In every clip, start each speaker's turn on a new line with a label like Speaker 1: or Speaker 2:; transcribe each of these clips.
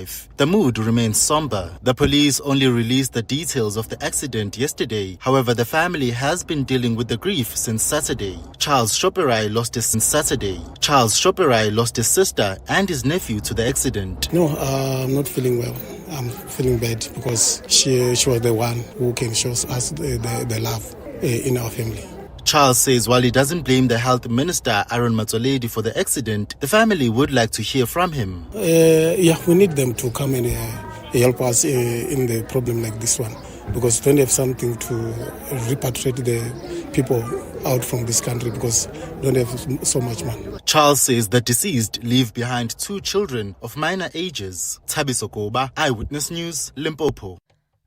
Speaker 1: life. The mood remains somber. The police only released the details of the accident yesterday. However, the family has been dealing with the grief since Saturday. Charles Shoperai lost his sister and his nephew to the accident.
Speaker 2: No, I'm not feeling well. I'm feeling bad because she was the one who can show us the love in our family.
Speaker 1: Charles says while he doesn't blame the health minister, Aaron Motsoaledi, for the accident, the family would like to hear from him.
Speaker 2: We need them to come and help us in the problem like this one, because we don't have something to repatriate the people out from this country because we don't have so much money.
Speaker 1: Charles says the deceased leave behind 2 children of minor ages. Thabiso Koba, Eyewitness News, Limpopo.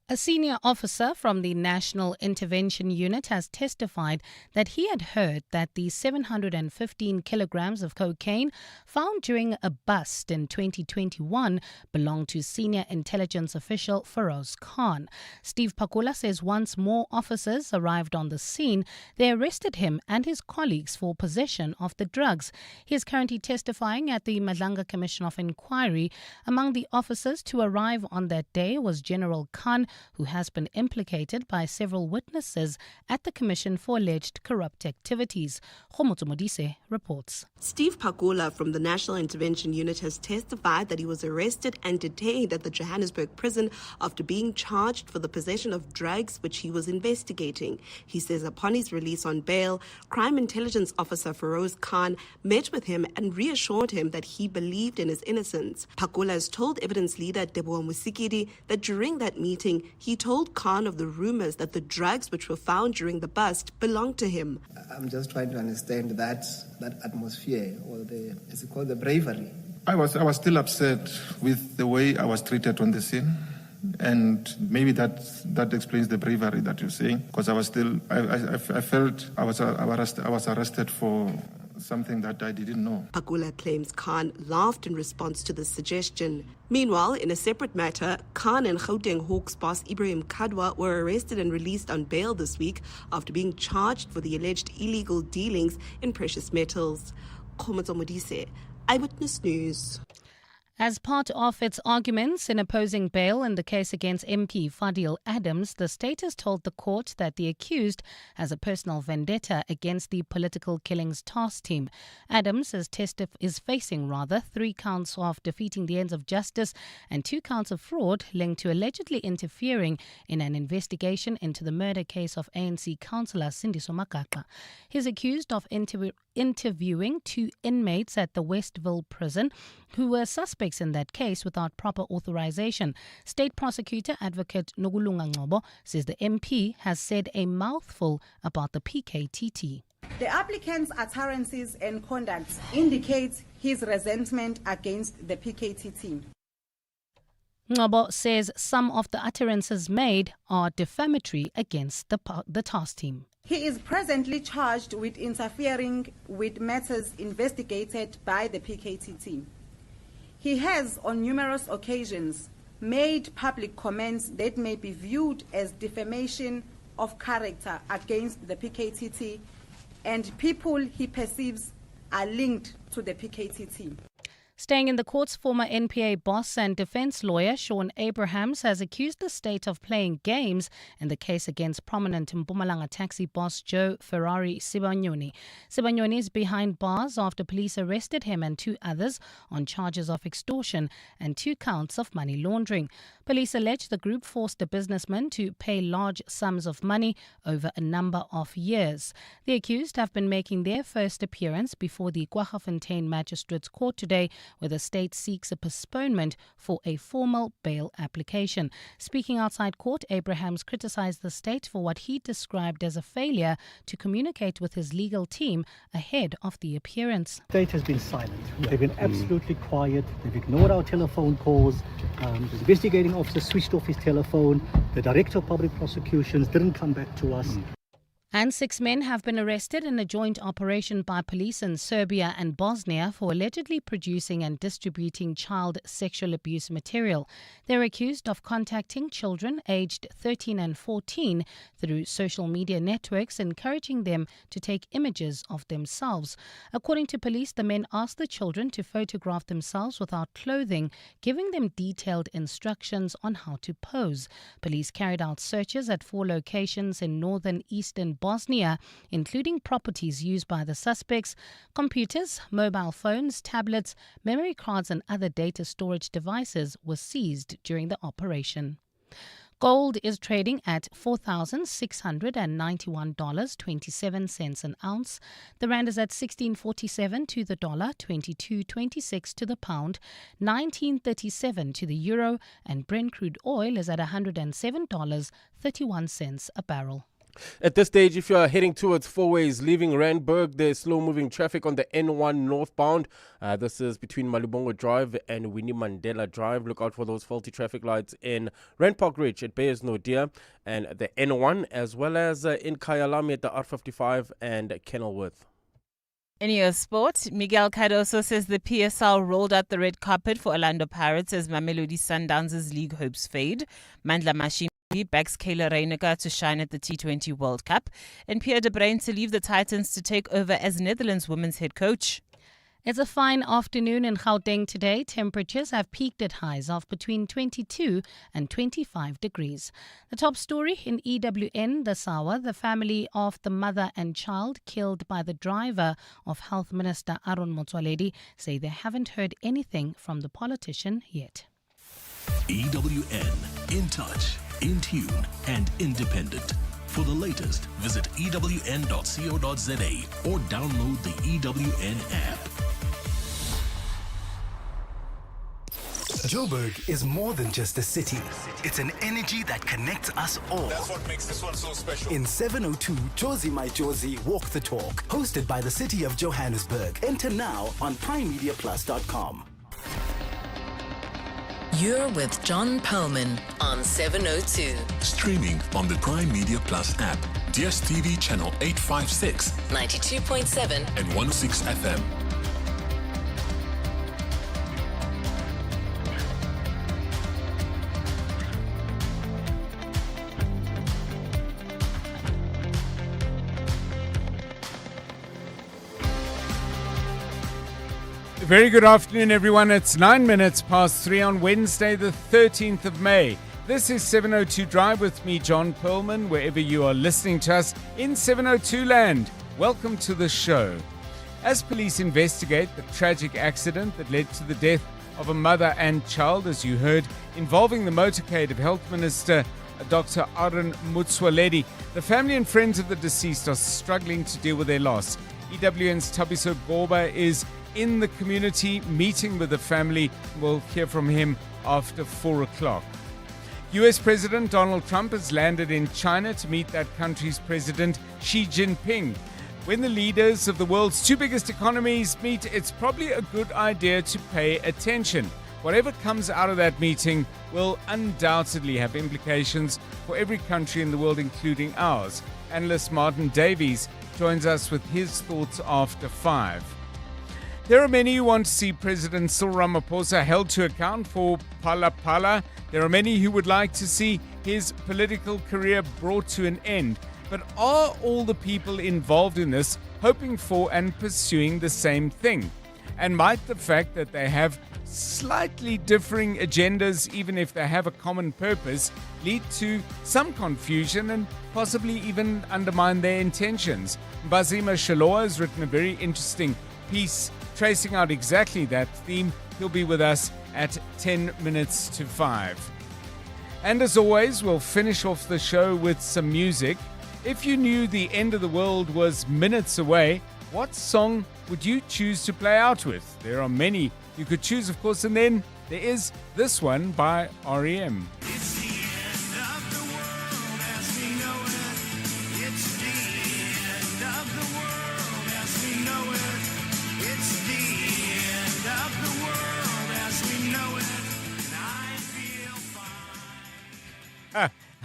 Speaker 3: A senior officer from the National Intervention Unit has testified that he had heard that the 715 kilograms of cocaine found during a bust in 2021 belonged to senior intelligence official Feroz Khan. Steve Pakula says once more officers arrived on the scene, they arrested him and his colleagues for possession of the drugs. He is currently testifying at the Madlanga Commission of Inquiry. Among the officers to arrive on that day was General Khan, who has been implicated by several witnesses at the Commission for alleged corrupt activities. Khomotso Modise reports.
Speaker 4: Steve Pakula from the National Intervention Unit has testified that he was arrested and detained at the Johannesburg prison after being charged for the possession of drugs which he was investigating. He says upon his release on bail, Crime Intelligence Officer Feroz Khan met with him and reassured him that he believed in his innocence. Pakula has told evidence leader Deboa Musikiri that during that meeting, he told Khan of the rumors that the drugs which were found during the bust belonged to him.
Speaker 5: I'm just trying to understand that atmosphere, or is it called the bravery?
Speaker 6: I was still upset with the way I was treated on the scene, and maybe that explains the bravery that you're saying. Because I felt I was arrested for something that I didn't know.
Speaker 4: Pakula claims Khan laughed in response to the suggestion. Meanwhile, in a separate matter, Khan and Gauteng Hawks boss Ibrahim Kadwa were arrested and released on bail this week after being charged for the alleged illegal dealings in precious metals. Khomotso Modise, Eyewitness News.
Speaker 3: As part of its arguments in opposing bail in the case against MP Fadil Adams, the state has told the court that the accused has a personal vendetta against the political killings task team. Adams is facing 3 counts of defeating the ends of justice and 2 counts of fraud linked to allegedly interfering in an investigation into the murder case of ANC councillor Sindiso Makaka. He is accused of interviewing 2 inmates at the Westville prison who were suspects in that case without proper authorization. State prosecutor advocate Nogulunga Ngcobo says the MP has said a mouthful about the PKTT.
Speaker 7: The applicant's utterances and conduct indicate his resentment against the PKTT.
Speaker 3: Ngcobo says some of the utterances made are defamatory against the task team.
Speaker 7: He is presently charged with interfering with matters investigated by the PKTT. He has on numerous occasions made public comments that may be viewed as defamation of character against the PKTT and people he perceives are linked to the PKTT.
Speaker 3: Staying in the courts, former NPA boss and defense lawyer Sean Abrahams has accused the state of playing games in the case against prominent Mpumalanga taxi boss Joe Ferrari Sibanyoni. Sibanyoni is behind bars after police arrested him and 2 others on charges of extortion and 2 counts of money laundering. Police allege the group forced the businessman to pay large sums of money over a number of years. The accused have been making their first appearance before the Kwaggafontein Magistrates Court today, where the state seeks a postponement for a formal bail application. Speaking outside court, Abrahams criticized the state for what he described as a failure to communicate with his legal team ahead of the appearance.
Speaker 8: The state has been silent. They've been absolutely quiet. They've ignored our telephone calls. The investigating officer switched off his telephone. The director of public prosecutions didn't come back to us.
Speaker 3: And 6 men have been arrested in a joint operation by police in Serbia and Bosnia for allegedly producing and distributing child sexual abuse material. They're accused of contacting children aged 13 and 14 through social media networks, encouraging them to take images of themselves. According to police, the men asked the children to photograph themselves without clothing, giving them detailed instructions on how to pose. Police carried out searches at 4 locations in northern eastern Bosnia, including properties used by the suspects. Computers, mobile phones, tablets, memory cards and other data storage devices were seized during the operation. Gold is trading at $4,691.27 an ounce. The rand is at 16.47 to the dollar, 22.26 to the pound, 19.37 to the euro, and Brent crude oil is at $107.31 a barrel.
Speaker 9: At this stage, if you are heading towards Four Ways leaving Randburg, there's slow-moving traffic on the N1 northbound. This is between Malibongo Drive and Winnie Mandela Drive. Look out for those faulty traffic lights in Rand Park Ridge at Bayers Nodia and the N1, as well as in Kyalami at the R55 and Kenilworth.
Speaker 10: In your sport, Miguel Cardoso says the PSL rolled out the red carpet for Orlando Pirates as Mamelodi Sundowns' league hopes fade. Mandla Mashimbi backs Kayla Reiniger to shine at the T20 World Cup, and Pierre de Bruin to leave the Titans to take over as Netherlands women's head coach.
Speaker 3: It's a fine afternoon in Gauteng today. Temperatures have peaked at highs of between 22 and 25 degrees. The top story in EWN this hour, the family of the mother and child killed by the driver of Health Minister Aaron Motsoaledi say they haven't heard anything from the politician yet.
Speaker 11: EWN, in touch, in tune and independent. For the latest, visit ewn.co.za or download the EWN app.
Speaker 12: Joburg is more than just a city. It's an energy that connects us all.
Speaker 13: That's what makes this one so special.
Speaker 12: In 702, Josie My Josie Walk the Talk, hosted by the City of Johannesburg. Enter now on primemediaplus.com.
Speaker 14: You're with John Perlman on 702.
Speaker 11: Streaming on the Prime Media Plus app, DSTV channel 856,
Speaker 14: 92.7
Speaker 11: and 106 FM.
Speaker 15: Very good afternoon, everyone. It's 9 minutes past 3 on Wednesday, the 13th of May. This is 702 Drive with me, John Perlman, wherever you are listening to us in 702 land. Welcome to the show. As police investigate the tragic accident that led to the death of a mother and child, as you heard, involving the motorcade of Health Minister Dr. Aaron Motsoaledi, the family and friends of the deceased are struggling to deal with their loss. EWN's Tabiso Goba is in the community meeting with the family. We'll hear from him after 4 o'clock. US President Donald Trump has landed in China to meet that country's President Xi Jinping. When the leaders of the world's 2 biggest economies meet, it's probably a good idea to pay attention. Whatever comes out of that meeting will undoubtedly have implications for every country in the world, including ours. Analyst Martin Davies joins us with his thoughts after 5. There are many who want to see President Cyril Ramaphosa held to account for Phala Phala. There are many who would like to see his political career brought to an end. But are all the people involved in this hoping for and pursuing the same thing? And might the fact that they have slightly differing agendas, even if they have a common purpose, lead to some confusion and possibly even undermine their intentions? Mbazima Shaloa has written a very interesting piece tracing out exactly that theme. He'll be with us at 10 minutes to 5. And as always, we'll finish off the show with some music. If you knew the end of the world was minutes away, what song would you choose to play out with? There are many you could choose, of course, and then there is this one by REM.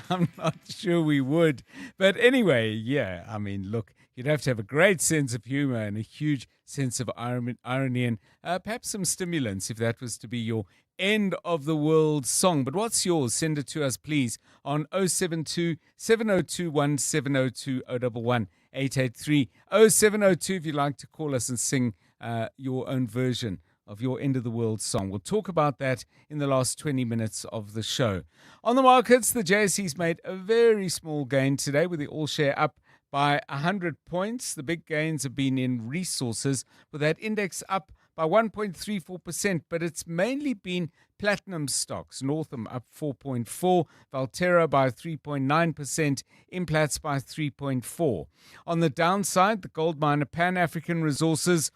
Speaker 15: I'm not sure we would. But anyway, yeah, I mean, look, you'd have to have a great sense of humor and a huge sense of irony and perhaps some stimulants if that was to be your end of the world song. But what's yours? Send it to us, please, on 072 702 1702 011 883 0702 if you'd like to call us and sing your own version of your end of the world song. We'll talk about that in the last 20 minutes of the show. On the markets, the JSE's made a very small gain today with the all share up by 100 points. The big gains have been in resources, with that index up by 1.34%, but it's mainly been platinum stocks. Northam up 4.4%, Valterra by 3.9%, Implats by 3.4%. On the downside, the gold miner Pan African Resources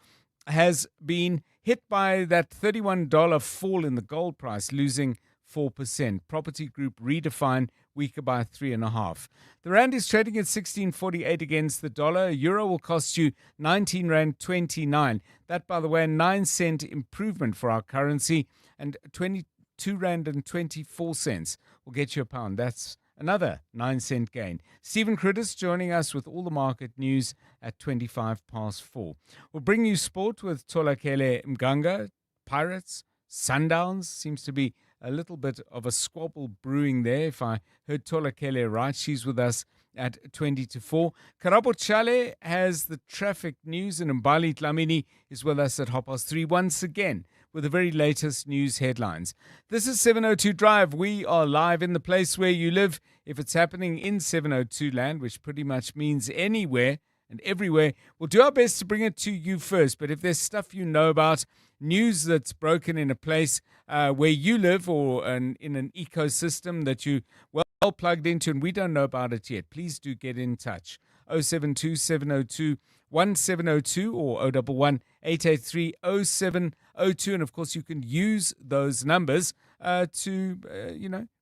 Speaker 15: has been hit by that $31 fall in the gold price, losing 4%. Property Group Redefine weaker by 3.5%. The rand is trading at 16.48 against the dollar. A euro will cost you 19 rand 29. That, by the way, a 9-cent improvement for our currency, and 22 rand and 24 cents will get you a pound. That's another 9-cent gain. Stephen Critters joining us with all the market news at 4:25. We'll bring you sport with Tolakele Mganga. Pirates, Sundowns, seems to be a little bit of a squabble brewing there. If I heard Tolakele right, she's with us at 4:20. Karabo Chale has the traffic news, and Mbali Tlamini is with us at 3:30 once again with the very latest news headlines. This is 702 Drive. We are live in the place where you live. If it's happening in 702 land, which pretty much means anywhere and everywhere, we'll do our best to bring it to you first. But if there's stuff you know about, news that's broken in a place where you live, or in an ecosystem that you well plugged into and we don't know about it yet, please do get in touch. 072 702 1702 or 011 883 0702. And of course, you can use those numbers to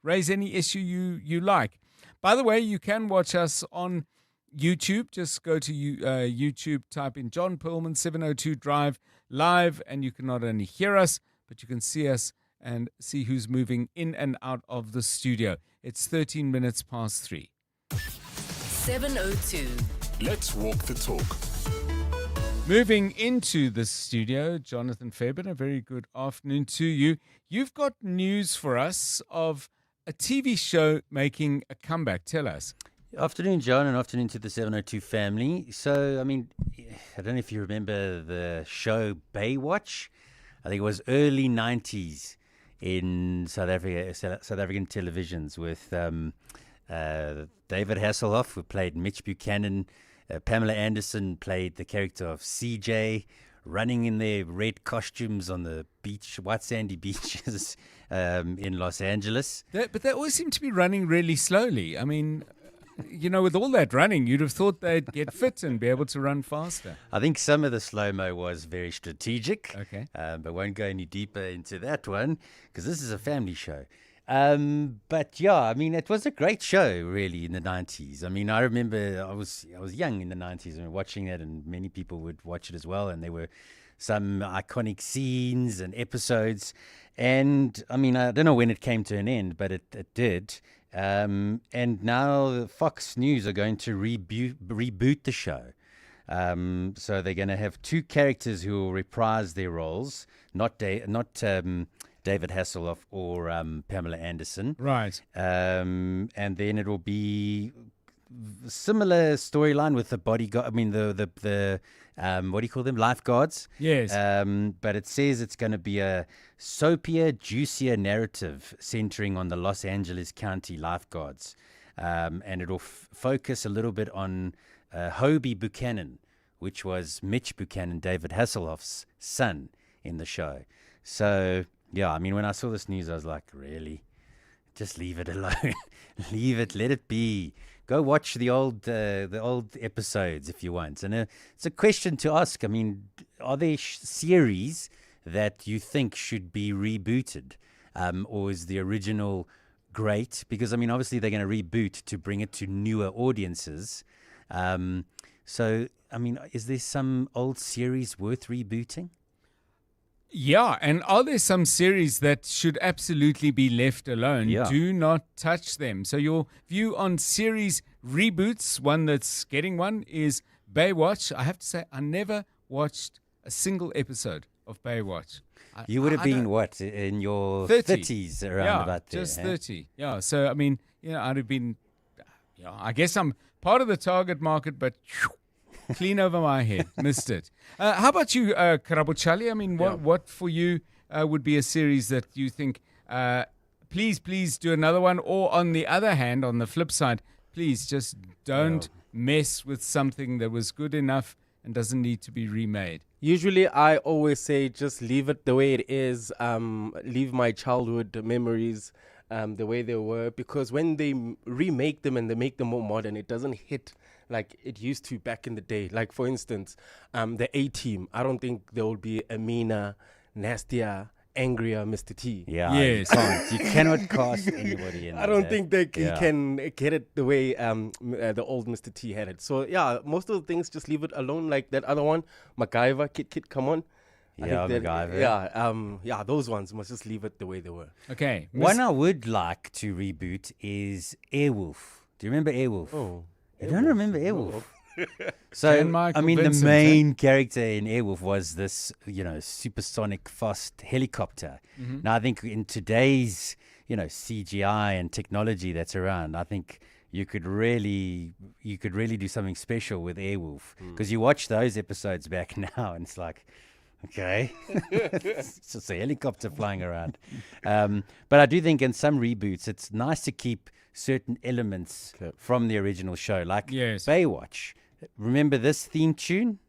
Speaker 15: raise any issue you like. By the way, you can watch us on YouTube. Just go to YouTube, type in John Perlman 702 Drive live, and you can not only hear us, but you can see us and see who's moving in and out of the studio. It's 3:13.
Speaker 14: 702.
Speaker 11: Let's walk the talk.
Speaker 15: Moving into the studio, Jonathan Fairbairn, a very good afternoon to you. You've got news for us of a TV show making a comeback. Tell us.
Speaker 13: Afternoon, John, and afternoon to the 702 family. So, I mean, I don't know if you remember the show Baywatch. I think it was early 90s in South African televisions with David Hasselhoff, who played Mitch Buchanan. Pamela Anderson played the character of CJ, running in their red costumes on the beach, white sandy beaches in Los Angeles.
Speaker 15: But they always seem to be running really slowly. I mean, with all that running, you'd have thought they'd get fit and be able to run faster.
Speaker 13: I think some of the slow-mo was very strategic.
Speaker 15: Okay.
Speaker 13: But won't go any deeper into that one because this is a family show. But yeah, I mean, it was a great show, really, in the 90s. I mean, I remember I was young in the 90s and watching it, and many people would watch it as well. And there were some iconic scenes and episodes. And I mean, I don't know when it came to an end, but it did. And now Fox News are going to reboot the show. So they're going to have two characters who will reprise their roles, not David Hasselhoff or Pamela Anderson.
Speaker 15: Right.
Speaker 13: And then it will be similar storyline with the bodyguard. I mean, the what do you call them? Lifeguards.
Speaker 15: Yes.
Speaker 13: But it says it's going to be a soapier, juicier narrative centering on the Los Angeles County lifeguards. And it'll focus a little bit on Hobie Buchanan, which was Mitch Buchanan, David Hasselhoff's son in the show. So, yeah, I mean, when I saw this news, I was like, really? Just leave it alone. Leave it. Let it be. Go watch the old episodes if you want. And it's a question to ask. I mean, are there series that you think should be rebooted? Or is the original great? Because, I mean, obviously they're going to reboot to bring it to newer audiences. So, I mean, is there some old series worth rebooting?
Speaker 15: Yeah, and are there some series that should absolutely be left alone?
Speaker 13: Yeah.
Speaker 15: Do not touch them. So your view on series reboots, one that's getting one, is Baywatch. I have to say, I never watched a single episode of Baywatch.
Speaker 13: You would have been, what, in your 30s around about there?
Speaker 15: Just 30. Yeah, so, I mean, I'd have been, I guess I'm part of the target market, but clean over my head. Missed it. How about you, Karabuchali? I mean, what for you would be a series that you think, please do another one? Or on the other hand, on the flip side, please just don't mess with something that was good enough and doesn't need to be remade.
Speaker 9: Usually, I always say just leave it the way it is. Leave my childhood memories the way they were, because when they remake them and they make them more modern, it doesn't hit like it used to back in the day. Like, for instance, the A-Team. I don't think there will be a meaner, nastier, angrier Mr. T.
Speaker 13: Yeah,
Speaker 15: yes.
Speaker 13: You cannot cast anybody in.
Speaker 9: I don't think they can get it the way the old Mr. T had it. So, yeah, most of the things, just leave it alone. Like that other one, MacGyver, Kit, come on.
Speaker 13: Yeah, MacGyver.
Speaker 9: Yeah, those ones must just leave it the way they were.
Speaker 15: Okay.
Speaker 13: One I would like to reboot is Airwolf. Do you remember Airwolf?
Speaker 9: Oh,
Speaker 13: you don't remember Airwolf? So, I mean,
Speaker 15: Vincent,
Speaker 13: the main character in Airwolf was this, supersonic fast helicopter.
Speaker 15: Mm-hmm.
Speaker 13: Now, I think in today's, CGI and technology that's around, I think you could really do something special with Airwolf, because you watch those episodes back now and it's like, okay, it's just a helicopter flying around. But I do think in some reboots, it's nice to keep certain elements from the original show, like Baywatch. Remember this theme tune?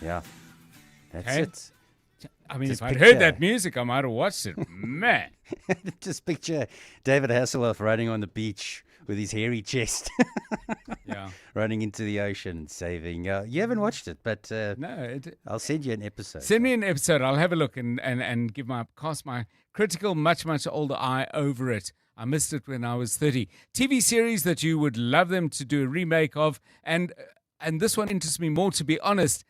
Speaker 13: Yeah, that's it.
Speaker 15: I mean,
Speaker 13: Just
Speaker 15: if I'd
Speaker 13: picture-
Speaker 15: heard that music, I might have watched it. Man.
Speaker 13: Just picture David Hasselhoff running on the beach with his hairy chest.
Speaker 15: Yeah.
Speaker 13: Running into the ocean, saving. You haven't watched it, but
Speaker 15: No.
Speaker 13: I'll send you an episode.
Speaker 15: Send me an episode. I'll have a look and give cast my critical, much, much older eye over it. I missed it when I was 30. TV series that you would love them to do a remake of. And this one interests me more, to be honest.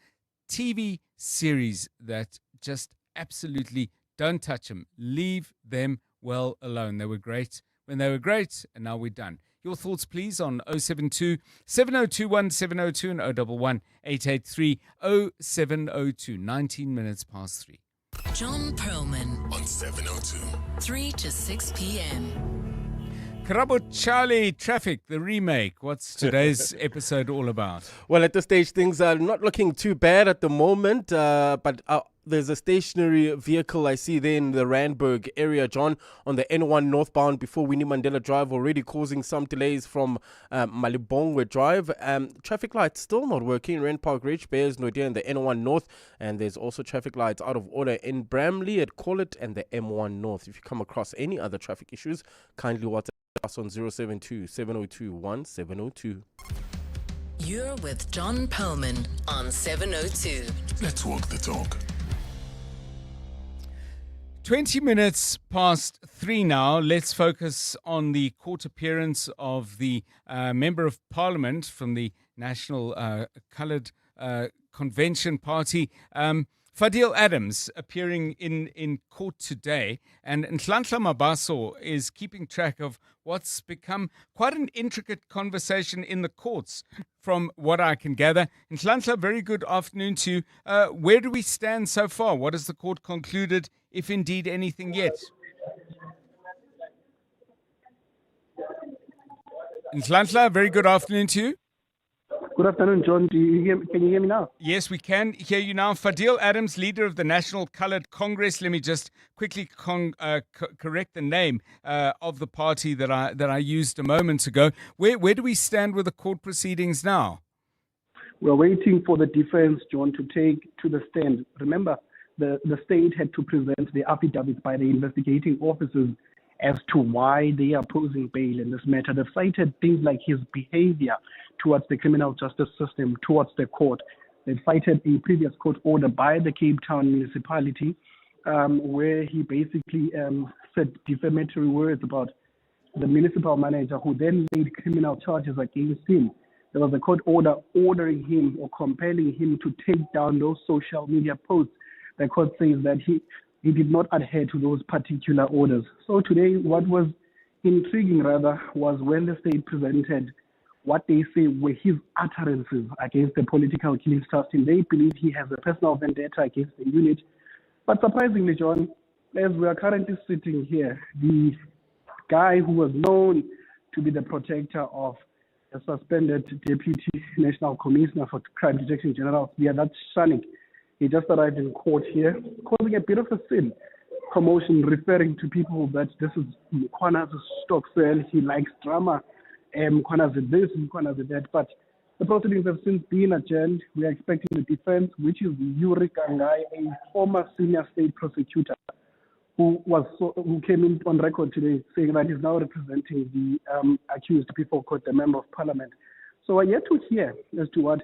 Speaker 15: TV series that just absolutely don't touch them. Leave them well alone. They were great when they were great, and now we're done. Your thoughts, please, on 072 702 1702 and 011 883 0702. 19 minutes past 3.
Speaker 14: John Perlman
Speaker 11: On 702.
Speaker 14: 3 to 6 p.m.
Speaker 15: Karabo Charlie Traffic, the remake. What's today's episode all about?
Speaker 9: Well, at this stage, things are not looking too bad at the moment, but there's a stationary vehicle I see there in the Randburg area, John, on the N1 northbound before Winnie Mandela Drive, already causing some delays from Malibongwe Drive. Traffic lights still not working. Rand Park Ridge, Bears, Nodia, and the N1 North. And there's also traffic lights out of order in Bramley at Collet and the M1 North. If you come across any other traffic issues, kindly WhatsApp us on 072 702 1702.
Speaker 14: You're with John Perlman on 702.
Speaker 11: Let's walk the talk.
Speaker 15: 20 minutes past 3 now. Let's focus on the court appearance of the Member of Parliament from the National Coloured Convention Party, Fadil Adams, appearing in court today. And Nhlanhla Mabaso is keeping track of what's become quite an intricate conversation in the courts, from what I can gather. Nhlanhla, very good afternoon to you. Where do we stand so far? What has the court concluded, if indeed anything yet? Nhlanhla, very good afternoon to you.
Speaker 16: Good afternoon, John. Can you hear me now?
Speaker 15: Yes, we can hear you now. Fadil Adams, leader of the National Coloured Congress. Let me just quickly correct the name of the party that I used a moment ago. Where do we stand with the court proceedings now?
Speaker 16: We're waiting for the defense, John, to take to the stand. Remember, the state had to present the affidavits by the investigating officers, as to why they are opposing bail in this matter. They've cited things like his behavior towards the criminal justice system, towards the court. They've cited a previous court order by the Cape Town municipality where he basically said defamatory words about the municipal manager, who then made criminal charges against him. There was a court order ordering him or compelling him to take down those social media posts. The court says that he did not adhere to those particular orders. So today, what was intriguing rather was when the state presented what they say were his utterances against the political killings trust team. They believe he has a personal vendetta against the unit. But surprisingly, John, as we are currently sitting here, the guy who was known to be the protector of a suspended Deputy National Commissioner for Crime Detection General, that's Shanik. He just arrived in court here, causing a bit of a scene, commotion, referring to people that this is Mkhwana's stock sale, he likes drama, Mkhwana's this, Mkhwana's that. But the proceedings have since been adjourned. We are expecting the defense, which is Yuri Kangai, a former senior state prosecutor, who came in on record today saying that he's now representing the accused before court, the member of parliament. So we're yet to hear as to what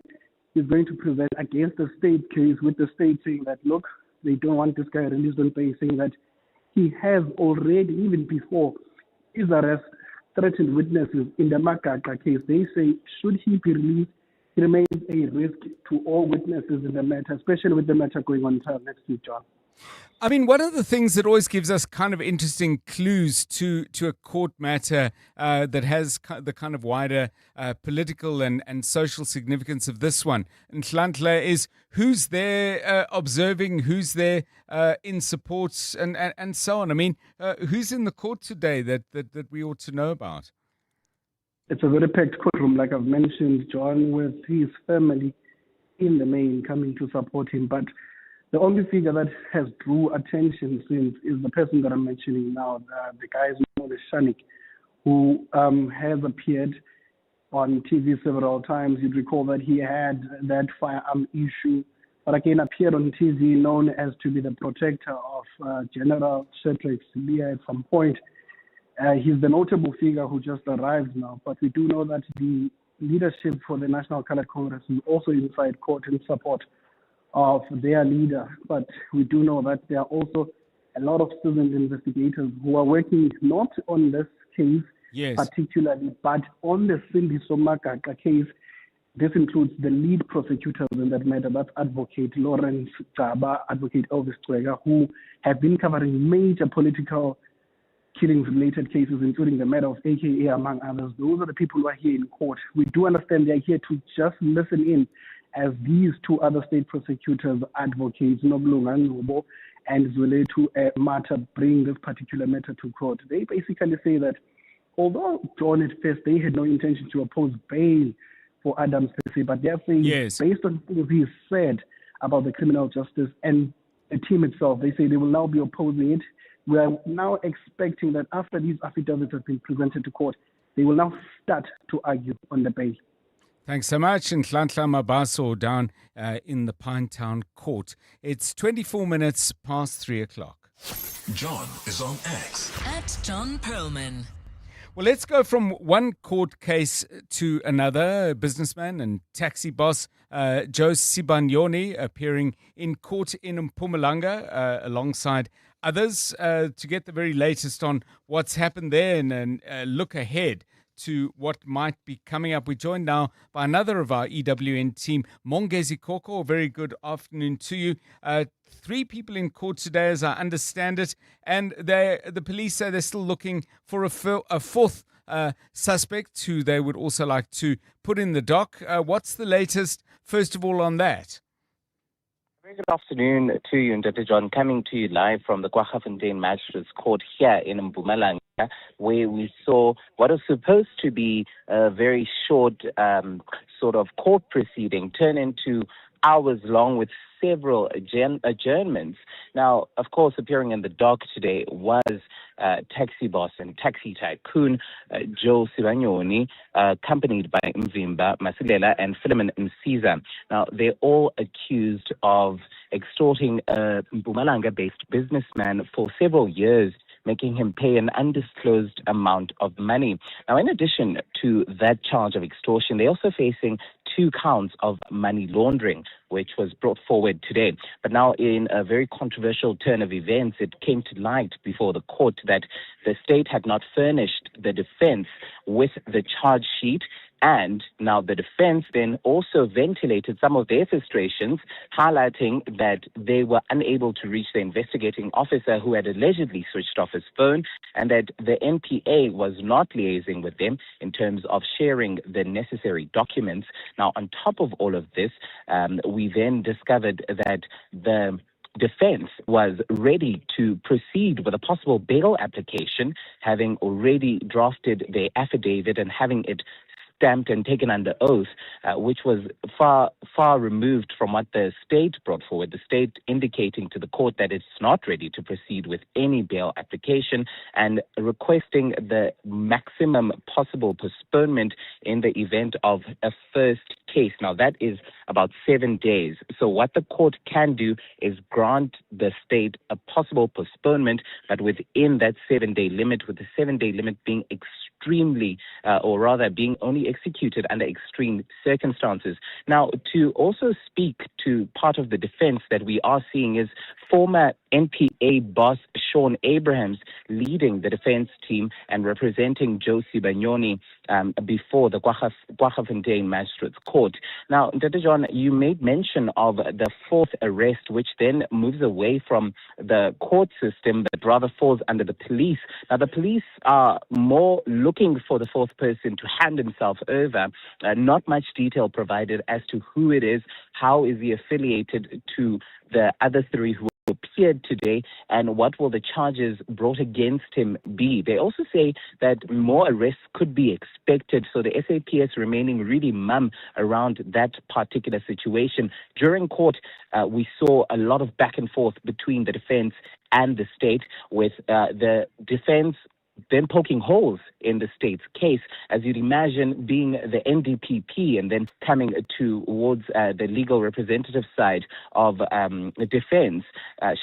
Speaker 16: he's going to present against the state case, with the state saying that, look, they don't want this guy released on bail, saying that he has already, even before his arrest, threatened witnesses in the Makaka case. They say, should he be released, he remains a risk to all witnesses in the matter, especially with the matter going on trial next week, John.
Speaker 15: I mean, one of the things that always gives us kind of interesting clues to a court matter that has the kind of wider political and social significance of this one, Nhlanhla, is who's there observing, who's there in support, and so on. I mean, who's in the court today that we ought to know about?
Speaker 16: It's a very packed courtroom, like I've mentioned, John, with his family in the main coming to support him. But the only figure that has drew attention since is the person that I'm mentioning now, the guy is known as Shanik, who has appeared on TV several times. You'd recall that he had that firearm issue, but again appeared on TV known as to be the protector of General Shedrack Sibiya at some point. He's the notable figure who just arrived now, but we do know that the leadership for the National Colored Congress is also inside court in support of their leader. But we do know that there are also a lot of seasoned investigators who are working not on this case particularly, but on the Cindy Somakaka case. This includes the lead prosecutors in that matter, that's Advocate Lawrence Jaba, Advocate Elvis Twega, who have been covering major political killings-related cases, including the matter of AKA, among others. Those are the people who are here in court. We do understand they're here to just listen in as these two other state prosecutors, advocates, Noblunga Ngobo and Zwelethu Mata, bring this particular matter to court. They basically say that although John at first, they had no intention to oppose bail for Adams, but they're saying based on things he said about the criminal justice and the team itself, they say they will now be opposing it. We are now expecting that after these affidavits have been presented to court, they will now start to argue on the bail.
Speaker 15: Thanks so much. Nhlanhla Mabaso down in the Pinetown Court. It's 24 minutes past 3 o'clock.
Speaker 11: John is on X.
Speaker 14: At John Perlman.
Speaker 15: Well, let's go from one court case to another. Businessman and taxi boss Joe Sibanyoni appearing in court in Mpumalanga alongside others to get the very latest on what's happened there and look ahead to what might be coming up. We're joined now by another of our EWN team, Mongezi Koko. Very good afternoon to you. 3 people in court today, as I understand it, and the police say they're still looking for a 4th suspect who they would also like to put in the dock. What's the latest, first of all, on that?
Speaker 17: Very good afternoon to you, Ndete John, coming to you live from the Kwaggafontein Magistrates Court here in Mpumalanga, where we saw what was supposed to be a very short sort of court proceeding turn into hours long with several adjournments. Now, of course, appearing in the dock today was taxi boss and taxi tycoon Joe Sibanyoni, accompanied by Mvimba Masilela and Philemon Msiza. Now, they're all accused of extorting a Mpumalanga-based businessman for several years making him pay an undisclosed amount of money. Now, in addition to that charge of extortion, they're also facing 2 counts of money laundering, which was brought forward today. But now, in a very controversial turn of events, it came to light before the court that the state had not furnished the defense with the charge sheet. And now the defense then also ventilated some of their frustrations, highlighting that they were unable to reach the investigating officer who had allegedly switched off his phone, and that the NPA was not liaising with them in terms of sharing the necessary documents. Now, on top of all of this, we then discovered that the defense was ready to proceed with a possible bail application, having already drafted their affidavit and having it stamped and taken under oath, which was far removed from what the state brought forward. The state indicating to the court that it's not ready to proceed with any bail application and requesting the maximum possible postponement in the event of a first case. Now, that is about 7 days. So what the court can do is grant the state a possible postponement, but within that 7-day limit, with the 7-day limit being extremely, or rather being only executed under extreme circumstances. Now, to also speak to part of the defense that we are seeing is former NPA boss Shaun Abrahams leading the defense team and representing Joe Sibanyoni before the Kwaggafontein Magistrates Court. Now, Dr. John, you made mention of the 4th arrest, which then moves away from the court system but rather falls under the police. Now, the police are more looking for the 4th person to hand himself over. Not much detail provided as to who it is, how is he affiliated to the other 3 who appeared today, and what will the charges brought against him be. They also say that more arrests could be expected, so the SAPS remaining really mum around that particular situation. During court, we saw a lot of back and forth between the defense and the state, with the defense then poking holes in the state's case, as you'd imagine, being the NDPP and then coming towards the legal representative side of the defense.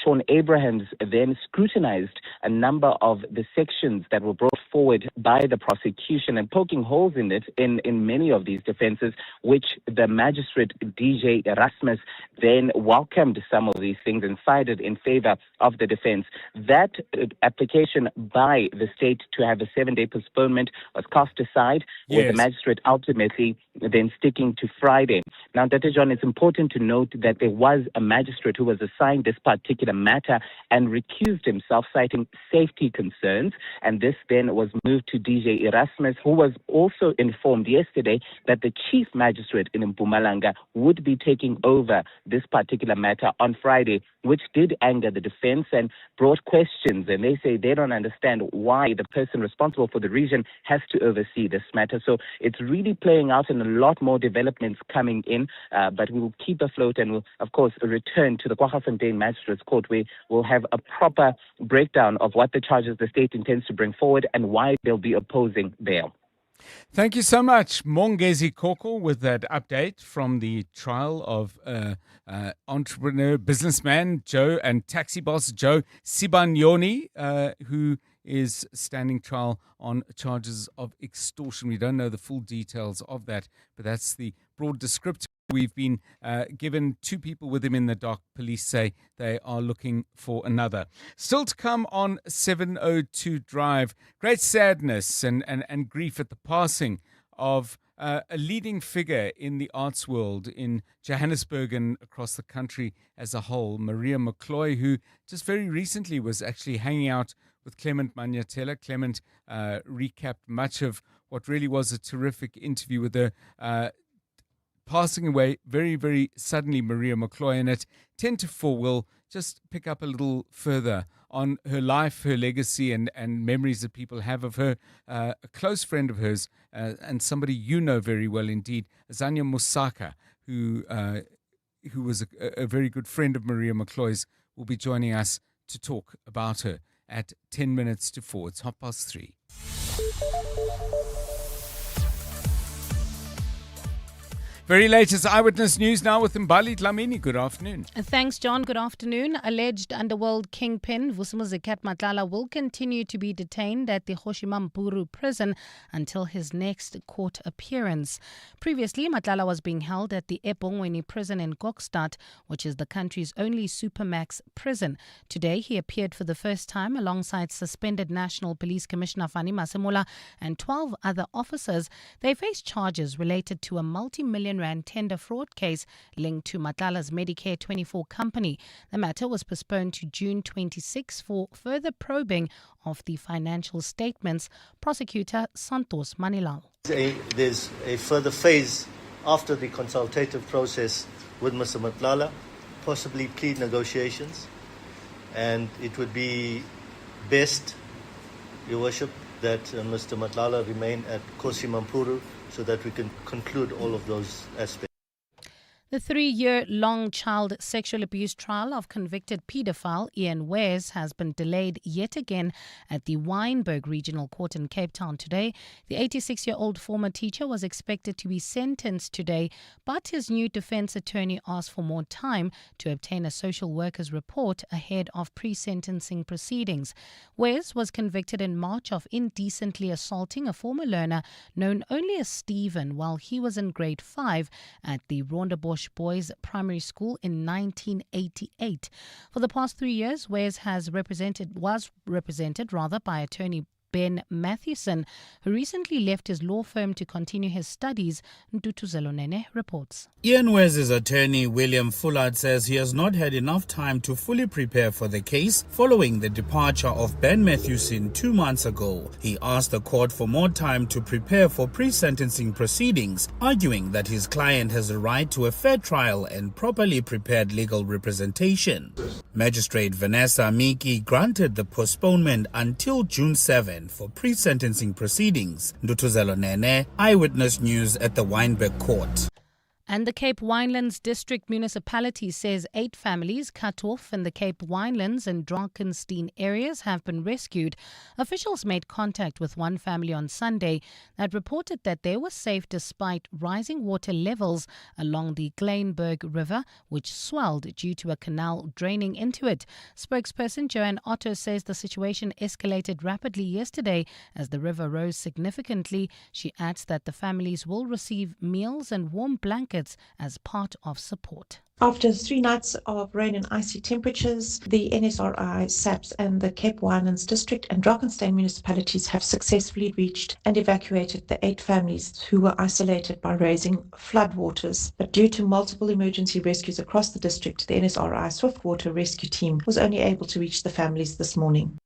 Speaker 17: Shaun Abrahams then scrutinized a number of the sections that were brought forward by the prosecution and poking holes in it in many of these defenses, which the magistrate DJ Erasmus then welcomed some of these things and sided in favor of the defense. That application by the state to have a 7-day postponement was cast aside, with the magistrate ultimately then sticking to Friday. Now, Dr. John, it's important to note that there was a magistrate who was assigned this particular matter and recused himself, citing safety concerns, and this then was moved to DJ Erasmus, who was also informed yesterday that the chief magistrate in Mpumalanga would be taking over this particular matter on Friday, which did anger the defense and brought questions, and they say they don't understand why the person responsible for the region has to oversee this matter. So it's really playing out, and a lot more developments coming in, but we will keep afloat and will, of course, return to the Kwaggafontein Magistrates Court, where we'll have a proper breakdown of what the charges the state intends to bring forward and why they'll be opposing bail.
Speaker 15: Thank you so much, Mongezi Koko, with that update from the trial of entrepreneur, businessman Joe and taxi boss Joe Sibanyoni, who is standing trial on charges of extortion. We don't know the full details of that, but that's the broad description we've been given. 2 people with him in the dock. Police say they are looking for another. Still to come on 702 Drive, great sadness and grief at the passing of a leading figure in the arts world in Johannesburg and across the country as a whole, Maria McClo, who just very recently was actually hanging out with Clement Manyatela. Clement recapped much of what really was a terrific interview with her, passing away very, very suddenly, Maria McClo. And at 10 to 4, we'll just pick up a little further on her life, her legacy, and memories that people have of her. A close friend of hers, and somebody you know very well indeed, Zanya Musaka, who was a very good friend of Maria McClo's, will be joining us to talk about her at 10 minutes to 4. It's 3:30. Very latest eyewitness news now with Mbali Dlamini. Good afternoon.
Speaker 3: Thanks, John. Good afternoon. Alleged underworld kingpin Vusimuzi Matlala will continue to be detained at the Hoshimampuru prison until his next court appearance. Previously, Matlala was being held at the Ebongweni prison in Kokstad, which is the country's only supermax prison. Today, he appeared for the first time alongside suspended National Police Commissioner Fani Masemola and 12 other officers. They face charges related to a multi-million rand tender fraud case linked to Matlala's Medicare 24 company. The matter was postponed to June 26 for further probing of the financial statements. Prosecutor Santos Manilal.
Speaker 18: There's a further phase after the consultative process with Mr. Matlala, possibly plea negotiations, and it would be best, Your Worship, that Mr. Matlala remain at Hoshimampuru so that we can conclude all of those aspects.
Speaker 3: The 3-year-long child sexual abuse trial of convicted paedophile Ian Wares has been delayed yet again at the Wynberg Regional Court in Cape Town today. The 86-year-old former teacher was expected to be sentenced today, but his new defense attorney asked for more time to obtain a social worker's report ahead of pre-sentencing proceedings. Wares was convicted in March of indecently assaulting a former learner known only as Stephen while he was in grade 5 at the Rondebosch Boys Primary School in 1988. For the past 3 years, Wares was represented by attorney Ben Mathewson, who recently left his law firm to continue his studies. Ntutuzelo Nene reports.
Speaker 19: Ian Wares' attorney William Fullard says he has not had enough time to fully prepare for the case following the departure of Ben Mathewson 2 months ago. He asked the court for more time to prepare for pre-sentencing proceedings, arguing that his client has a right to a fair trial and properly prepared legal representation. Magistrate Vanessa Miki granted the postponement until June 7 for pre-sentencing proceedings. Ndutuzelo Nene, Eyewitness News at the Wynberg Court.
Speaker 3: And the Cape Winelands District Municipality says 8 families cut off in the Cape Winelands and Drakenstein areas have been rescued. Officials made contact with one family on Sunday that reported that they were safe despite rising water levels along the Gleinberg River, which swelled due to a canal draining into it. Spokesperson Joanne Otto says the situation escalated rapidly yesterday as the river rose significantly. She adds that the families will receive meals and warm blankets as part of support.
Speaker 20: After 3 nights of rain and icy temperatures, the NSRI, SAPS and the Cape Winelands District and Drakenstein municipalities have successfully reached and evacuated the 8 families who were isolated by rising floodwaters. But due to multiple emergency rescues across the district, the NSRI Swiftwater Rescue Team was only able to reach the families this morning.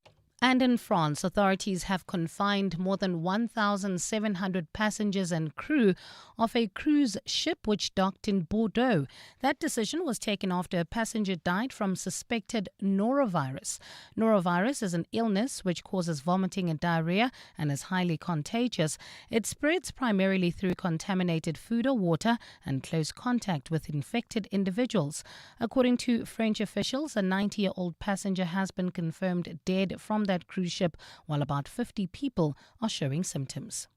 Speaker 3: And in France, authorities have confined more than 1,700 passengers and crew of a cruise ship which docked in Bordeaux. That decision was taken after a passenger died from suspected norovirus. Norovirus is an illness which causes vomiting and diarrhea and is highly contagious. It spreads primarily through contaminated food or water and close contact with infected individuals. According to French officials, a 90-year-old passenger has been confirmed dead from that cruise ship, while about 50 people are showing symptoms.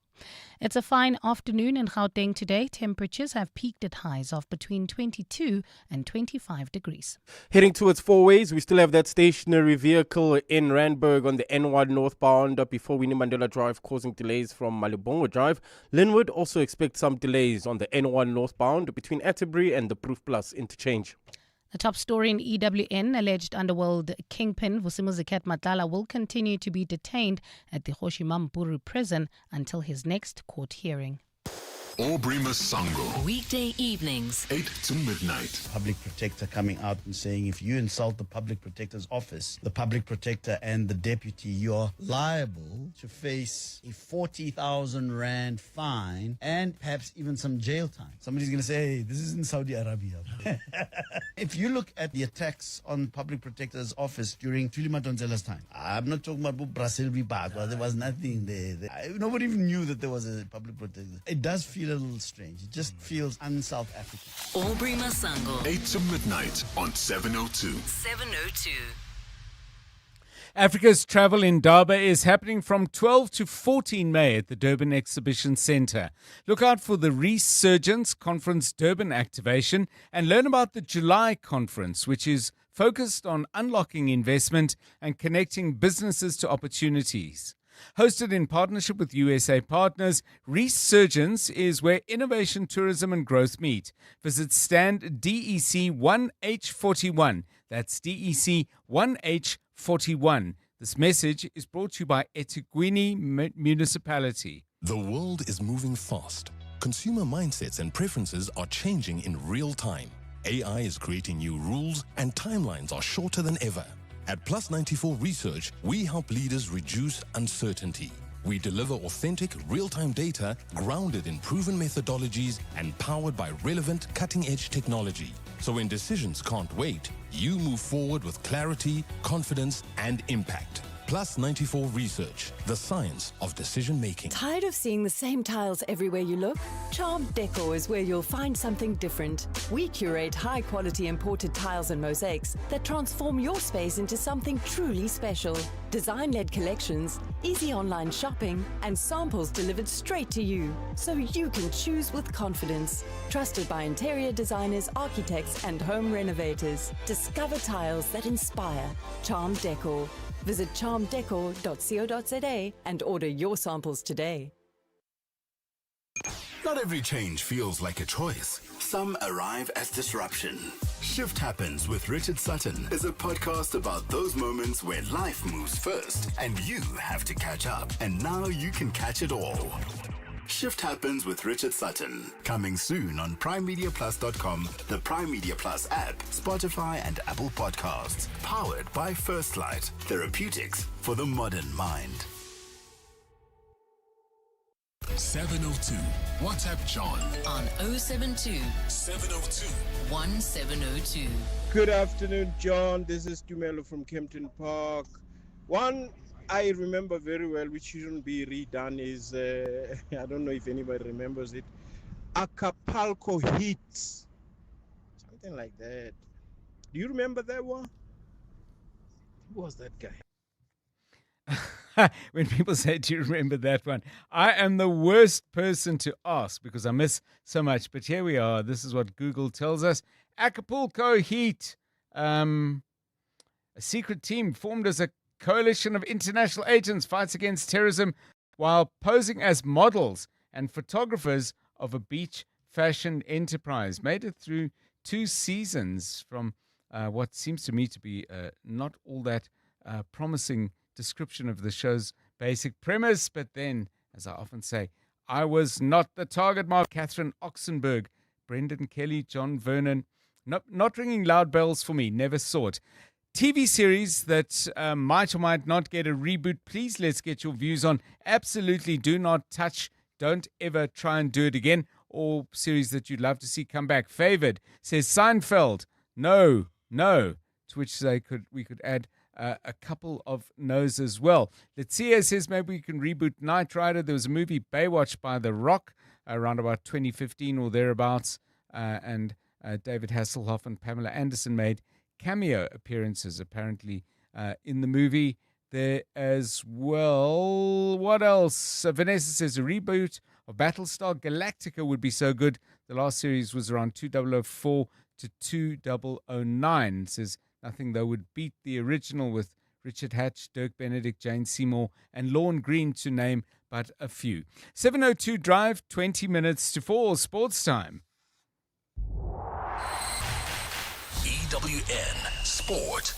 Speaker 3: It's a fine afternoon in Gauteng today. Temperatures have peaked at highs of between 22 and 25 degrees.
Speaker 9: Heading towards Fourways, we still have that stationary vehicle in Randburg on the N1 northbound before Winnie Mandela Drive, causing delays from Malibongo Drive. Linwood also expects some delays on the N1 northbound between Atterbury and the Proof Plus interchange.
Speaker 3: The top story in EWN, alleged underworld kingpin Vusimuzi Matlala will continue to be detained at the Hoshimampuru prison until his next court hearing.
Speaker 11: Aubrey Masango.
Speaker 14: Weekday evenings,
Speaker 11: 8 to midnight.
Speaker 21: Public protector coming out and saying if you insult the public protector's office, the public protector and the deputy, you're liable to face a 40,000 rand fine and perhaps even some jail time. Somebody's going to say, hey, this is in Saudi Arabia. If you look at the attacks on public protector's office during Thuli Madonsela's time, I'm not talking about Brazil back. There was nothing there. Nobody even knew that there was a public protector. It does feel a little strange. It just feels un-South African.
Speaker 14: Aubrey Masango.
Speaker 11: 8 to midnight on 702.
Speaker 14: 702.
Speaker 15: Africa's Travel in Durban is happening from 12 to 14 May at the Durban Exhibition Centre. Look out for the Resurgence Conference Durban activation and learn about the July conference, which is focused on unlocking investment and connecting businesses to opportunities. Hosted in partnership with USA partners, Resurgence is where innovation, tourism and growth meet. Visit stand DEC 1H41. That's DEC 1H41. This message is brought to you by eThekwini Municipality.
Speaker 2: The world is moving fast. Consumer mindsets and preferences are changing in real time. AI is creating new rules and timelines are shorter than ever. At Plus 94 Research, we help leaders reduce uncertainty. We deliver authentic, real-time data grounded in proven methodologies and powered by relevant, cutting-edge technology. So when decisions can't wait, you move forward with clarity, confidence, and impact. Plus 94 Research, the science of decision-making.
Speaker 22: Tired of seeing the same tiles everywhere you look? Charm Decor is where you'll find something different. We curate high-quality imported tiles and mosaics that transform your space into something truly special. Design-led collections, easy online shopping, and samples delivered straight to you, so you can choose with confidence. Trusted by interior designers, architects, and home renovators. Discover tiles that inspire. Charm Decor. Visit charmdecor.co.za and order your samples today.
Speaker 12: Not every change feels like a choice. Some arrive as disruption. Shift Happens with Richard Sutton is a podcast about those moments where life moves first and you have to catch up. And now you can catch it all. Shift Happens with Richard Sutton. Coming soon on PrimeMediaPlus.com, the Prime Media Plus app, Spotify and Apple Podcasts. Powered by First Light. Therapeutics for the modern mind.
Speaker 11: 702. WhatsApp John
Speaker 14: on 072
Speaker 11: 702
Speaker 14: 1702.
Speaker 23: Good afternoon, John. This is Tumelo from Kempton Park. One I remember very well, which shouldn't be redone, is I don't know if anybody remembers it. Acapulco Heat. Something like that. Do you remember that one? Who was that guy?
Speaker 15: When people say, do you remember that one? I am the worst person to ask because I miss so much. But here we are. This is what Google tells us. Acapulco Heat. A secret team formed as a coalition of international agents fights against terrorism while posing as models and photographers of a beach fashion enterprise. Made it through 2 seasons from what seems to me to be not all that promising description of the show's basic premise. But then, as I often say, I was not the target mark. Catherine Oxenberg, Brendan Kelly, John Vernon, not ringing loud bells for me, never saw it. TV series that might or might not get a reboot, please let's get your views on. Absolutely do not touch, don't ever try and do it again. Or series that you'd love to see come back. Favored, says Seinfeld, no. To which we could add a couple of no's as well. Letizia says maybe we can reboot Knight Rider. There was a movie, Baywatch, by The Rock, around about 2015 or thereabouts. And David Hasselhoff and Pamela Anderson made cameo appearances apparently in the movie there as well. What else? Vanessa says a reboot of Battlestar Galactica would be so good. The last series was around 2004 to 2009. Says nothing though would beat the original with Richard Hatch, Dirk Benedict, Jane Seymour and Lorne Green to name but a few. 702 Drive, 20 minutes to 4, sports time.
Speaker 11: EWN Sport.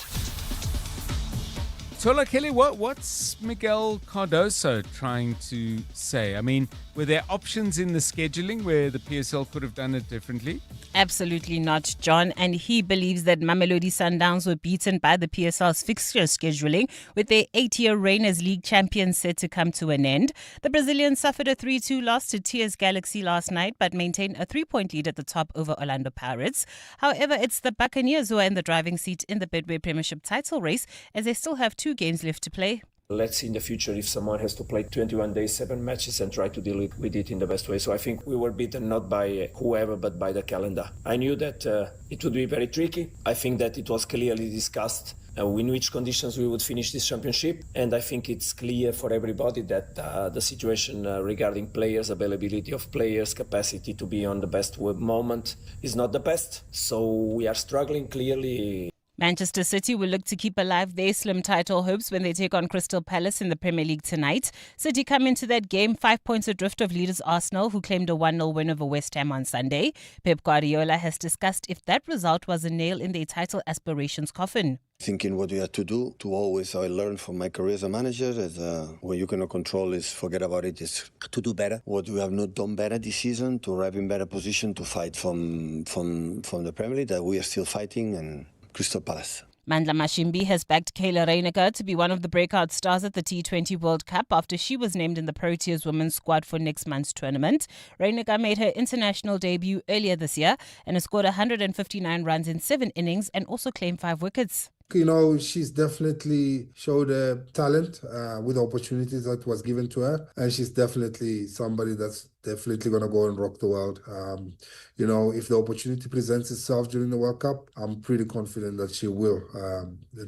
Speaker 15: Tola Kelly, what's Miguel Cardoso trying to say? I mean, were there options in the scheduling where the PSL could have done it differently?
Speaker 10: Absolutely not, John. And he believes that Mamelodi Sundowns were beaten by the PSL's fixture scheduling, with their 8-year reign as league champions set to come to an end. The Brazilians suffered a 3-2 loss to TS Galaxy last night, but maintained a 3-point lead at the top over Orlando Pirates. However, it's the Buccaneers who are in the driving seat in the Betway Premiership title race, as they still have 2 games left to play.
Speaker 24: Let's see in the future if someone has to play 21 days, 7 matches and try to deal with it in the best way. So I think we were beaten not by whoever, but by the calendar. I knew that it would be very tricky. I think that it was clearly discussed in which conditions we would finish this championship. And I think it's clear for everybody that the situation regarding players, availability of players, capacity to be on the best moment is not the best. So we are struggling clearly.
Speaker 10: Manchester City will look to keep alive their slim title hopes when they take on Crystal Palace in the Premier League tonight. City come into that game 5 points adrift of leaders Arsenal, who claimed a 1-0 win over West Ham on Sunday. Pep Guardiola has discussed if that result was a nail in their title aspirations coffin.
Speaker 1: Thinking what we have to do to always, I learned from my career as a manager, is when you cannot control is forget about it, is to do better. What we have not done better this season, to arrive in better position to fight from the Premier League, that we are still fighting, and Crystal Palace.
Speaker 10: Mandla Mashimbi has backed Kayla Reiniger to be one of the breakout stars at the T20 World Cup after she was named in the Proteas women's squad for next month's tournament. Reiniger made her international debut earlier this year and has scored 159 runs in 7 innings and also claimed 5 wickets.
Speaker 4: You know, she's definitely showed a talent with opportunities that was given to her. And she's definitely somebody that's definitely going to go and rock the world. You know, if the opportunity presents itself during the World Cup, I'm pretty confident that she will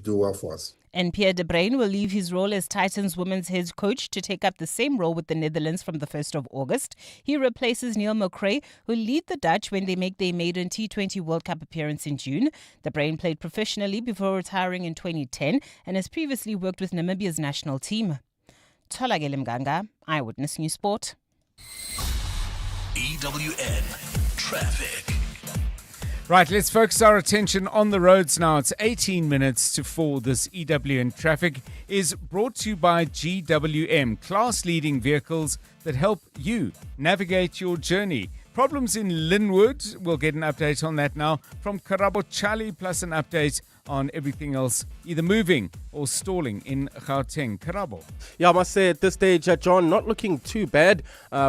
Speaker 4: do well for us.
Speaker 10: And Pierre de Bruin will leave his role as Titans women's head coach to take up the same role with the Netherlands from the 1st of August. He replaces Neil McClo, who will lead the Dutch when they make their maiden T20 World Cup appearance in June. De Bruin played professionally before retiring in 2010 and has previously worked with Namibia's national team. Tholakele Mganga, Eyewitness News Sport.
Speaker 11: EWN Traffic.
Speaker 15: Right, let's focus our attention on the roads now. It's 18 minutes to 4. This EWN Traffic is brought to you by GWM, class-leading vehicles that help you navigate your journey. Problems in Linwood, we'll get an update on that now from Karabo Charlie, plus an update on everything else either moving or stalling in Gauteng. Karabo.
Speaker 9: Yeah, I must say at this stage, John, not looking too bad.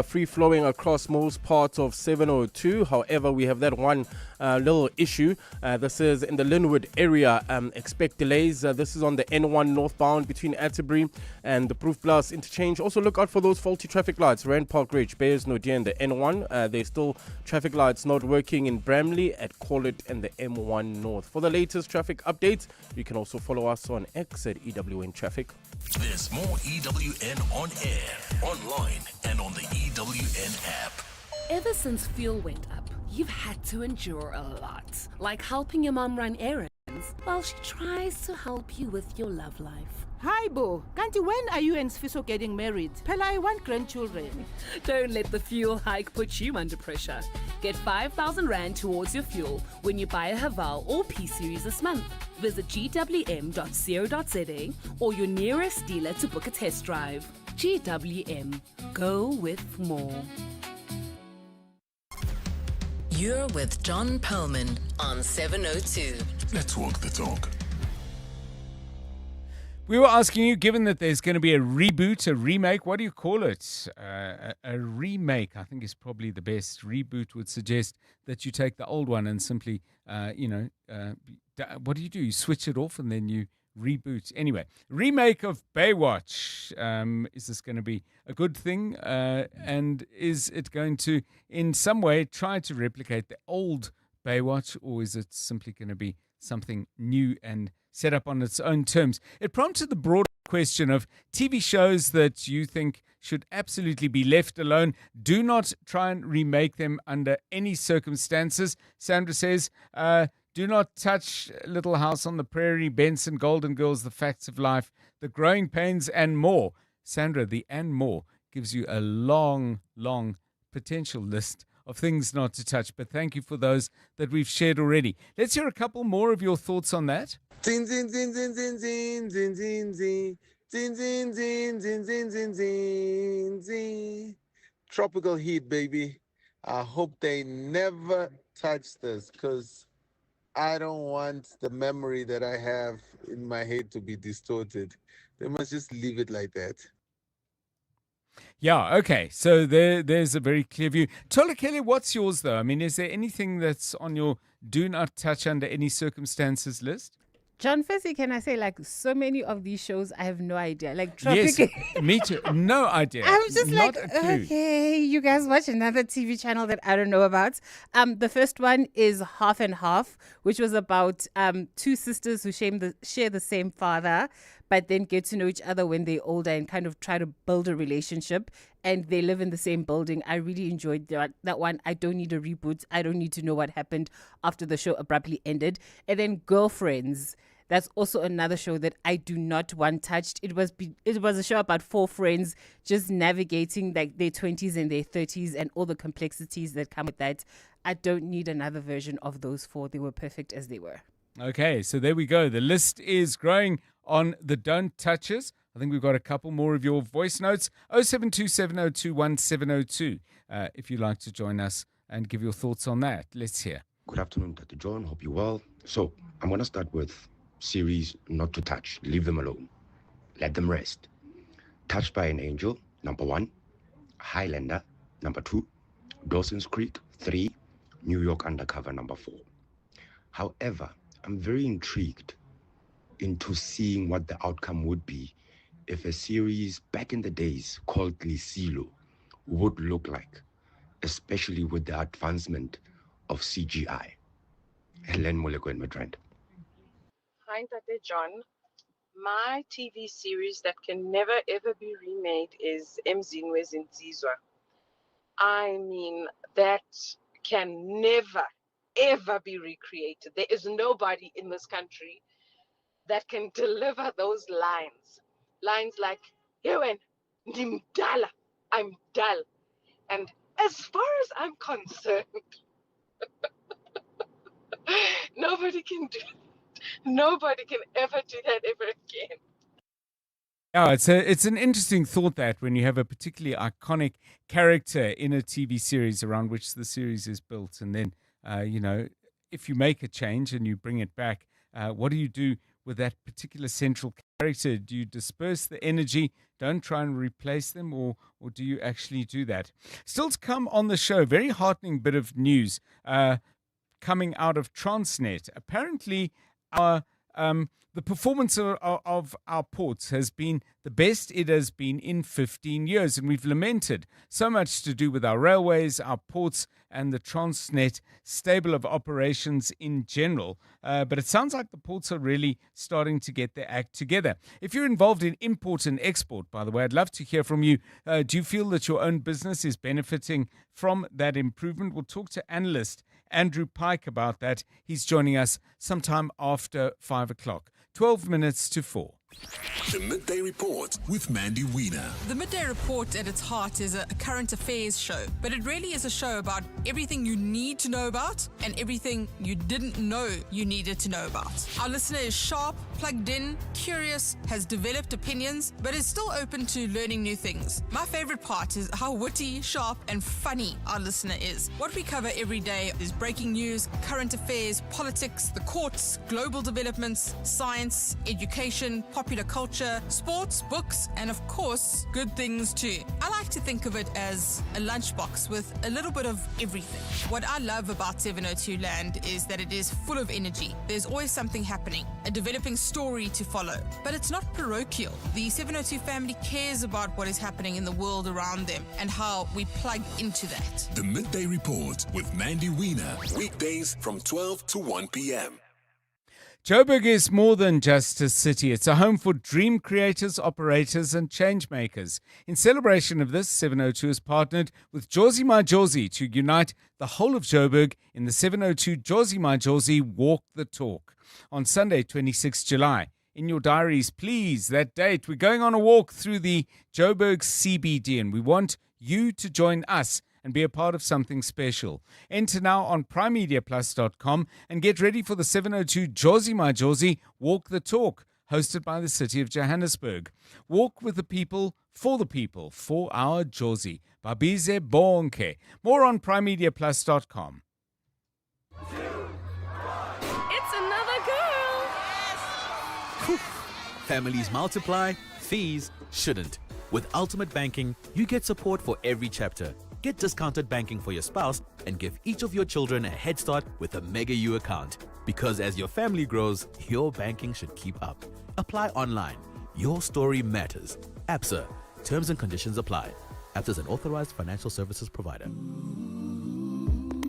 Speaker 9: Free-flowing across most parts of 702. However, we have that one little issue. This is in the Linwood area. Expect delays. This is on the N1 northbound between Atterbury and the Proof Plus interchange. Also look out for those faulty traffic lights. Rand Park Ridge, Bears Nodia and the N1. There's still traffic lights not working in Bramley, at Corlett and the M1 North. For the latest traffic updates, you can also follow us on X at EWN Traffic.
Speaker 11: There's more EWN on air, online, and on the EWN app.
Speaker 5: Ever since fuel went up, you've had to endure a lot, like helping your mom run errands while she tries to help you with your love life.
Speaker 6: Hi, Bo. Kanti, when are you and Sfiso getting married? Pella, I want grandchildren.
Speaker 5: Don't let the fuel hike put you under pressure. Get 5,000 Rand towards your fuel when you buy a Haval or P-Series this month. Visit gwm.co.za or your nearest dealer to book a test drive. GWM. Go with more.
Speaker 14: You're with John Perlman on 702.
Speaker 11: Let's walk the talk.
Speaker 15: We were asking you, given that there's going to be a reboot, a remake, what do you call it? A remake, I think, is probably the best. Reboot would suggest that you take the old one and simply, what do? You switch it off and then you reboot. Anyway, remake of Baywatch. Is this going to be a good thing? And is it going to, in some way, try to replicate the old Baywatch, or is it simply going to be something new and set up on its own terms? It prompted the broader question of TV shows that you think should absolutely be left alone. Do not try and remake them under any circumstances. Sandra says, do not touch Little House on the Prairie, Benson, Golden Girls, The Facts of Life, The Growing Pains, and more. Sandra, the and more gives you a long, long potential list of things not to touch. But thank you for those that we've shared already. Let's hear a couple more of your thoughts on that.
Speaker 25: Zin zin zin zin zin zin zin zin zin zin zin zin zin zin zin zin zin. Tropical heat, baby. I hope they never touch this, because I don't want the memory that I have in my head to be distorted. They must just leave it like that.
Speaker 15: Yeah, okay. So there's a very clear view. Tholakele, what's yours, though? I mean, is there anything that's on your do not touch under any circumstances list?
Speaker 10: John, firstly, can I say, like, so many of these shows, I have no idea. Like, Tropic.
Speaker 15: Yes, me too. No idea.
Speaker 10: I'm just
Speaker 15: Not
Speaker 10: like,
Speaker 15: a clue.
Speaker 10: okay, you guys watch another TV channel that I don't know about. The first one is Half and Half, which was about two sisters who share the same father, but then get to know each other when they're older and kind of try to build a relationship. And they live in the same building. I really enjoyed that one. I don't need a reboot. I don't need to know what happened after the show abruptly ended. And then Girlfriends. That's also another show that I do not want touched. It was a show about 4 friends just navigating like their 20s and their 30s and all the complexities that come with that. I don't need another version of those 4. They were perfect as they were.
Speaker 15: Okay, so there we go. The list is growing on the Don't Touches. I think we've got a couple more of your voice notes. 0727021702. If you'd like to join us and give your thoughts on that. Let's hear.
Speaker 7: Good afternoon, Dr. John. Hope you're well. So I'm going to start with series Not to Touch. Leave them alone. Let them rest. Touched by an Angel, number 1. Highlander, number 2. Dawson's Creek, 3. New York Undercover, number 4. However, I'm very intrigued into seeing what the outcome would be if a series back in the days called Lisilo would look like, especially with the advancement of CGI. Helen Moleko and Madrid.
Speaker 8: Hi, Dr. John. My TV series that can never ever be remade is Mzinwe Zinzizwa. I mean, that can never ever be recreated. There is nobody in this country that can deliver those lines. Lines like, Yewen, Nimdala, I'm dull. And as far as I'm concerned, nobody can ever do that ever again.
Speaker 15: Yeah, it's an interesting thought that when you have a particularly iconic character in a TV series around which the series is built, and then, if you make a change and you bring it back, what do you do with that particular central character? Do you disperse the energy, don't try and replace them, or do you actually do that? Still to come on the show, very heartening bit of news coming out of Transnet. Apparently, the performance of our ports has been the best it has been in 15 years, and we've lamented so much to do with our railways, our ports, and the Transnet stable of operations in general. But it sounds like the ports are really starting to get their act together. If you're involved in import and export, by the way, I'd love to hear from you. Do you feel that your own business is benefiting from that improvement? We'll talk to analyst Andrew Pike about that. He's joining us sometime after 5 o'clock. 12 minutes to 4.
Speaker 2: The Midday Report with Mandy Wiener.
Speaker 13: The Midday Report at its heart is a current affairs show, but it really is a show about everything you need to know about and everything you didn't know you needed to know about. Our listener is sharp, plugged in, curious, has developed opinions, but is still open to learning new things. My favorite part is how witty, sharp, and funny our listener is. What we cover every day is breaking news, current affairs, politics, the courts, global developments, science, education, popular culture, sports, books, and of course, good things too. I like to think of it as a lunchbox with a little bit of everything. What I love about 702 Land is that it is full of energy. There's always something happening, a developing story to follow. But it's not parochial. The 702 family cares about what is happening in the world around them and how we plug into that.
Speaker 2: The Midday Report with Mandy Wiener. Weekdays from 12 to 1 p.m.
Speaker 15: Joburg is more than just a city. It's a home for dream creators, operators, and change makers. In celebration of this, 702 has partnered with Jozi My Jozi to unite the whole of Joburg in the 702 Jozi My Jozi Walk the Talk on Sunday, 26 July. In your diaries, please, that date. We're going on a walk through the Joburg CBD, and we want you to join us and be a part of something special. Enter now on primemediaplus.com and get ready for the 702 Jozi My Jozi Walk the Talk, hosted by the City of Johannesburg. Walk with the people, for our Jozi. Babize bonke. More on primemediaplus.com.
Speaker 5: It's another girl.
Speaker 16: Families multiply, fees shouldn't. With Ultimate Banking, you get support for every chapter. Get discounted banking for your spouse and give each of your children a head start with a Mega U account. Because as your family grows, your banking should keep up. Apply online. Your story matters. ABSA. Terms and conditions apply. ABSA is an authorized financial services provider.
Speaker 17: In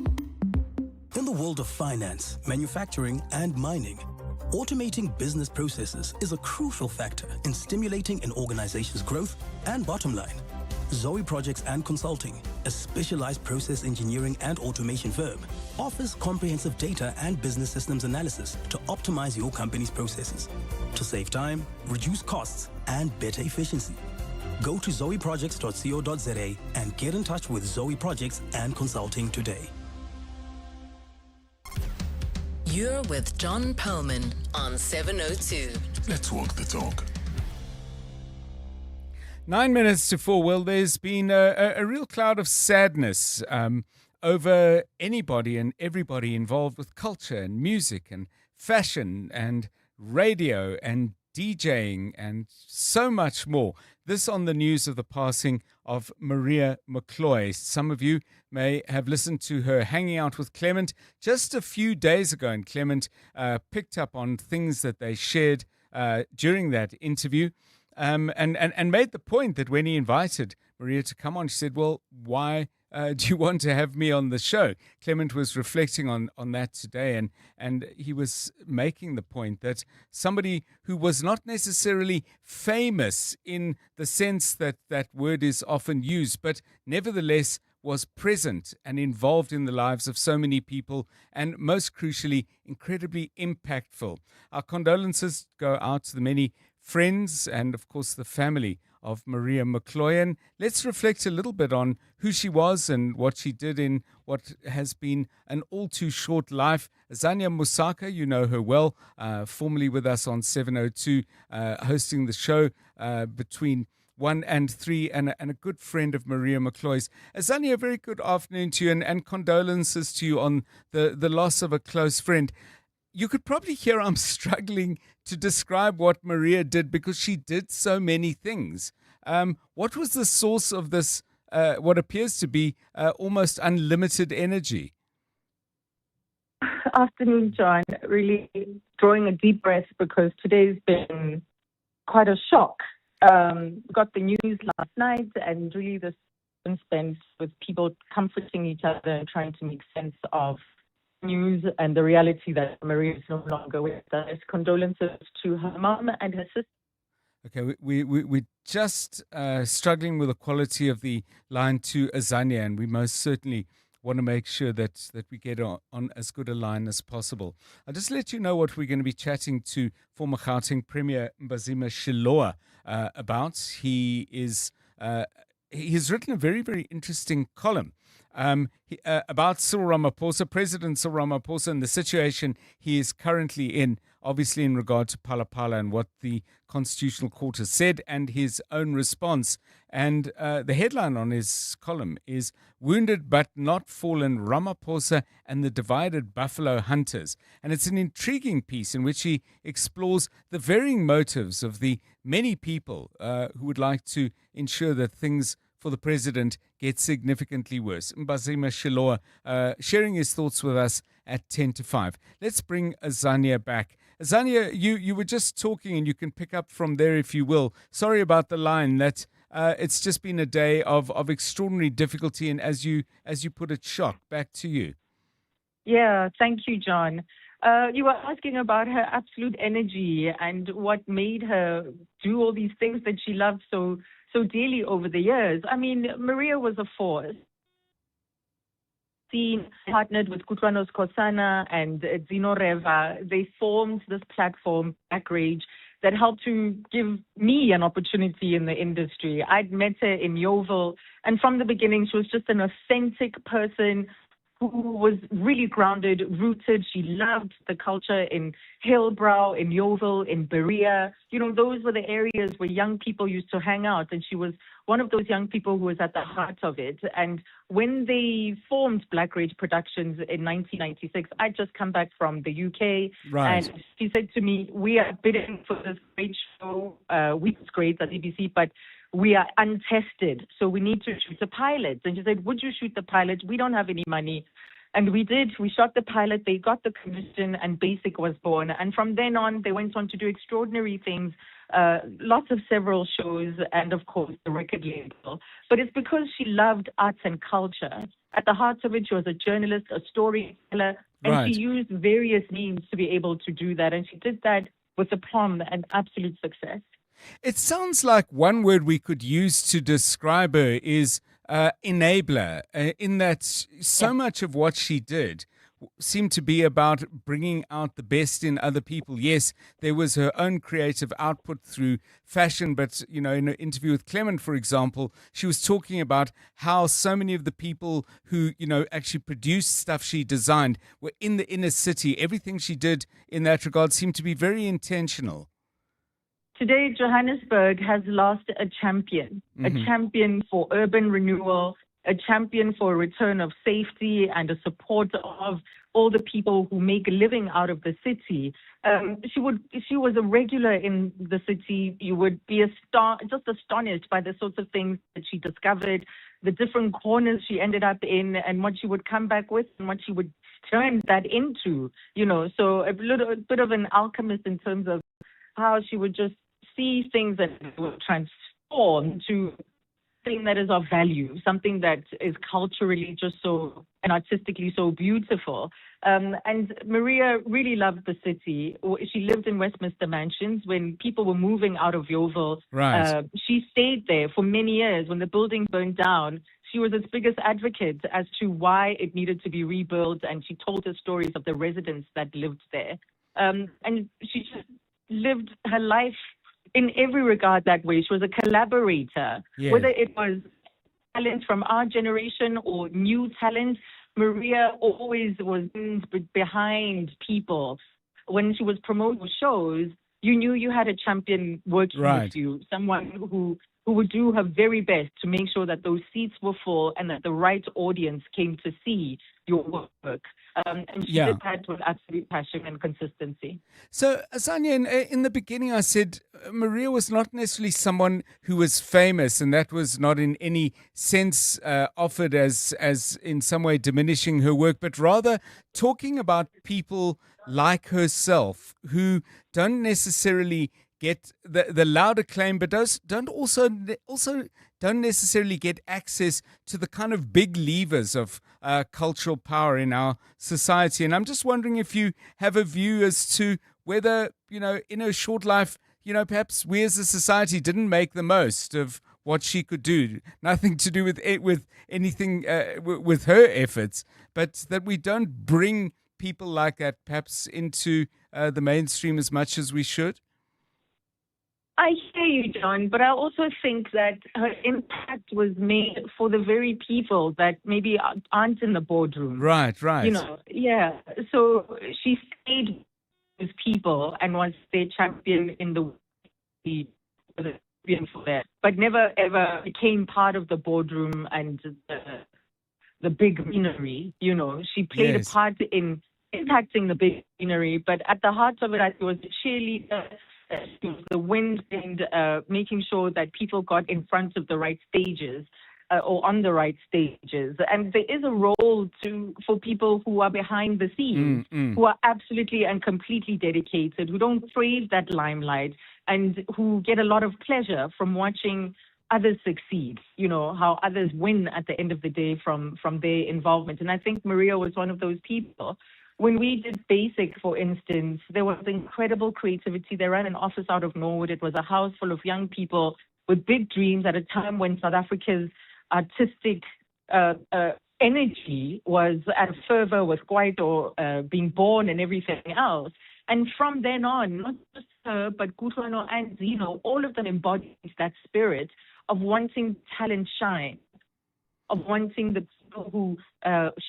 Speaker 17: the world of finance, manufacturing, and mining, automating business processes is a crucial factor in stimulating an organization's growth and bottom line. Zoe Projects and Consulting, a specialized process engineering and automation firm, offers comprehensive data and business systems analysis to optimize your company's processes, to save time, reduce costs, and better efficiency. Go to zoeprojects.co.za and get in touch with Zoe Projects and Consulting today.
Speaker 14: You're with John Perlman on 702.
Speaker 11: Let's walk the talk.
Speaker 15: 9 minutes to 4. Well, there's been a real cloud of sadness over anybody and everybody involved with culture and music and fashion and radio and DJing and so much more. This on the news of the passing of Maria McClo. Some of you may have listened to her hanging out with Clement just a few days ago, and Clement picked up on things that they shared during that interview. And made the point that when he invited Maria to come on, she said, well, why do you want to have me on the show? Clement was reflecting on that today, and he was making the point that somebody who was not necessarily famous in the sense that that word is often used, but nevertheless was present and involved in the lives of so many people, and most crucially, incredibly impactful. Our condolences go out to the many friends and, of course, the family of Maria McClo. Let's reflect a little bit on who she was and what she did in what has been an all-too-short life. Zanya Musaka, you know her well, formerly with us on 702, hosting the show between 1 and 3, and a good friend of Maria McClo's. Zanya, a very good afternoon to you, and condolences to you on the loss of a close friend. You could probably hear I'm struggling to describe what Maria did because she did so many things. What was the source of this, what appears to be almost unlimited energy?
Speaker 18: Afternoon, John. Really drawing a deep breath because today's been quite a shock. Got the news last night, and really this been spent with people comforting each other and trying to make sense of news and the reality that Maria is no longer with us. Condolences to her mom and her sister.
Speaker 15: Okay, we're just struggling with the quality of the line to Azania, and we most certainly want to make sure that we get on as good a line as possible. I'll just let you know what we're going to be chatting to former Gauteng Premier Mbazima Shilowa about. He's written a very, very interesting column about Cyril Ramaphosa, President Cyril Ramaphosa, and the situation he is currently in, obviously in regard to Phala and what the Constitutional Court has said and his own response. And the headline on his column is Wounded But Not Fallen, Ramaphosa and the Divided Buffalo Hunters. And it's an intriguing piece in which he explores the varying motives of the many people who would like to ensure that things for the president get significantly worse. Mbazima Shilowa sharing his thoughts with us at 10 to 5. Let's bring Azania back. Azania, you were just talking, and you can pick up from there if you will. Sorry about the line. That it's just been a day of extraordinary difficulty, and as you put it, shock. Back to you.
Speaker 18: Yeah, thank you, John. You were asking about her absolute energy and what made her do all these things that she loved so dearly over the years. I mean, Maria was a force. Partnered with Kutlwanos Kosana and Zino Reva, they formed this platform, Backrage, that helped to give me an opportunity in the industry. I'd met her in Yeovil, and from the beginning, she was just an authentic person who was really grounded, rooted. She loved the culture in Hillbrow, in Yeovil, in Berea. You know, those were the areas where young people used to hang out, and she was one of those young people who was at the heart of it. And when they formed Black Rage Productions in 1996, I'd just come back from the UK,
Speaker 15: right.
Speaker 18: And she said to me, we are bidding for this great show, Week's Grades at BBC, but we are untested, so we need to shoot the pilot. And she said, would you shoot the pilot? We don't have any money. And we did. We shot the pilot. They got the commission, and Basic was born. And from then on, they went on to do extraordinary things, lots of several shows, and of course, the record label. But it's because she loved arts and culture. At the heart of it, she was a journalist, a storyteller, and
Speaker 15: Right.
Speaker 18: she used various means to be able to do that. And she did that with aplomb and absolute success.
Speaker 15: It sounds like one word we could use to describe her is enabler, in that so much of what she did seemed to be about bringing out the best in other people. Yes, there was her own creative output through fashion, but, you know, in an interview with Clement, for example, she was talking about how so many of the people who, you know, actually produced stuff she designed were in the inner city. Everything she did in that regard seemed to be very intentional.
Speaker 18: Today, Johannesburg has lost a champion, a champion for urban renewal, a champion for a return of safety and a support of all the people who make a living out of the city. If she was a regular in the city, you would be just astonished by the sorts of things that she discovered, the different corners she ended up in, and what she would come back with and what she would turn that into, you know. So a bit of an alchemist in terms of how she would just see things that would transform to something that is of value, something that is culturally just so and artistically so beautiful. And Maria really loved the city. She lived in Westminster Mansions when people were moving out of Yeovil.
Speaker 15: Right.
Speaker 18: She stayed there for many years. When the building burned down, she was its biggest advocate as to why it needed to be rebuilt, and she told her stories of the residents that lived there. And she just lived her life in every regard that way. She was a collaborator,
Speaker 15: Yes.
Speaker 18: whether it was talent from our generation or new talent. Maria always was behind people. When she was promoting shows, you knew you had a champion working
Speaker 15: Right.
Speaker 18: with you, someone who would do her very best to make sure that those seats were full and that the right audience came to see your work. And she did that with absolute passion and consistency.
Speaker 15: So, Asanya, in the beginning I said Maria was not necessarily someone who was famous, and that was not in any sense offered as in some way diminishing her work, but rather talking about people like herself who don't necessarily get the loud acclaim, but don't necessarily get access to the kind of big levers of cultural power in our society. And I'm just wondering if you have a view as to whether, you know, in her short life, you know, perhaps we as a society didn't make the most of what she could do. Nothing to do with anything with her efforts, but that we don't bring people like that perhaps into the mainstream as much as we should.
Speaker 18: I hear you, John, but I also think that her impact was made for the very people that maybe aren't in the boardroom.
Speaker 15: Right, right.
Speaker 18: You know, yeah. So she stayed with people and was their champion in the for that, but never ever became part of the boardroom and the big machinery. You know, she played a part in impacting the big machinery, but at the heart of it, I was a cheerleader. The wind and making sure that people got in front of the right stages or on the right stages. And there is a role for people who are behind the scenes, who are absolutely and completely dedicated, who don't crave that limelight, and who get a lot of pleasure from watching others succeed, you know, how others win at the end of the day from their involvement. And I think Maria was one of those people. When we did Basic, for instance, there was incredible creativity. They ran an office out of Norwood. It was a house full of young people with big dreams at a time when South Africa's artistic energy was at a fervor with Kwaito being born and everything else. And from then on, not just her, but Kutlwano and Zino, all of them embodied that spirit of wanting talent shine, of wanting the people who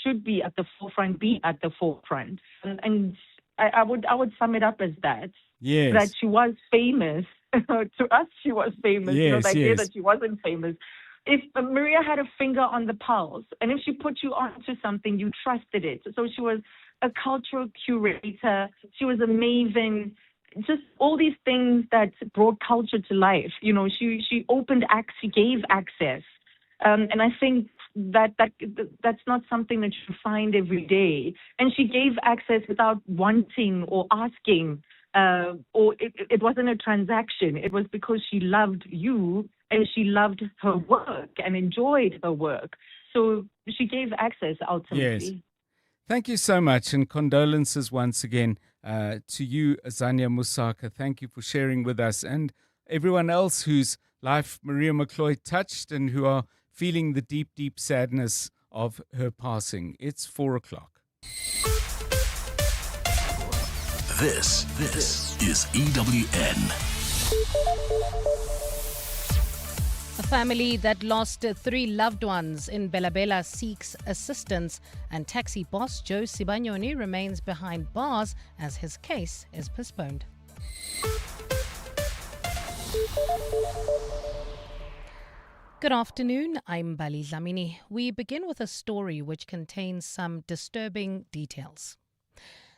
Speaker 18: should be at the forefront be at the forefront. And I would sum it up as that.
Speaker 15: Yes.
Speaker 18: That she was famous. To us, she was famous.
Speaker 15: Yes,
Speaker 18: you know, the idea
Speaker 15: yes.
Speaker 18: that she wasn't famous. If Maria had a finger on the pulse, and if she put you onto something, you trusted it. So she was a cultural curator. She was a maven. just all these things that brought culture to life. You know, she she gave access. And I think that's not something that you find every day. And she gave access without wanting or asking, or it wasn't a transaction. It was because she loved you and she loved her work and enjoyed her work. So she gave access ultimately.
Speaker 15: Yes. Thank you so much, and condolences once again to you, Zania Musaka. Thank you for sharing with us, and everyone else whose life Maria McClo touched and who are feeling the deep, deep sadness of her passing. It's 4:00.
Speaker 11: This is EWN.
Speaker 3: A family that lost 3 loved ones in Bela seeks assistance, and taxi boss Joe Sibanyoni remains behind bars as his case is postponed. Good afternoon, I'm Bali Dlamini. We begin with a story which contains some disturbing details.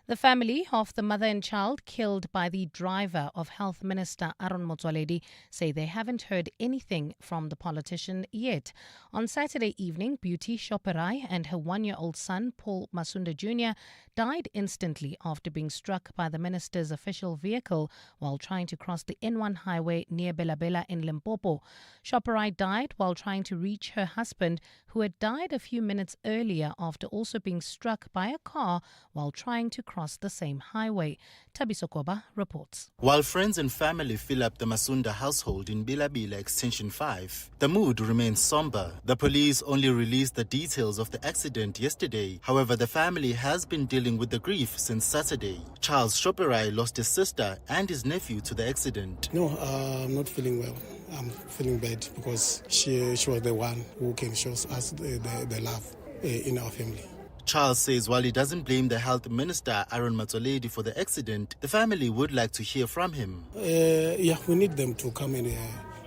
Speaker 3: The family of the mother and child killed by the driver of Health Minister Aaron Motsoaledi say they haven't heard anything from the politician yet. On Saturday evening, Beauty Shoperai and her 1-year-old son, Paul Masunda Jr., died instantly after being struck by the minister's official vehicle while trying to cross the N1 highway near Bela in Limpopo. Shoperai died while trying to reach her husband, who had died a few minutes earlier after also being struck by a car while trying to cross the same highway. Tabisokoba reports.
Speaker 19: While friends and family fill up the Masunda household in Bila Extension 5, the mood remains somber. The police only released the details of the accident yesterday. However, the family has been dealing with the grief since Saturday. Charles Shoperai lost his sister and his nephew to the accident.
Speaker 20: No, I'm not feeling well. I'm feeling bad because she was the one who can show us the love in our family.
Speaker 19: Charles says while he doesn't blame the health minister, Aaron Motsoaledi, for the accident, the family would like to hear from him.
Speaker 20: We need them to come and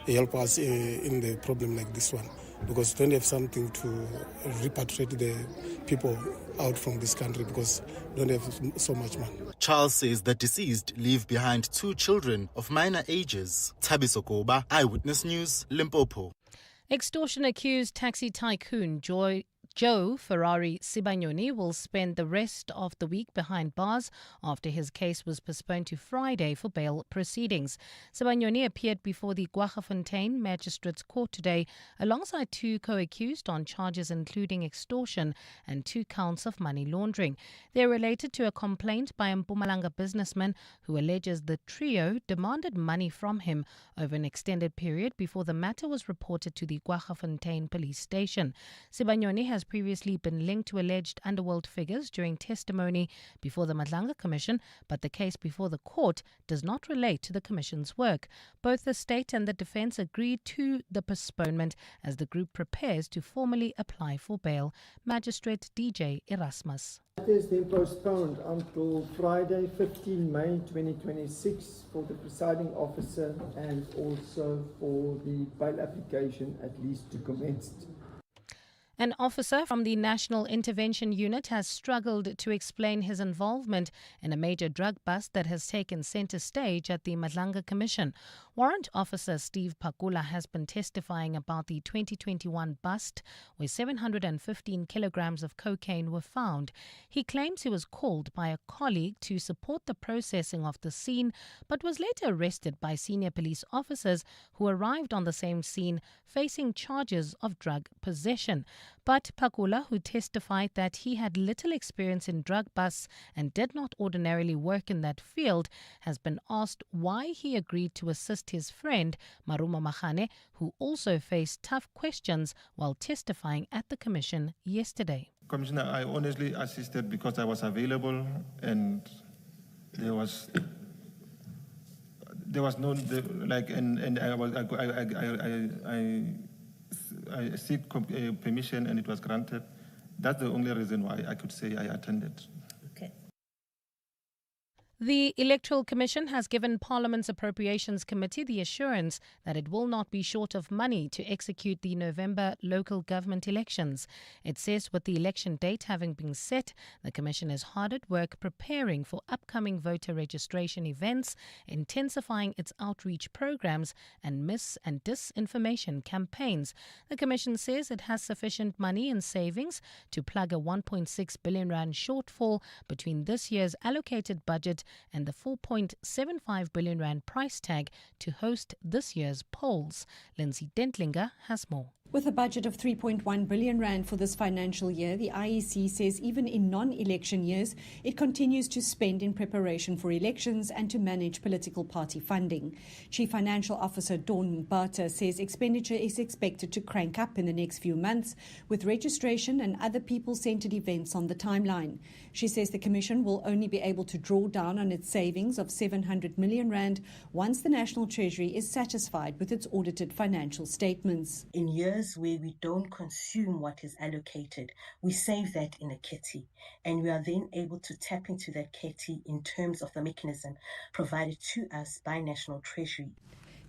Speaker 20: help us in the problem like this one, because we don't have something to repatriate the people out from this country because we don't have so much money.
Speaker 19: Charles says the deceased leave behind 2 children of minor ages. Tabisokoba, Eyewitness News, Limpopo.
Speaker 3: Extortion accused taxi tycoon Joe Ferrari Sibanyoni will spend the rest of the week behind bars after his case was postponed to Friday for bail proceedings. Sibanyoni appeared before the Kwaggafontein Magistrates Court today alongside 2 co-accused on charges including extortion and 2 counts of money laundering. They're related to a complaint by a Mpumalanga businessman who alleges the trio demanded money from him over an extended period before the matter was reported to the Kwaggafontein police station. Sibanyoni has previously been linked to alleged underworld figures during testimony before the Madlanga Commission, but the case before the court does not relate to the Commission's work. Both the state and the defence agreed to the postponement as the group prepares to formally apply for bail. Magistrate DJ Erasmus.
Speaker 21: It has been postponed until Friday, 15 May 2026 for the presiding officer and also for the bail application at least to commence.
Speaker 3: An officer from the National Intervention Unit has struggled to explain his involvement in a major drug bust that has taken centre stage at the Madlanga Commission. Warrant Officer Steve Pakula has been testifying about the 2021 bust where 715 kilograms of cocaine were found. He claims he was called by a colleague to support the processing of the scene, but was later arrested by senior police officers who arrived on the same scene facing charges of drug possession. But Pakula, who testified that he had little experience in drug busts and did not ordinarily work in that field, has been asked why he agreed to assist his friend Maruma Mahane, who also faced tough questions while testifying at the commission yesterday.
Speaker 22: Commissioner, I honestly assisted because I was available and there was no like and I seek permission and it was granted. That's the only reason why I could say I attended.
Speaker 3: The Electoral Commission has given Parliament's Appropriations Committee the assurance that it will not be short of money to execute the November local government elections. It says with the election date having been set, the Commission is hard at work preparing for upcoming voter registration events, intensifying its outreach programs and mis- and disinformation campaigns. The Commission says it has sufficient money in savings to plug a 1.6 billion rand shortfall between this year's allocated budget and the 4.75 billion rand price tag to host this year's polls. Lindsay Dentlinger has more.
Speaker 1: With a budget of 3.1 billion rand for this financial year, the IEC says even in non-election years, it continues to spend in preparation for elections and to manage political party funding. Chief Financial Officer Dawn Barter says expenditure is expected to crank up in the next few months, with registration and other people-centred events on the timeline. She says the Commission will only be able to draw down on its savings of 700 million rand once the National Treasury is satisfied with its audited financial statements.
Speaker 4: In years where we don't consume what is allocated, we save that in a kitty, and we are then able to tap into that kitty in terms of the mechanism provided to us by National Treasury.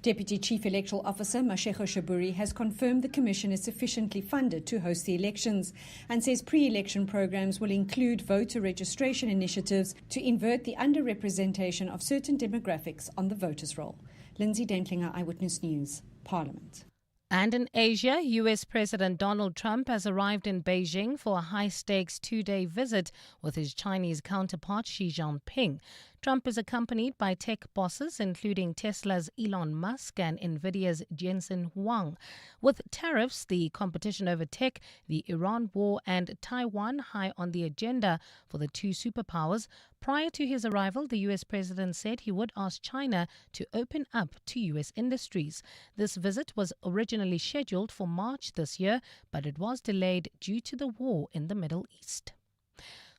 Speaker 1: Deputy Chief Electoral Officer Mashego Shaburi has confirmed the Commission is sufficiently funded to host the elections and says pre-election programs will include voter registration initiatives to invert the underrepresentation of certain demographics on the voters' roll. Lindsay Dentlinger, Eyewitness News, Parliament.
Speaker 3: And in Asia, U.S. President Donald Trump has arrived in Beijing for a high-stakes two-day visit with his Chinese counterpart Xi Jinping. Trump is accompanied by tech bosses including Tesla's Elon Musk and Nvidia's Jensen Huang. With tariffs, the competition over tech, the Iran war and Taiwan high on the agenda for the two superpowers, prior to his arrival, the U.S. president said he would ask China to open up to U.S. industries. This visit was originally scheduled for March this year, but it was delayed due to the war in the Middle East.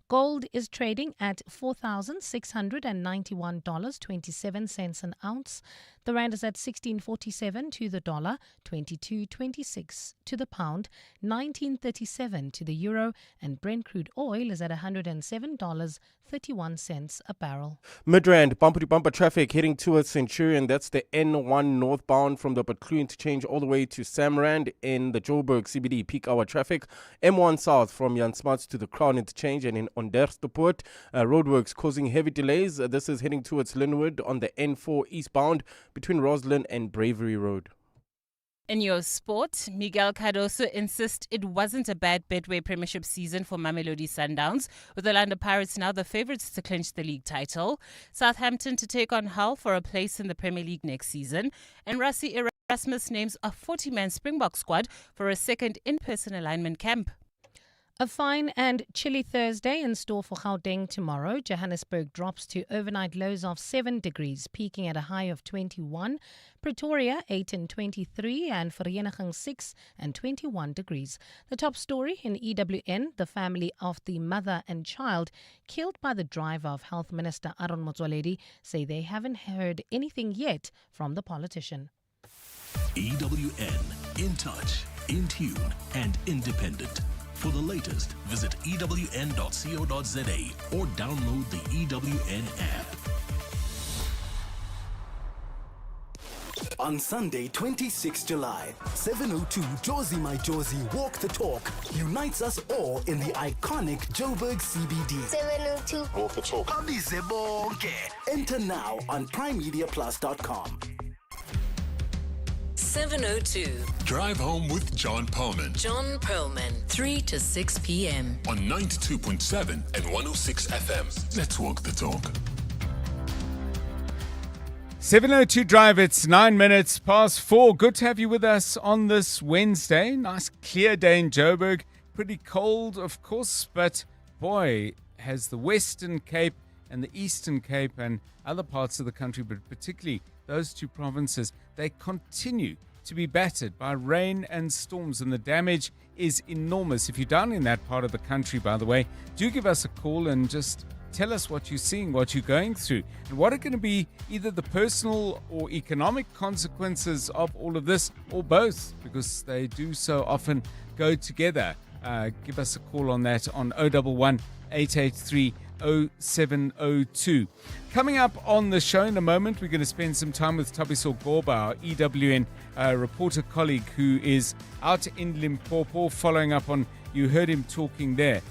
Speaker 3: Gold is trading at $4,691.27 an ounce. The rand is at 16.47 to the dollar, 22.26 to the pound, 19.37 to the euro, and Brent crude oil is at $107.31 a barrel.
Speaker 9: Midrand, bumper-to-bumper traffic heading towards Centurion. That's the N1 northbound from the McClo interchange all the way to Samrand in the Joburg CBD. Peak hour traffic. M1 south from Jan Smuts to the Crown interchange and in Onderstepoort. Roadworks causing heavy delays. This is heading towards Linwood on the N4 eastbound between Roslyn and Bravery Road.
Speaker 10: In your sport, Miguel Cardoso insists it wasn't a bad Betway Premiership season for Mamelodi Sundowns, with Orlando Pirates now the favourites to clinch the league title. Southampton to take on Hull for a place in the Premier League next season. And Rassie Erasmus names a 40-man Springbok squad for a second in-person alignment camp.
Speaker 3: A fine and chilly Thursday in store for Gauteng tomorrow. Johannesburg drops to overnight lows of 7 degrees, peaking at a high of 21. Pretoria 8 and 23 and Vereeniging 6 and 21 degrees. The top story in EWN, the family of the mother and child killed by the driver of Health Minister Aaron Motsoaledi say they haven't heard anything yet from the politician.
Speaker 11: EWN, in touch, in tune and independent. For the latest, visit ewn.co.za or download the EWN app.
Speaker 12: On Sunday, 26 July, 7:02 Josie My Josie Walk the Talk unites us all in the iconic Joburg CBD.
Speaker 23: 7:02
Speaker 12: Walk the Talk. Abize bonke. Enter now on primemediaplus.com.
Speaker 14: 7:02.
Speaker 2: Drive home with John Perlman.
Speaker 14: John Perlman, 3 to 6 p.m.
Speaker 2: on 92.7 and 106 FM. Let's walk the talk.
Speaker 15: 7:02 Drive, it's 9 minutes past 4. Good to have you with us on this Wednesday. Nice clear day in Joburg. Pretty cold, of course, but boy, has the Western Cape and the Eastern Cape and other parts of the country, but particularly those two provinces, they continue to be battered by rain and storms, and the damage is enormous. If you're down in that part of the country, by the way, do give us a call and just tell us what you're seeing, what you're going through, and what are going to be either the personal or economic consequences of all of this, or both, because they do so often go together. Give us a call on that on 011 883 0702. Coming up on the show in a moment, we're going to spend some time with Thabiso Gorba, our EWN reporter colleague who is out in Limpopo, following up on, you heard him talking there,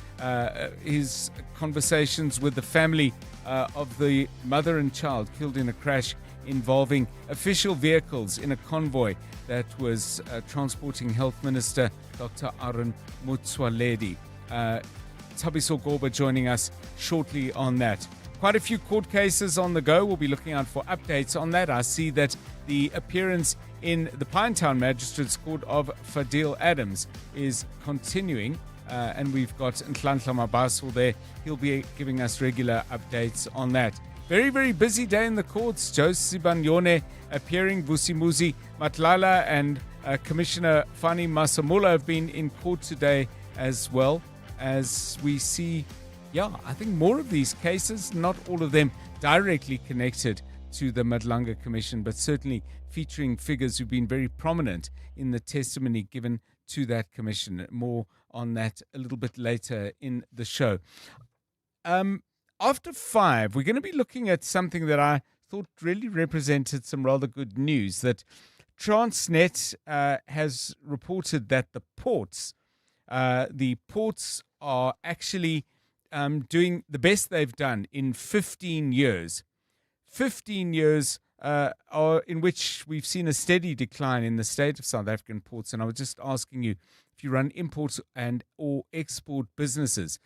Speaker 15: his conversations with the family of the mother and child killed in a crash involving official vehicles in a convoy that was transporting Health Minister Dr. Aaron Motsoaledi. Thabiso Gorba joining us shortly on that. Quite a few court cases on the go. We'll be looking out for updates on that. I see that the appearance in the Pinetown Magistrates Court of Fadil Adams is continuing. And we've got Nhlanhla Mabaso there. He'll be giving us regular updates on that. Very, very busy day in the courts. Josie Banyone appearing. Vusimuzi Matlala and Commissioner Fani Masamula have been in court today as well, as we see, I think more of these cases, not all of them directly connected to the Madlanga Commission, but certainly featuring figures who've been very prominent in the testimony given to that commission. More on that a little bit later in the show. After 5, we're going to be looking at something that I thought really represented some rather good news, that Transnet has reported that the ports are actually doing the best they've done in 15 years. 15 years in which we've seen a steady decline in the state of South African ports. And I was just asking you, if you run import and or export businesses,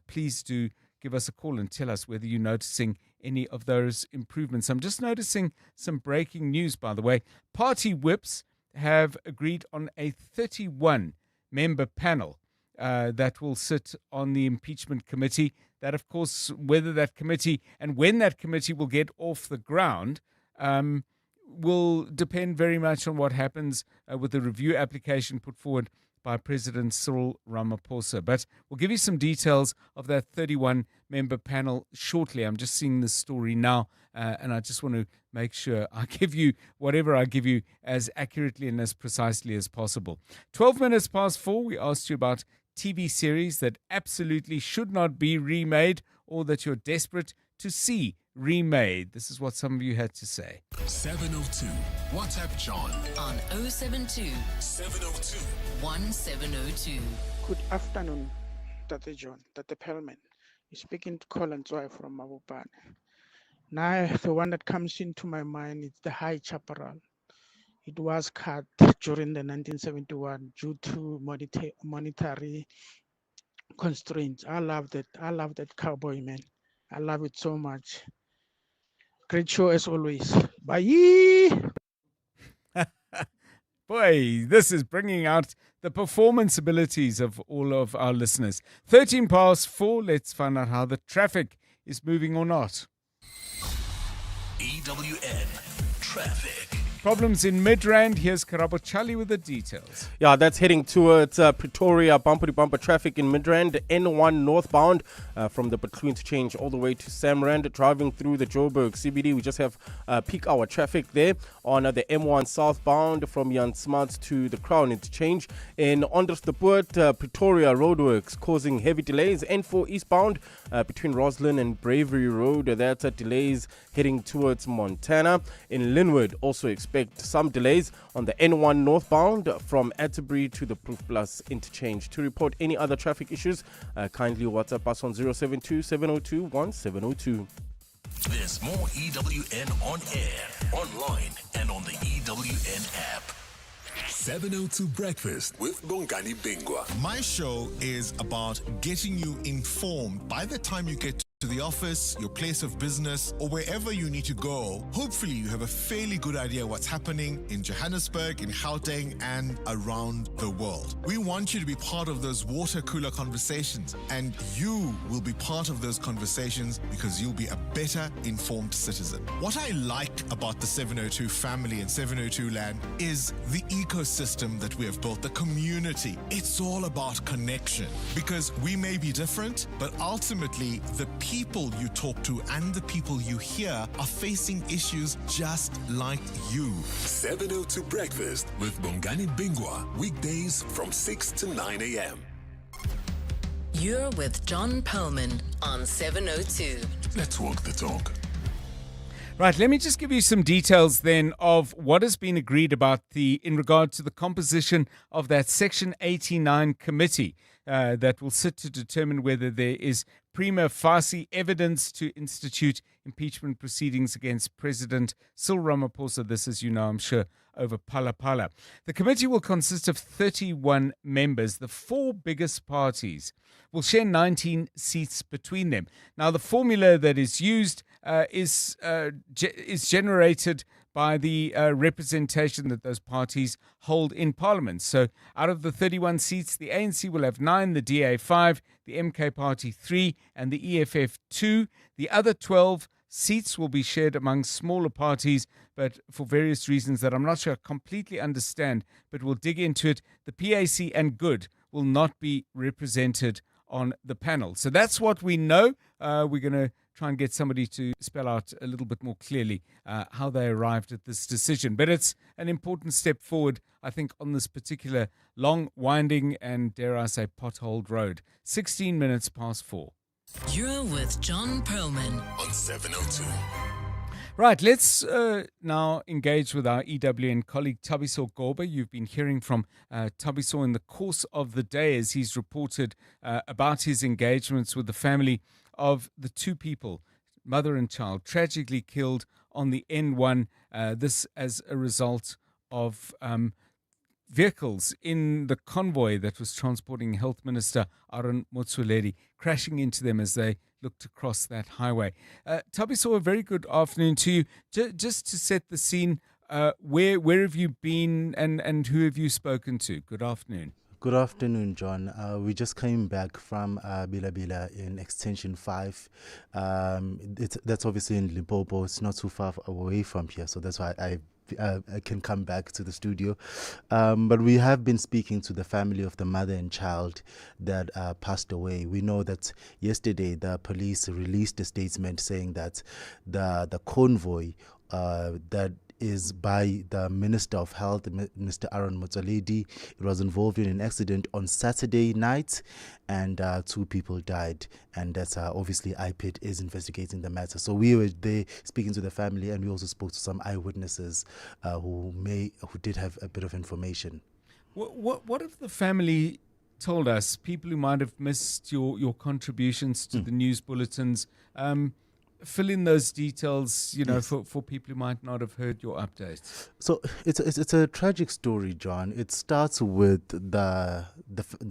Speaker 15: please do give us a call and tell us whether you're noticing any of those improvements. I'm just noticing some breaking news, by the way. Party whips have agreed on a 31-member panel that will sit on the impeachment committee. That, of course, whether that committee and when that committee will get off the ground will depend very much on what happens with the review application put forward by President Cyril Ramaphosa. But we'll give you some details of that 31-member panel shortly. I'm just seeing this story now, and I just want to make sure I give you whatever I give you as accurately and as precisely as possible. 12 minutes past 4, we asked you about TV series that absolutely should not be remade or that you're desperate to see remade. This is what some of you had to say.
Speaker 11: 702. WhatsApp John
Speaker 14: on 072
Speaker 11: 702
Speaker 14: 1702.
Speaker 6: Good afternoon, Tate John, Tate Perlman. You're speaking to Colin Joy from Mabopane. Now, the one that comes into my mind is the High Chaparral. It was cut during the 1971 due to monetary constraints. I love that. I love that cowboy, man. I love it so much. Great show as always. Bye.
Speaker 15: Boy, this is bringing out the performance abilities of all of our listeners. 13 past 4, let's find out how the traffic is moving or not.
Speaker 11: EWN Traffic.
Speaker 15: Problems in Midrand. Here's Karabo Chali with the details.
Speaker 9: Yeah, that's heading towards Pretoria. Bumper-to-bumper traffic in Midrand. N1 northbound from the McClo interchange all the way to Samrand. Driving through the Joburg CBD. We just have peak hour traffic there on the M1 southbound from Jan Smuts to the Crown interchange. In Onderstepoort, Pretoria roadworks causing heavy delays. N4 eastbound between Roslyn and Bravery Road. That's delays heading towards Montana. In Linwood, also expect some delays on the N1 northbound from Atterbury to the Proof Plus interchange. To report any other traffic issues, kindly WhatsApp us on 072 702 1702.
Speaker 11: There's more EWN on air, online, and on the EWN app. 702 Breakfast with Bongani Bingwa.
Speaker 7: My show is about getting you informed by the time you get to the office, your place of business, or wherever you need to go. Hopefully you have a fairly good idea what's happening in Johannesburg, in Gauteng, and around the world. We want you to be part of those water cooler conversations, and you will be part of those conversations because you'll be a better informed citizen. What I like about the 702 family and 702 land is the ecosystem that we have built, the community. It's all about connection because we may be different, but ultimately the people you talk to and the people you hear are facing issues just like you.
Speaker 11: 702 Breakfast with Bongani Bingwa. Weekdays from 6 to 9 a.m.
Speaker 14: You're with John Perlman on 702.
Speaker 11: Let's walk the talk.
Speaker 15: Right, let me just give you some details then of what has been agreed in regard to the composition of that Section 89 committee that will sit to determine whether there is prima facie evidence to institute impeachment proceedings against President Cyril Ramaphosa. This, as you know, I'm sure, over Phala. The committee will consist of 31 members. The four biggest parties will share 19 seats between them. Now, the formula that is used is generated by the representation that those parties hold in Parliament. So out of the 31 seats, the ANC will have 9, the DA 5, the MK Party 3, and the EFF 2. The other 12 seats will be shared among smaller parties, but for various reasons that I'm not sure I completely understand, but we'll dig into it. The PAC and Good will not be represented on the panel. So that's what we know. We're going to try and get somebody to spell out a little bit more clearly how they arrived at this decision. But it's an important step forward, I think, on this particular long, winding and, dare I say, potholed road. 16 minutes past 4.
Speaker 14: You're with John Perlman
Speaker 11: on 702.
Speaker 15: Right, let's now engage with our EWN colleague Thabiso Goba. You've been hearing from Thabiso in the course of the day as he's reported about his engagements with the family of the two people, mother and child, tragically killed on the N1. This as a result of vehicles in the convoy that was transporting Health Minister Aaron Motsoaledi crashing into them as they looked to cross that highway. Thabiso, a very good afternoon to you. Just to set the scene, where have you been and who have you spoken to? Good afternoon.
Speaker 8: Good afternoon, John. We just came back from Bila in Extension 5. That's obviously in Limpopo. It's not too far away from here, so that's why I can come back to the studio. But we have been speaking to the family of the mother and child that passed away. We know that yesterday the police released a statement saying that the convoy that is by the Minister of Health, Mr. Aaron Motsoaledi. It was involved in an accident on Saturday night and 2 people died. And that's obviously IPID is investigating the matter. So we were there speaking to the family, and we also spoke to some eyewitnesses who did have a bit of information.
Speaker 15: What if the family told us, people who might have missed your contributions to the news bulletins, fill in those details,
Speaker 8: Yes.
Speaker 15: for people who might not have heard your updates.
Speaker 8: So it's a tragic story, John. It starts with the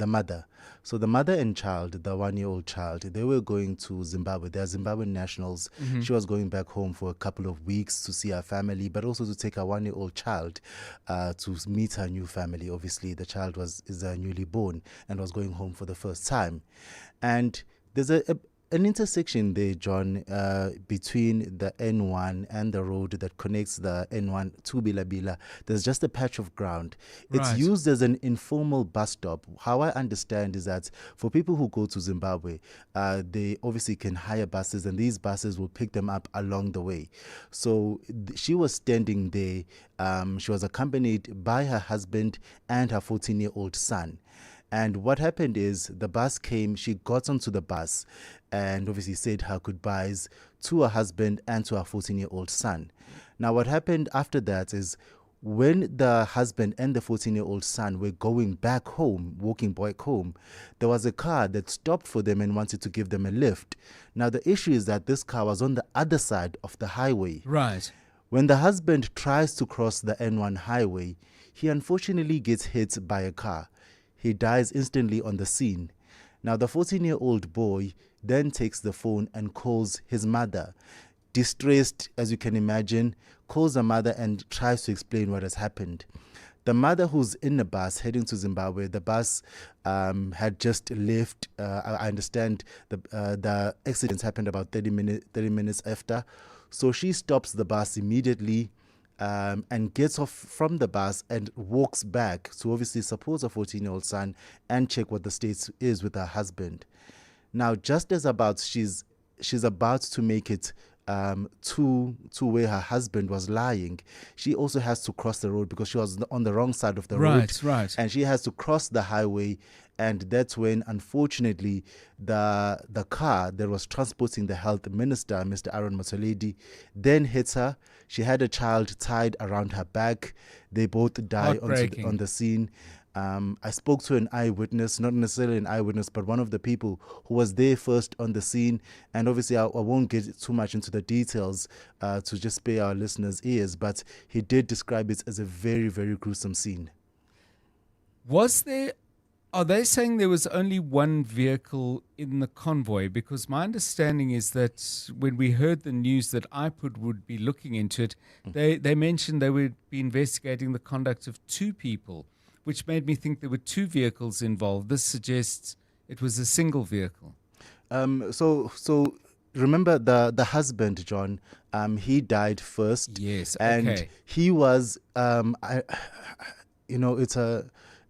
Speaker 8: mother. So the mother and child, the 1-year-old child, they were going to Zimbabwe. They are Zimbabwean nationals.
Speaker 13: Mhm.
Speaker 8: She was going back home for a couple of weeks to see her family, but also to take her 1-year-old child to meet her new family. Obviously, the child is newly born and was going home for the first time. And there's an intersection there, John, between the N1 and the road that connects the N1 to Bila. There's just a patch of ground. It's
Speaker 13: Right.
Speaker 8: used as an informal bus stop. How I understand is that for people who go to Zimbabwe, they obviously can hire buses, and these buses will pick them up along the way. So she was standing there. She was accompanied by her husband and her 14-year-old son. And what happened is the bus came, she got onto the bus and obviously said her goodbyes to her husband and to her 14-year-old son. Now, what happened after that is when the husband and the 14-year-old son were going back home, walking back home, there was a car that stopped for them and wanted to give them a lift. Now, the issue is that this car was on the other side of the highway.
Speaker 15: Right.
Speaker 8: When the husband tries to cross the N1 highway, he unfortunately gets hit by a car. He dies instantly on the scene. Now, the 14-year-old boy then takes the phone and calls his mother. Distressed, as you can imagine, calls the mother and tries to explain what has happened. The mother, who's in the bus heading to Zimbabwe, the bus had just left. I understand the accident happened about 30 minutes after. So she stops the bus immediately and gets off from the bus and walks back to obviously support her 14-year-old son and check what the state is with her husband. Now, just as she's about to make it to where her husband was lying, she also has to cross the road because she was on the wrong side of the road.
Speaker 15: Right.
Speaker 8: And she has to cross the highway, and that's when, unfortunately, the car that was transporting the health minister, Mr. Motsoaledi, then hits her. She had a child tied around her back. They both die on the scene. I spoke to an eyewitness, not necessarily an eyewitness, but one of the people who was there first on the scene. And obviously, I won't get too much into the details to just spare our listeners' ears, but he did describe it as a very, very gruesome scene.
Speaker 15: Are they saying there was only one vehicle in the convoy? Because my understanding is that when we heard the news that IPOD would be looking into it, they mentioned they would be investigating the conduct of two people, which made me think there were two vehicles involved. This suggests it was a single vehicle.
Speaker 8: So remember the husband, John, he died first.
Speaker 15: Yes,
Speaker 8: and
Speaker 15: okay.
Speaker 8: He was,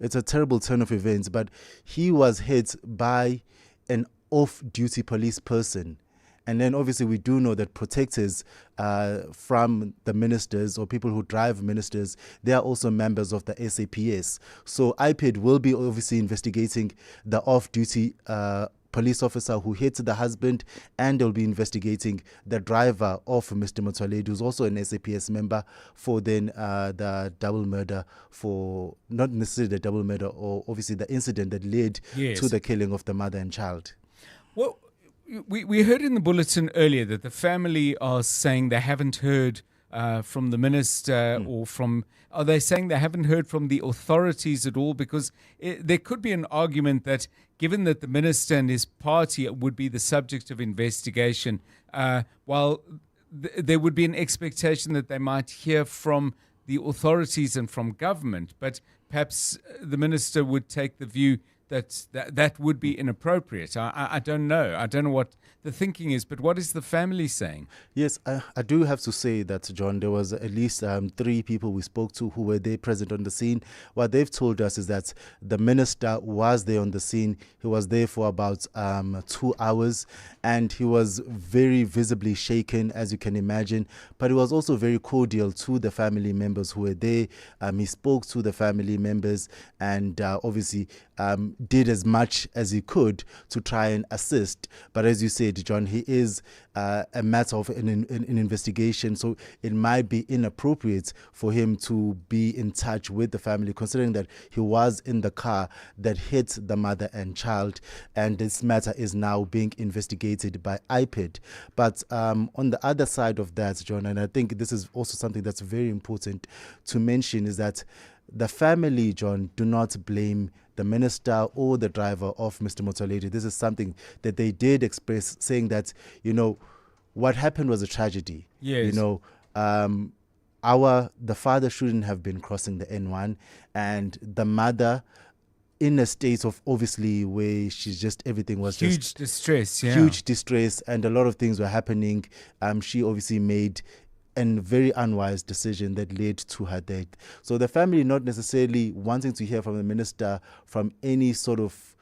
Speaker 8: it's a terrible turn of events, but he was hit by an off-duty police person. And then obviously we do know that protectors from the ministers or people who drive ministers, they are also members of the SAPS. So IPID will be obviously investigating the off-duty police officer who hit the husband, and they'll be investigating the driver of Mr. Motsoaledi, who's also an SAPS member, for then the double murder, for not necessarily the double murder, or obviously the incident that led to the killing of the mother and child.
Speaker 15: Well, we heard in the bulletin earlier that the family are saying they haven't heard from the minister or from... Are they saying they haven't heard from the authorities at all? Because there could be an argument that given that the minister and his party would be the subject of investigation, while there would be an expectation that they might hear from the authorities and from government, but perhaps the minister would take the view that would be inappropriate. I don't know. I don't know what the thinking is, but what is the family saying?
Speaker 8: Yes, I do have to say that, John, there was at least 3 people we spoke to who were there present on the scene. What they've told us is that the minister was there on the scene. He was there for about 2 hours, and he was very visibly shaken, as you can imagine, but he was also very cordial to the family members who were there. He spoke to the family members and obviously did as much as he could to try and assist. But as you said, John, he is a matter of an investigation, so it might be inappropriate for him to be in touch with the family, considering that he was in the car that hit the mother and child, and this matter is now being investigated by IPID. But on the other side of that, John, and I think this is also something that's very important to mention, is that the family, John, do not blame the minister or the driver of Mr. Motsoaledi. This is something that they did express, saying that, what happened was a tragedy.
Speaker 15: Yes.
Speaker 8: The father shouldn't have been crossing the N1, and the mother, in a state of obviously where everything was
Speaker 15: huge distress,
Speaker 8: huge distress, and a lot of things were happening. She obviously made a very unwise decision that led to her death. So the family not necessarily wanting to hear from the minister from any sort of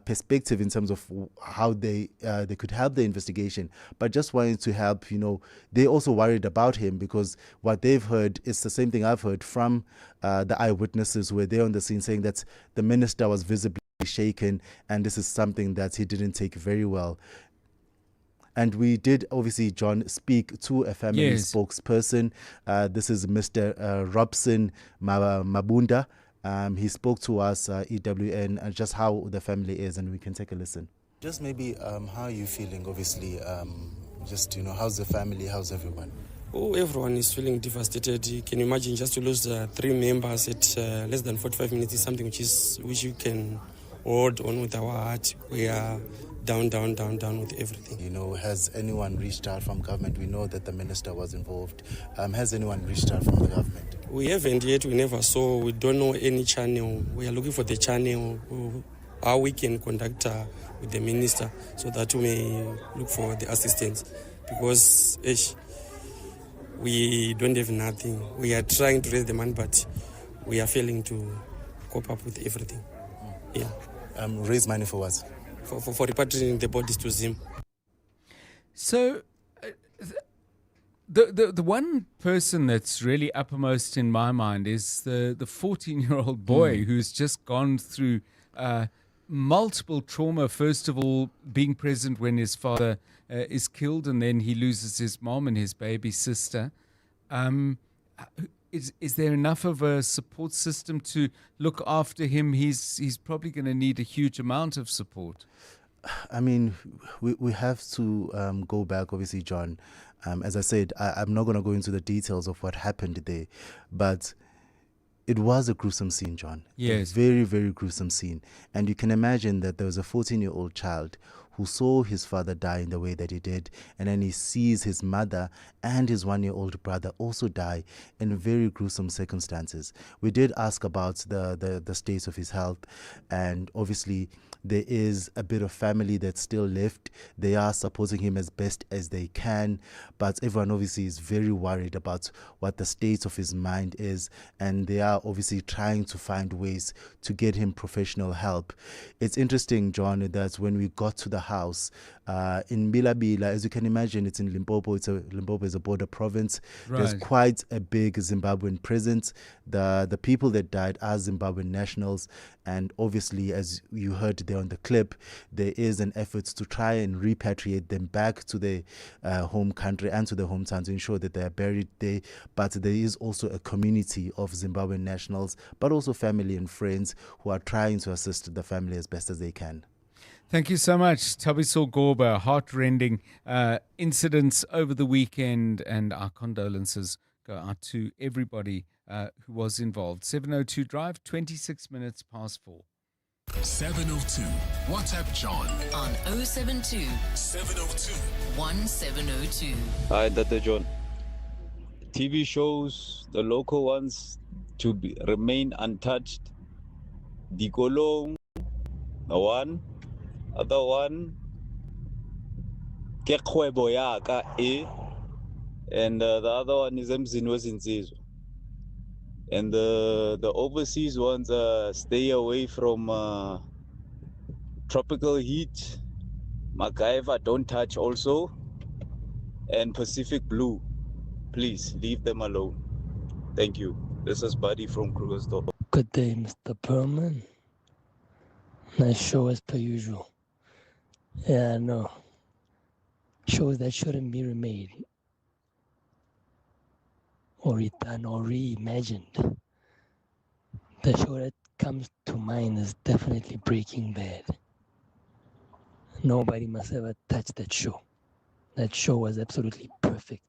Speaker 8: perspective in terms of how they could help the investigation, but just wanting to help. They also worried about him, because what they've heard is the same thing I've heard from the eyewitnesses who were there on the scene, saying that the minister was visibly shaken, and this is something that he didn't take very well. And we did, obviously, John, speak to a family spokesperson. This is Mr. Robson Mabunda. He spoke to us, EWN, just how the family is, and we can take a listen. Just maybe, how are you feeling, obviously? How's the family? How's everyone?
Speaker 5: Oh, everyone is feeling devastated. You can imagine just to lose 3 members at less than 45 minutes is something which you can hold on with our heart. We are down with everything.
Speaker 8: Has anyone reached out from government? We know that the minister was involved. Has anyone reached out from the government?
Speaker 5: We haven't yet. We never saw. We don't know any channel. We are looking for the channel how we can contact with the minister so that we may look for the assistance. Because we don't have nothing. We are trying to raise the money, but we are failing to cope up with everything. Yeah.
Speaker 8: Raise money for what?
Speaker 5: For repatriating the bodies to Zim.
Speaker 15: So, The one person that's really uppermost in my mind is the 14-year-old boy who's just gone through multiple trauma. First of all, being present when his father is killed, and then he loses his mom and his baby sister. Is there enough of a support system to look after him? He's probably going to need a huge amount of support.
Speaker 8: I mean, we have to go back, obviously, John. As I said, I'm not going to go into the details of what happened there, but it was a gruesome scene, John.
Speaker 15: Yes.
Speaker 8: A very, very gruesome scene. And you can imagine that there was a 14-year-old child who saw his father die in the way that he did, and then he sees his mother and his 1-year-old brother also die in very gruesome circumstances. We did ask about the state of his health, and obviously there is a bit of family that's still left. They are supporting him as best as they can, but everyone obviously is very worried about what the state of his mind is, and they are obviously trying to find ways to get him professional help. It's interesting, John, that when we got to the house in Bilabila, as you can imagine, it's in Limpopo. Limpopo is a border province.
Speaker 15: Right.
Speaker 8: There's quite a big Zimbabwean presence. The people that died are Zimbabwean nationals, and obviously, as you heard there on the clip, there is an effort to try and repatriate them back to their home country and to their hometown to ensure that they are buried there. But there is also a community of Zimbabwean nationals, but also family and friends who are trying to assist the family as best as they can.
Speaker 15: Thank you so much, Tabiso Gorba. Heart-rending incidents over the weekend, and our condolences go out to everybody who was involved. 702 Drive, 26 minutes past 4.
Speaker 11: 702. WhatsApp John
Speaker 14: on 072
Speaker 11: 702
Speaker 14: 1702.
Speaker 13: Hi, Dr. John. TV shows, the local ones, to remain untouched. Dikolong, the one. Other one, ke kgwebo ya ka e, and the other one is emzini wezinsizwa. And the overseas ones stay away from tropical heat. MacGyver, don't touch also, and Pacific Blue, please leave them alone. Thank you. This is Buddy from Krugersdorp.
Speaker 16: Good day, Mr. Perlman. Nice show as per usual. Yeah, no. Shows that shouldn't be remade or redone or reimagined. The show that comes to mind is definitely Breaking Bad. Nobody must ever touch that show. That show was absolutely perfect.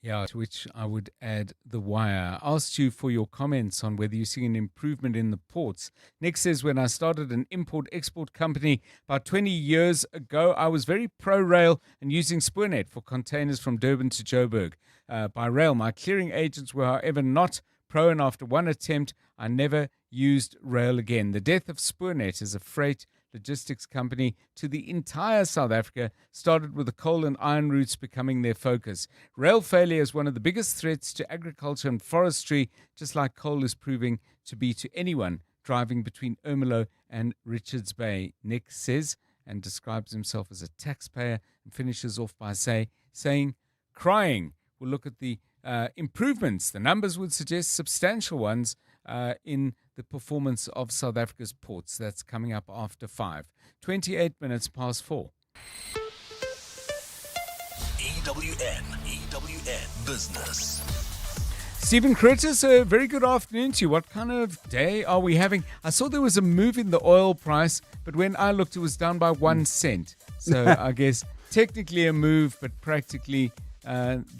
Speaker 15: Yeah, to which I would add The Wire. I asked you for your comments on whether you see an improvement in the ports. Nick says, when I started an import-export company about 20 years ago, I was very pro-rail and using Spoornet for containers from Durban to Joburg. By rail, my clearing agents were, however, not pro, and after one attempt, I never used rail again. The death of Spoornet as a freight logistics company to the entire South Africa started with the coal and iron routes becoming their focus. Rail failure is one of the biggest threats to agriculture and forestry, just like coal is proving to be to anyone driving between Ermelo and Richards Bay. Nick says, and describes himself as a taxpayer, and finishes off by saying, crying. We'll look at the improvements. The numbers would suggest substantial ones in the performance of South Africa's ports. That's coming up after 5. 28 minutes past 4.
Speaker 11: EWN Business.
Speaker 15: Stephen Curtis, a very good afternoon to you. What kind of day are we having? I saw there was a move in the oil price, but when I looked, it was down by 1 cent. So I guess technically a move, but practically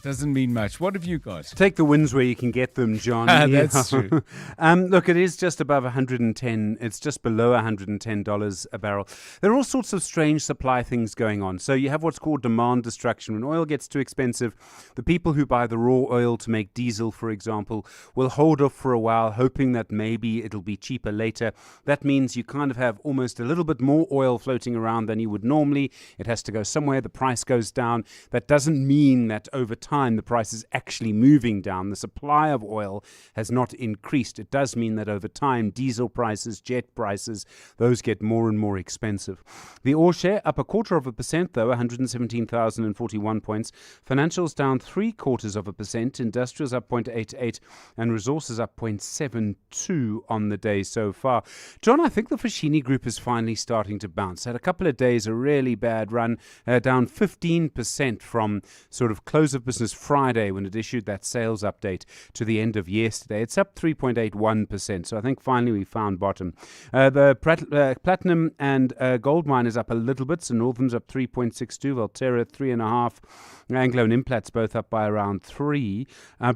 Speaker 15: doesn't mean much. What have you got?
Speaker 23: Take the wins where you can get them, John.
Speaker 15: That's true.
Speaker 23: Look, it is just above 110. It's just below $110 a barrel. There are all sorts of strange supply things going on. So you have what's called demand destruction. When oil gets too expensive, the people who buy the raw oil to make diesel, for example, will hold off for a while, hoping that maybe it'll be cheaper later. That means you kind of have almost a little bit more oil floating around than you would normally. It has to go somewhere. The price goes down. That doesn't mean meaning that over time the price is actually moving down. The supply of oil has not increased. It does mean that over time diesel prices, jet prices, those get more and more expensive. The ore share up 0.25%, though, 117,041 points. Financials down 0.75%. Industrials up 0.88 and resources up 0.72 on the day so far. John, I think the Foschini Group is finally starting to bounce. Had a couple of days a really bad run, down 15% from sort of close of business Friday when it issued that sales update to the end of yesterday. It's up 3.81%. So I think finally we found bottom. The platinum and gold mine is up a little bit. So Northern's up 3.62, Valterra 3.5, Anglo and Implats both up by around 3.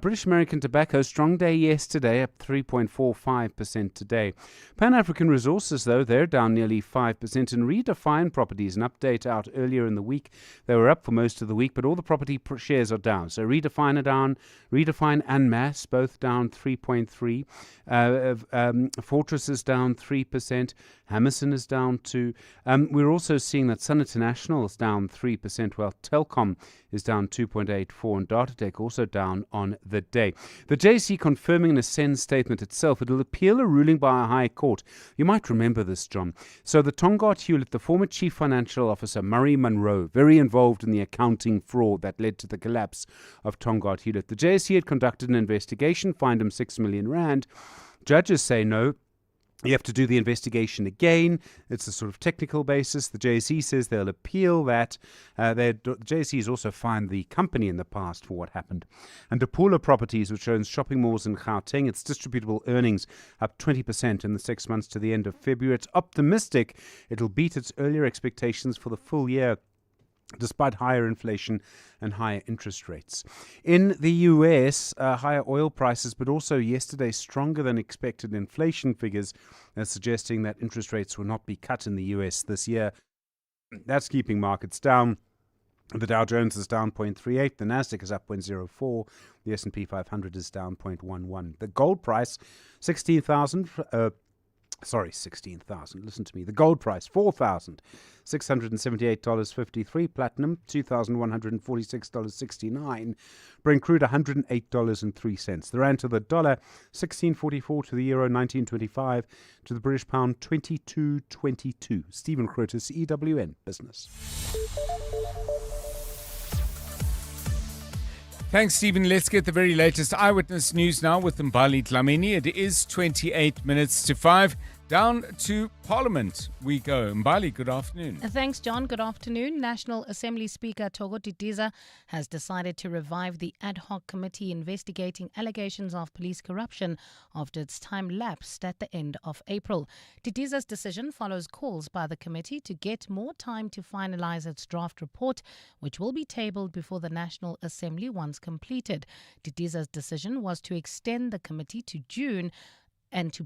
Speaker 23: British American Tobacco, strong day yesterday, up 3.45% today. Pan African Resources, though, they're down nearly 5%. And Redefine Properties, an update out earlier in the week. They were up for most of the week, but all the property shares are down. So Redefine are down. Redefine and Mass both down 3.3. Fortress is down 3%. Hammerson is down 2. We're also seeing that Sun International is down 3%, while Telkom is down 2.84, and Datatec also down on the day. The JSE confirming in a SENS statement itself it will appeal a ruling by a high court. You might remember this, John. So the Tongaat Hewlett, the former chief financial officer, Murray Munro, very involved in the accounting fraud that led to the collapse of Tongaat Hewlett. The JSE had conducted an investigation, fined him 6 million rand. Judges say no. You have to do the investigation again. It's a sort of technical basis. The JSE says they'll appeal that. The JSE has also fined the company in the past for what happened. And Dapula Properties, which owns shopping malls in Gauteng, its distributable earnings up 20% in the 6 months to the end of February. It's optimistic it'll beat its earlier expectations for the full year, despite higher inflation and higher interest rates. In the US, higher oil prices, but also yesterday stronger than expected inflation figures suggesting that interest rates will not be cut in the US this year. That's keeping markets down. The Dow Jones is down 0.38. The Nasdaq is up 0.04. The S&P 500 is down 0.11. The gold price, 16,000. 16,000. Listen to me. The gold price, $4,678.53. Platinum, $2,146.69. Brent crude, $108.03. The rand to the dollar, 16.44. To the euro, 19.25. To the British pound, 22.22. Stephen Crotus, EWN Business.
Speaker 15: Thanks, Stephen. Let's get the very latest eyewitness news now with Mbali Dlamini. It is 28 minutes to 5. Down to Parliament we go. Mbali, good afternoon.
Speaker 3: Thanks, John. Good afternoon. National Assembly Speaker Thoko Didiza has decided to revive the ad hoc committee investigating allegations of police corruption after its time lapsed at the end of April. Didiza's decision follows calls by the committee to get more time to finalize its draft report, which will be tabled before the National Assembly once completed. Didiza's decision was to extend the committee to June and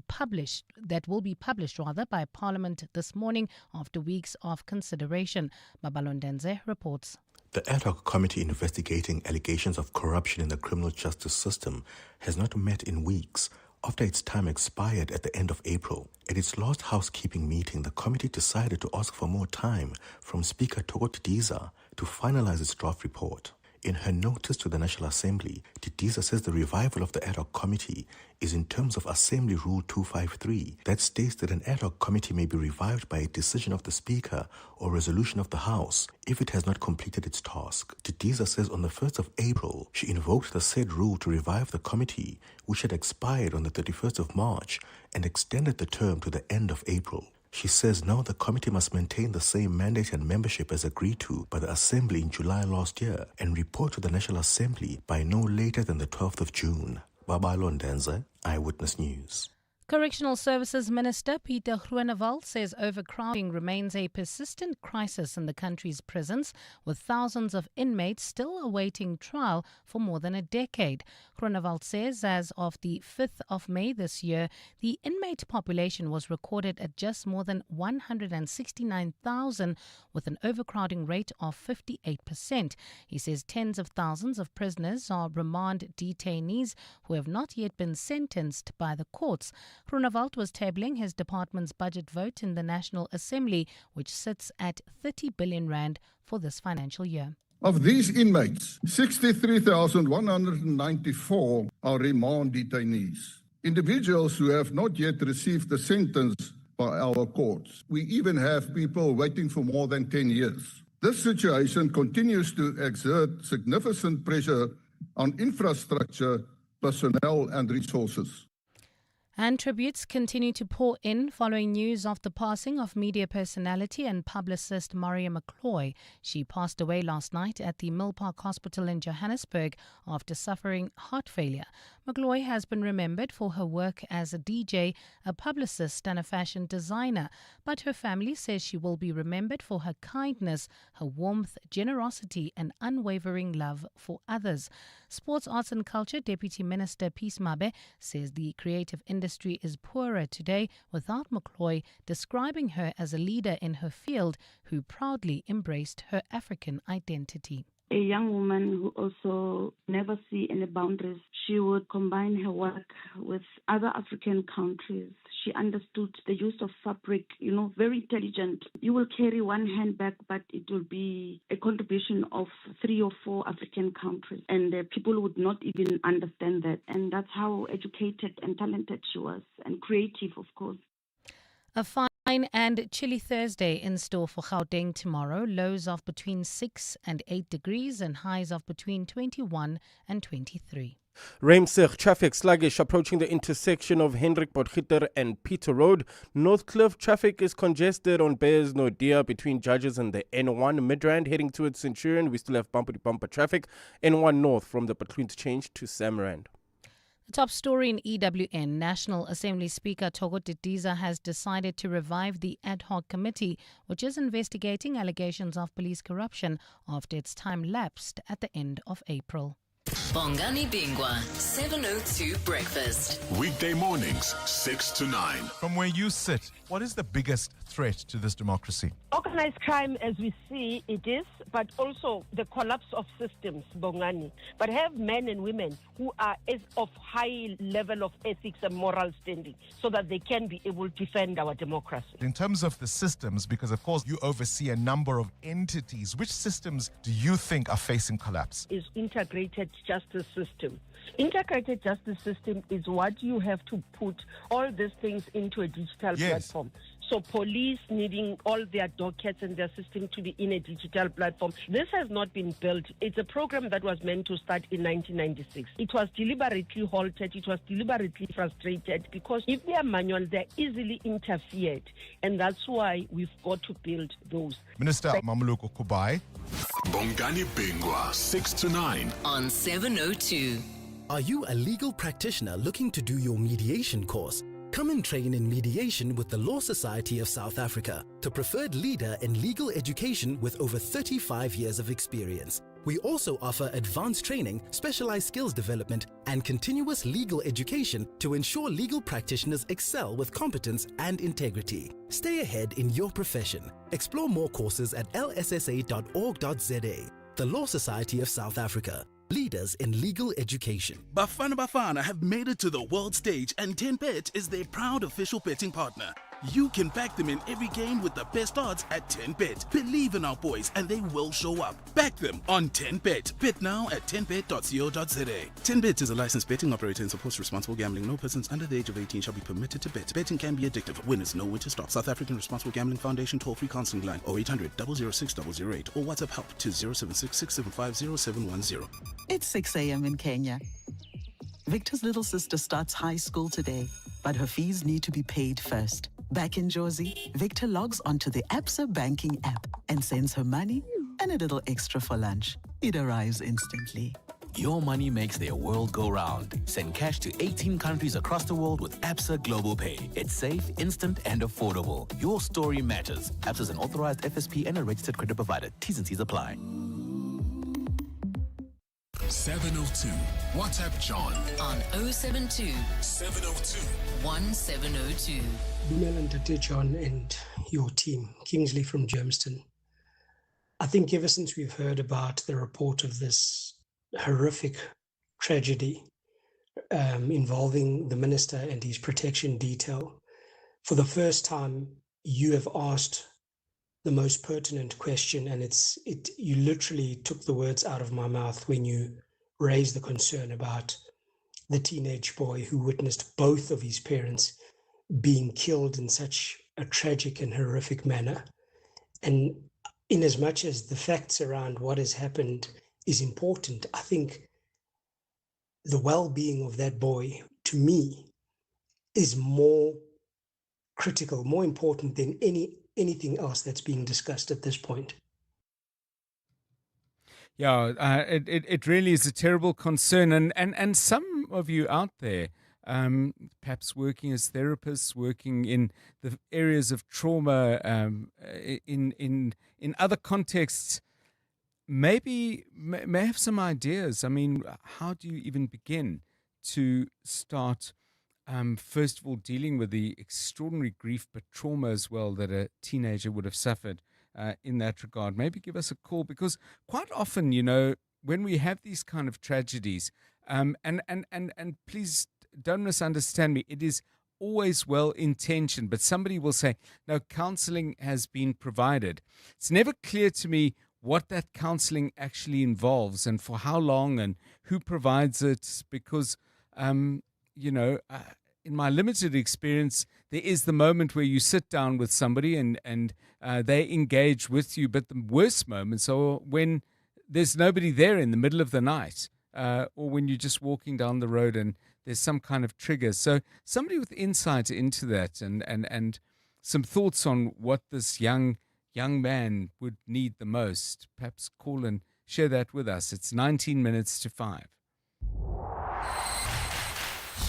Speaker 3: that will be published by Parliament this morning after weeks of consideration. Babalondenze reports.
Speaker 17: The ad hoc committee investigating allegations of corruption in the criminal justice system has not met in weeks after its time expired at the end of April. At its last housekeeping meeting, the committee decided to ask for more time from Speaker Thoko Didiza to finalize its draft report. In her notice to the National Assembly, Didiza says the revival of the ad hoc committee is in terms of Assembly Rule 253 that states that an ad hoc committee may be revived by a decision of the Speaker or resolution of the House if it has not completed its task. Didiza says on the 1st of April, she invoked the said rule to revive the committee, which had expired on the 31st of March, and extended the term to the end of April. She says now the committee must maintain the same mandate and membership as agreed to by the Assembly in July last year and report to the National Assembly by no later than the 12th of June. Babalondenze, Eyewitness News.
Speaker 3: Correctional Services Minister Peter Groenewald says overcrowding remains a persistent crisis in the country's prisons, with thousands of inmates still awaiting trial for more than a decade. Groenewald says as of the 5th of May this year, the inmate population was recorded at just more than 169,000, with an overcrowding rate of 58%. He says tens of thousands of prisoners are remand detainees who have not yet been sentenced by the courts. Groenewald was tabling his department's budget vote in the National Assembly, which sits at 30 billion rand for this financial year.
Speaker 18: Of these inmates, 63,194 are remand detainees, individuals who have not yet received a sentence by our courts. We even have people waiting for more than 10 years. This situation continues to exert significant pressure on infrastructure, personnel, and resources.
Speaker 3: And tributes continue to pour in following news of the passing of media personality and publicist McClo. She passed away last night at the Mill Park Hospital in Johannesburg after suffering heart failure. McClo has been remembered for her work as a DJ, a publicist and a fashion designer, but her family says she will be remembered for her kindness, her warmth, generosity and unwavering love for others. Sports, Arts and Culture Deputy Minister Peace Mabe says the creative industry is poorer today without McClo, describing her as a leader in her field who proudly embraced her African identity.
Speaker 19: A young woman who also never see any boundaries. She would combine her work with other African countries. She understood the use of fabric, very intelligent. You will carry one handbag, but it will be a contribution of 3 or 4 African countries. And people would not even understand that. And that's how educated and talented she was, and creative, of course.
Speaker 3: A fine and chilly Thursday in store for Gauteng tomorrow. Lows of between 6 and 8 degrees and highs of between 21 and 23.
Speaker 9: Ramsey traffic sluggish approaching the intersection of Hendrik Potgieter and Peter Road. Northcliffe traffic is congested on Bears Nodia between Judges and the N1 Midrand heading towards Centurion. We still have bumper-to-bumper traffic. N1 North from the Butler interchange to Samarand.
Speaker 3: The top story in EWN. National Assembly Speaker Togo Didiza has decided to revive the ad hoc committee, which is investigating allegations of police corruption after its time lapsed at the end of April.
Speaker 14: Bongani Bingwa, 702 Breakfast.
Speaker 20: Weekday mornings, 6 to 9.
Speaker 24: From where you sit, what is the biggest threat to this democracy?
Speaker 25: Organized crime, as we see, it is, but also the collapse of systems, Bongani. But have men and women who are of high level of ethics and moral standing so that they can be able to defend our democracy.
Speaker 24: In terms of the systems, because of course you oversee a number of entities, which systems do you think are facing collapse?
Speaker 25: Is integrated justice system. Integrated justice system is what you have to put all these things into a digital platform. So police needing all their dockets and their system to be in a digital platform. This has not been built. It's a program that was meant to start in 1996. It was deliberately halted. It was deliberately frustrated because if they are manual, they're easily interfered. And that's why we've got to build those.
Speaker 24: Minister Mamuluko Kubai.
Speaker 20: Bongani Bingwa, 6 to 9.
Speaker 14: On 702.
Speaker 12: Are you a legal practitioner looking to do your mediation course? Come and train in mediation with the Law Society of South Africa, the preferred leader in legal education with over 35 years of experience. We also offer advanced training, specialized skills development, and continuous legal education to ensure legal practitioners excel with competence and integrity. Stay ahead in your profession. Explore more courses at lssa.org.za. The Law Society of South Africa. Leaders in legal education.
Speaker 26: Bafana have made it to the world stage, and 10Bet is their proud official betting partner. You can back them in every game with the best odds at 10Bet. Believe in our boys and they will show up. Back them on 10Bet. Bet now at 10bet.co.za. 10Bet is a licensed betting operator and supports responsible gambling. No persons under the age of 18 shall be permitted to bet. Betting can be addictive. Winners know when to stop. South African Responsible Gambling Foundation toll-free counseling line 0800 006 008 or WhatsApp help to 076 675 0710.
Speaker 27: It's 6 a.m. in Kenya. Victor's little sister starts high school today, but her fees need to be paid first. Back in Jozi, Victor logs onto the Absa banking app and sends her money and a little extra for lunch. It arrives instantly.
Speaker 28: Your money makes their world go round. Send cash to 18 countries across the world with Absa Global Pay. It's safe, instant, and affordable. Your story matters. Absa is an authorized FSP and a registered credit provider. T's and C's apply.
Speaker 20: 702. WhatsApp John
Speaker 14: on 072
Speaker 20: 702
Speaker 14: 1702.
Speaker 29: Dumela Ntate John and your team. Kingsley from Germiston. I think ever since we've heard about the report of this horrific tragedy involving the minister and his protection detail, for the first time you have asked the most pertinent question, and you literally took the words out of my mouth when you raised the concern about the teenage boy who witnessed both of his parents being killed in such a tragic and horrific manner. And in as much as the facts around what has happened is important, I think the well-being of that boy, to me, is more critical, more important than anything else that's being discussed at this point.
Speaker 15: Yeah, it really is a terrible concern. And some of you out there, perhaps working as therapists, working in the areas of trauma, in other contexts, may have some ideas. I mean, how do you even begin to start, first of all, dealing with the extraordinary grief but trauma as well that a teenager would have suffered in that regard? Maybe give us a call, because quite often, when we have these kind of tragedies, and please don't misunderstand me, it is always well intentioned, but somebody will say, no, counseling has been provided. It's never clear to me what that counseling actually involves and for how long and who provides it, because in my limited experience, there is the moment where you sit down with somebody and they engage with you, but the worst moments are when there's nobody there in the middle of the night, or when you're just walking down the road and there's some kind of trigger. So somebody with insight into that and some thoughts on what this young man would need the most, perhaps call and share that with us. It's 19 minutes to 5.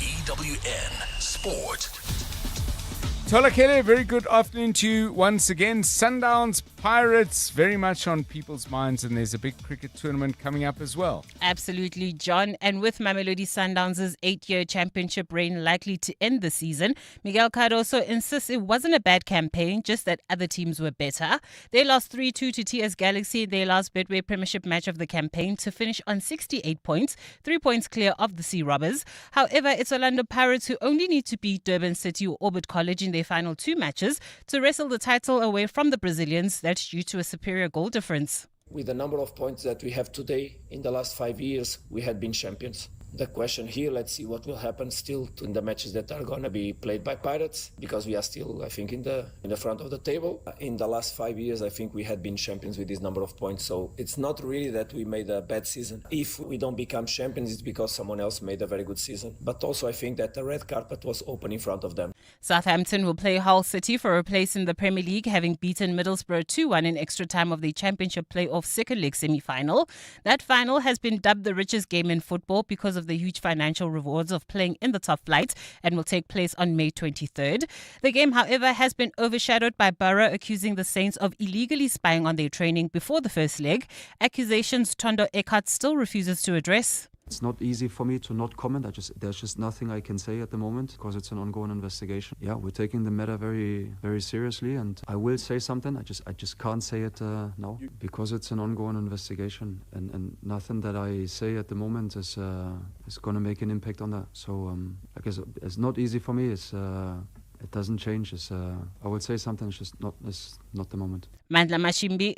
Speaker 11: EWN Sport.
Speaker 15: Tola Kele, very good afternoon to you once again. Sundowns, Pirates, very much on people's minds, and there's a big cricket tournament coming up as well.
Speaker 1: Absolutely, John. And with Mamelodi Sundowns' 8-year championship reign likely to end the season, Miguel Cardoso insists it wasn't a bad campaign, just that other teams were better. They lost 3-2 to TS Galaxy in their last Betway Premiership match of the campaign to finish on 68 points, 3 points clear of the Sea Robbers. However, it's Orlando Pirates who only need to beat Durban City or Orbit College in their final 2 matches to wrestle the title away from the Brazilians. That's due to a superior goal difference.
Speaker 2: With the number of points that we have today, in the last 5 years, we had been champions. The question here, let's see what will happen still in the matches that are going to be played by Pirates, because we are still, I think, in the front of the table. In the last 5 years, I think we had been champions with this number of points. So it's not really that we made a bad season. If we don't become champions, it's because someone else made a very good season. But also I think that the red carpet was open in front of them.
Speaker 1: Southampton will play Hull City for a place in the Premier League, having beaten Middlesbrough 2-1 in extra time of the Championship playoff second leg semi-final. That final has been dubbed the richest game in football because of the huge financial rewards of playing in the top flight, and will take place on May 23rd. The game, however, has been overshadowed by Borough accusing the Saints of illegally spying on their training before the first leg, accusations Tondo Eckhart still refuses to address.
Speaker 4: It's not easy for me to not comment. There's just nothing I can say at the moment because it's an ongoing investigation. Yeah, we're taking the matter very, very seriously, and I will say something. I just can't say it now because it's an ongoing investigation, and nothing that I say at the moment is going to make an impact on that. So I guess it's not easy for me. It doesn't change. I would say something. It's not the moment.
Speaker 1: Mandla Mashimbi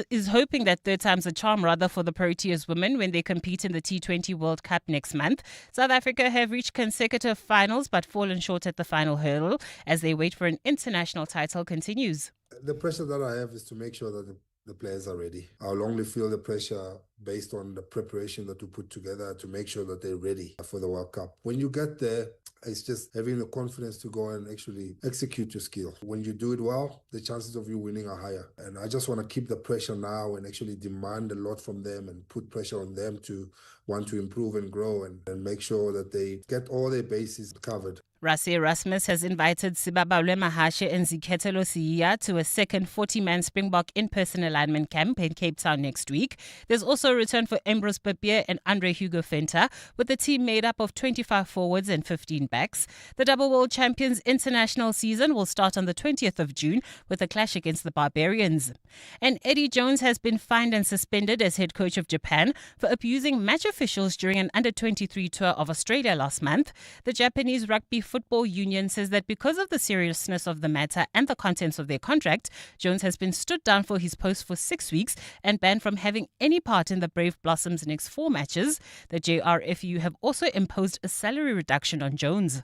Speaker 1: is hoping that third time's a charm, rather, for the Proteas women when they compete in the T20 World Cup next month. South Africa have reached consecutive finals but fallen short at the final hurdle as they wait for an international title continues.
Speaker 5: The pressure that I have is to make sure that the players are ready. I'll only feel the pressure based on the preparation that we put together to make sure that they're ready for the World Cup. When you get there, it's just having the confidence to go and actually execute your skill. When you do it well, the chances of you winning are higher. And I just want to keep the pressure now and actually demand a lot from them and put pressure on them to want to improve and grow and make sure that they get all their bases covered.
Speaker 1: Rassie Erasmus has invited Sibabaule Mahashe and Zikhetelo Siya to a second 40-man Springbok in-person alignment camp in Cape Town next week. There's also a return for Ambrose Papier and Andre Hugo Venter, with the team made up of 25 forwards and 15 backs. The double world champions international season will start on the 20th of June with a clash against the Barbarians. And Eddie Jones has been fined and suspended as head coach of Japan for abusing match officials during an under-23 tour of Australia last month. The Japanese rugby Football Union says that because of the seriousness of the matter and the contents of their contract, Jones has been stood down for his post for 6 weeks and banned from having any part in the Brave Blossoms' next 4 matches. The JRFU have also imposed a salary reduction on Jones.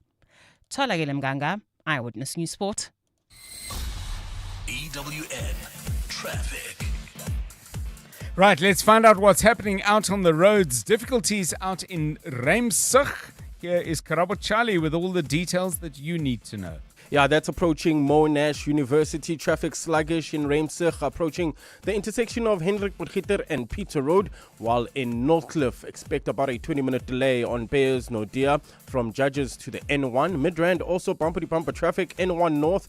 Speaker 1: Tolagele Mganga, Eyewitness News Sport.
Speaker 11: EWN Traffic.
Speaker 15: Right, let's find out what's happening out on the roads. Difficulties out in Rimsig. Here is Karabo Charlie with all the details that you need to know.
Speaker 9: Yeah, that's approaching Monash University. Traffic sluggish in Rimsig, approaching the intersection of Hendrik Potgieter and Peter Road, while in Northcliffe, expect about a 20-minute delay on Beyers Nodia from Judges to the N1. Midrand, also bumper-to-bumper traffic, N1 North.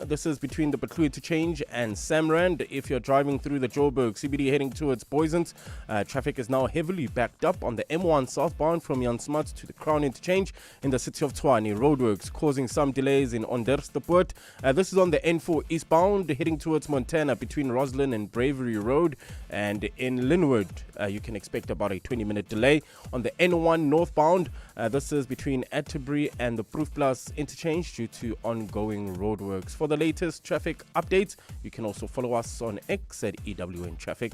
Speaker 9: This is between the McClo interchange and Samrand. If you're driving through the Joburg CBD heading towards Boysons, traffic is now heavily backed up on the M1 southbound from Jan Smuts to the Crown interchange in the city of Tshwane. Roadworks causing some delays in Onderstepoort. This is on the N4 eastbound heading towards Montana between Roslyn and Bravery Road. And in Linwood, you can expect about a 20-minute delay on the N1 northbound. This is between Atterbury and the Proof Plus interchange due to ongoing roadworks. For the latest traffic updates, you can also follow us on X at EWN Traffic.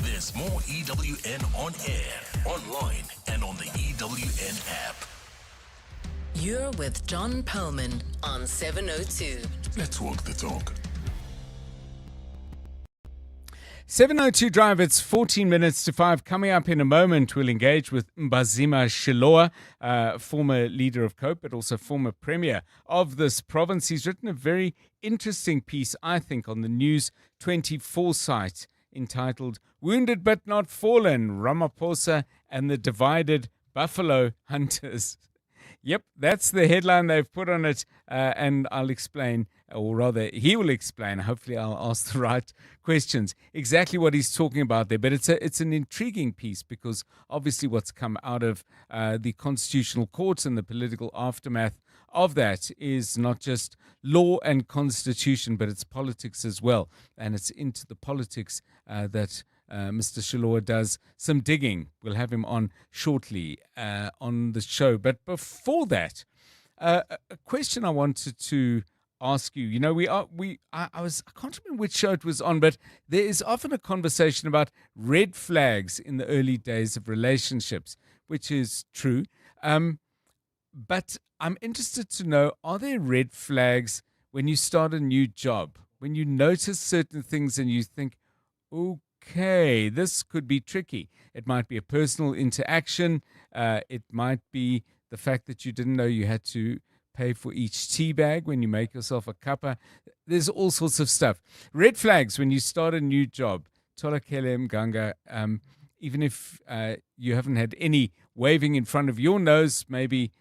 Speaker 11: There's more EWN on air, online, and on the EWN app.
Speaker 14: You're with John Perlman on 702.
Speaker 20: Let's walk the talk.
Speaker 15: 702 Drive, it's 14 minutes to 5. Coming up in a moment, we'll engage with Mbazima Shilowa, former leader of COPE, but also former premier of this province. He's written a very interesting piece, I think, on the News 24 site entitled Wounded But Not Fallen, Ramaphosa and the Divided Buffalo Hunters. Yep, that's the headline they've put on it, and I'll explain, or rather he will explain, hopefully I'll ask the right questions, exactly what he's talking about there. But it's an intriguing piece because obviously what's come out of the constitutional courts and the political aftermath of that is not just law and constitution, but it's politics as well. And it's into the politics that Mr. Shilowa does some digging. We'll have him on shortly on the show. But before that, a question I wanted to ask you. You know, I can't remember which show it was on, but there is often a conversation about red flags in the early days of relationships, which is true. But I'm interested to know, are there red flags when you start a new job, when you notice certain things and you think, okay, this could be tricky? It might be a personal interaction. It might be the fact that you didn't know you had to pay for each tea bag when you make yourself a cuppa. There's all sorts of stuff. Red flags when you start a new job. Tolakele Mganga, even if you haven't had any waving in front of your nose, maybe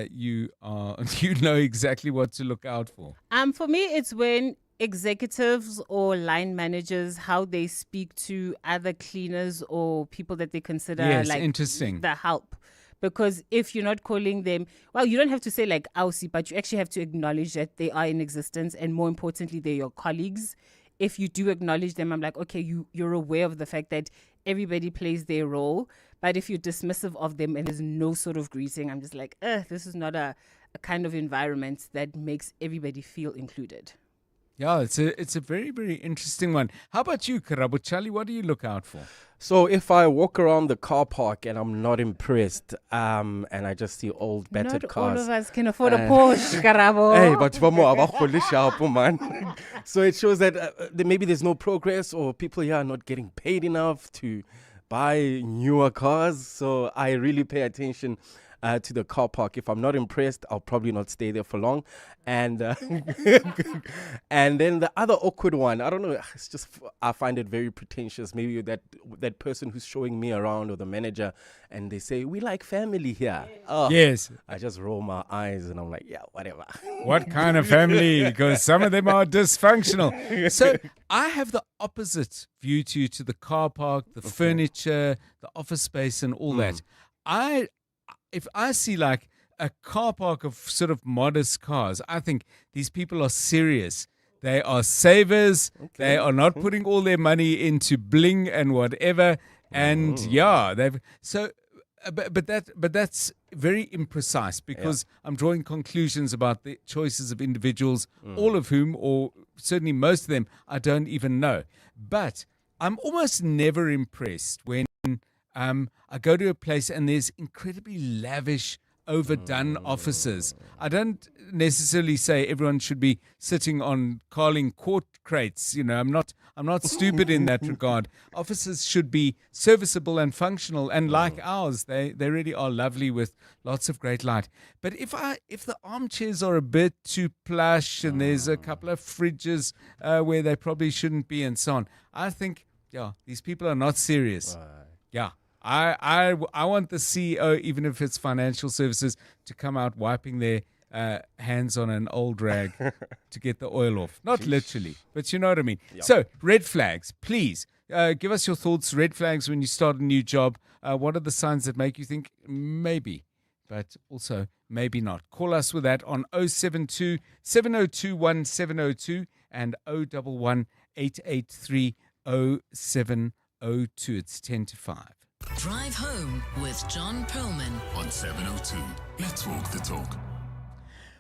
Speaker 15: you know exactly what to look out for.
Speaker 1: For me, it's when executives or line managers, how they speak to other cleaners or people that they consider like
Speaker 15: interesting.
Speaker 1: The help. Because if you're not calling them, well, you don't have to say like Aussie, but you actually have to acknowledge that they are in existence, and more importantly, they're your colleagues. If you do acknowledge them, I'm like, okay, you're aware of the fact that everybody plays their role. But if you're dismissive of them and there's no sort of greeting, I'm just like, this is not a kind of environment that makes everybody feel included.
Speaker 15: Yeah, it's a very, very interesting one. How about you, Karabo Charlie? What do you look out for?
Speaker 9: So if I walk around the car park and I'm not impressed, and I just see old battered cars.
Speaker 1: Not all of us can afford a Porsche, Karabo.
Speaker 9: Hey, but man. So it shows that maybe there's no progress, or people here are not getting paid enough to buy newer cars. So I really pay attention to the car park. If I'm not impressed, I'll probably not stay there for long. And and then the other awkward one, I don't know, it's just, I find it very pretentious. Maybe that person who's showing me around, or the manager, and they say, we like family here. Oh,
Speaker 15: yes.
Speaker 9: I just roll my eyes and I'm like, yeah, whatever.
Speaker 15: What kind of family? Because some of them are dysfunctional. So I have the opposite view to the car park, the furniture, the office space and all that. If I see like a car park of sort of modest cars, I think these people are serious. They are savers. Okay. They are not putting all their money into bling and whatever. And but that's very imprecise because I'm drawing conclusions about the choices of individuals, all of whom, or certainly most of them, I don't even know. But I'm almost never impressed when I go to a place and there's incredibly lavish, overdone offices. I don't necessarily say everyone should be sitting on Carling court crates. I'm not stupid in that regard. Offices should be serviceable and functional, and like ours, they really are lovely with lots of great light. But if the armchairs are a bit too plush and there's a couple of fridges where they probably shouldn't be and so on, I think, these people are not serious. Yeah. I want the CEO, even if it's financial services, to come out wiping their hands on an old rag to get the oil off. Not literally, but you know what I mean. Yep. So, red flags, please. Give us your thoughts. Red flags when you start a new job. What are the signs that make you think maybe, but also maybe not? Call us with that on 072 702 1702 and 011 883 0702. It's 10 to 5.
Speaker 14: Drive Home with John Perlman
Speaker 20: on 702. Let's walk the talk.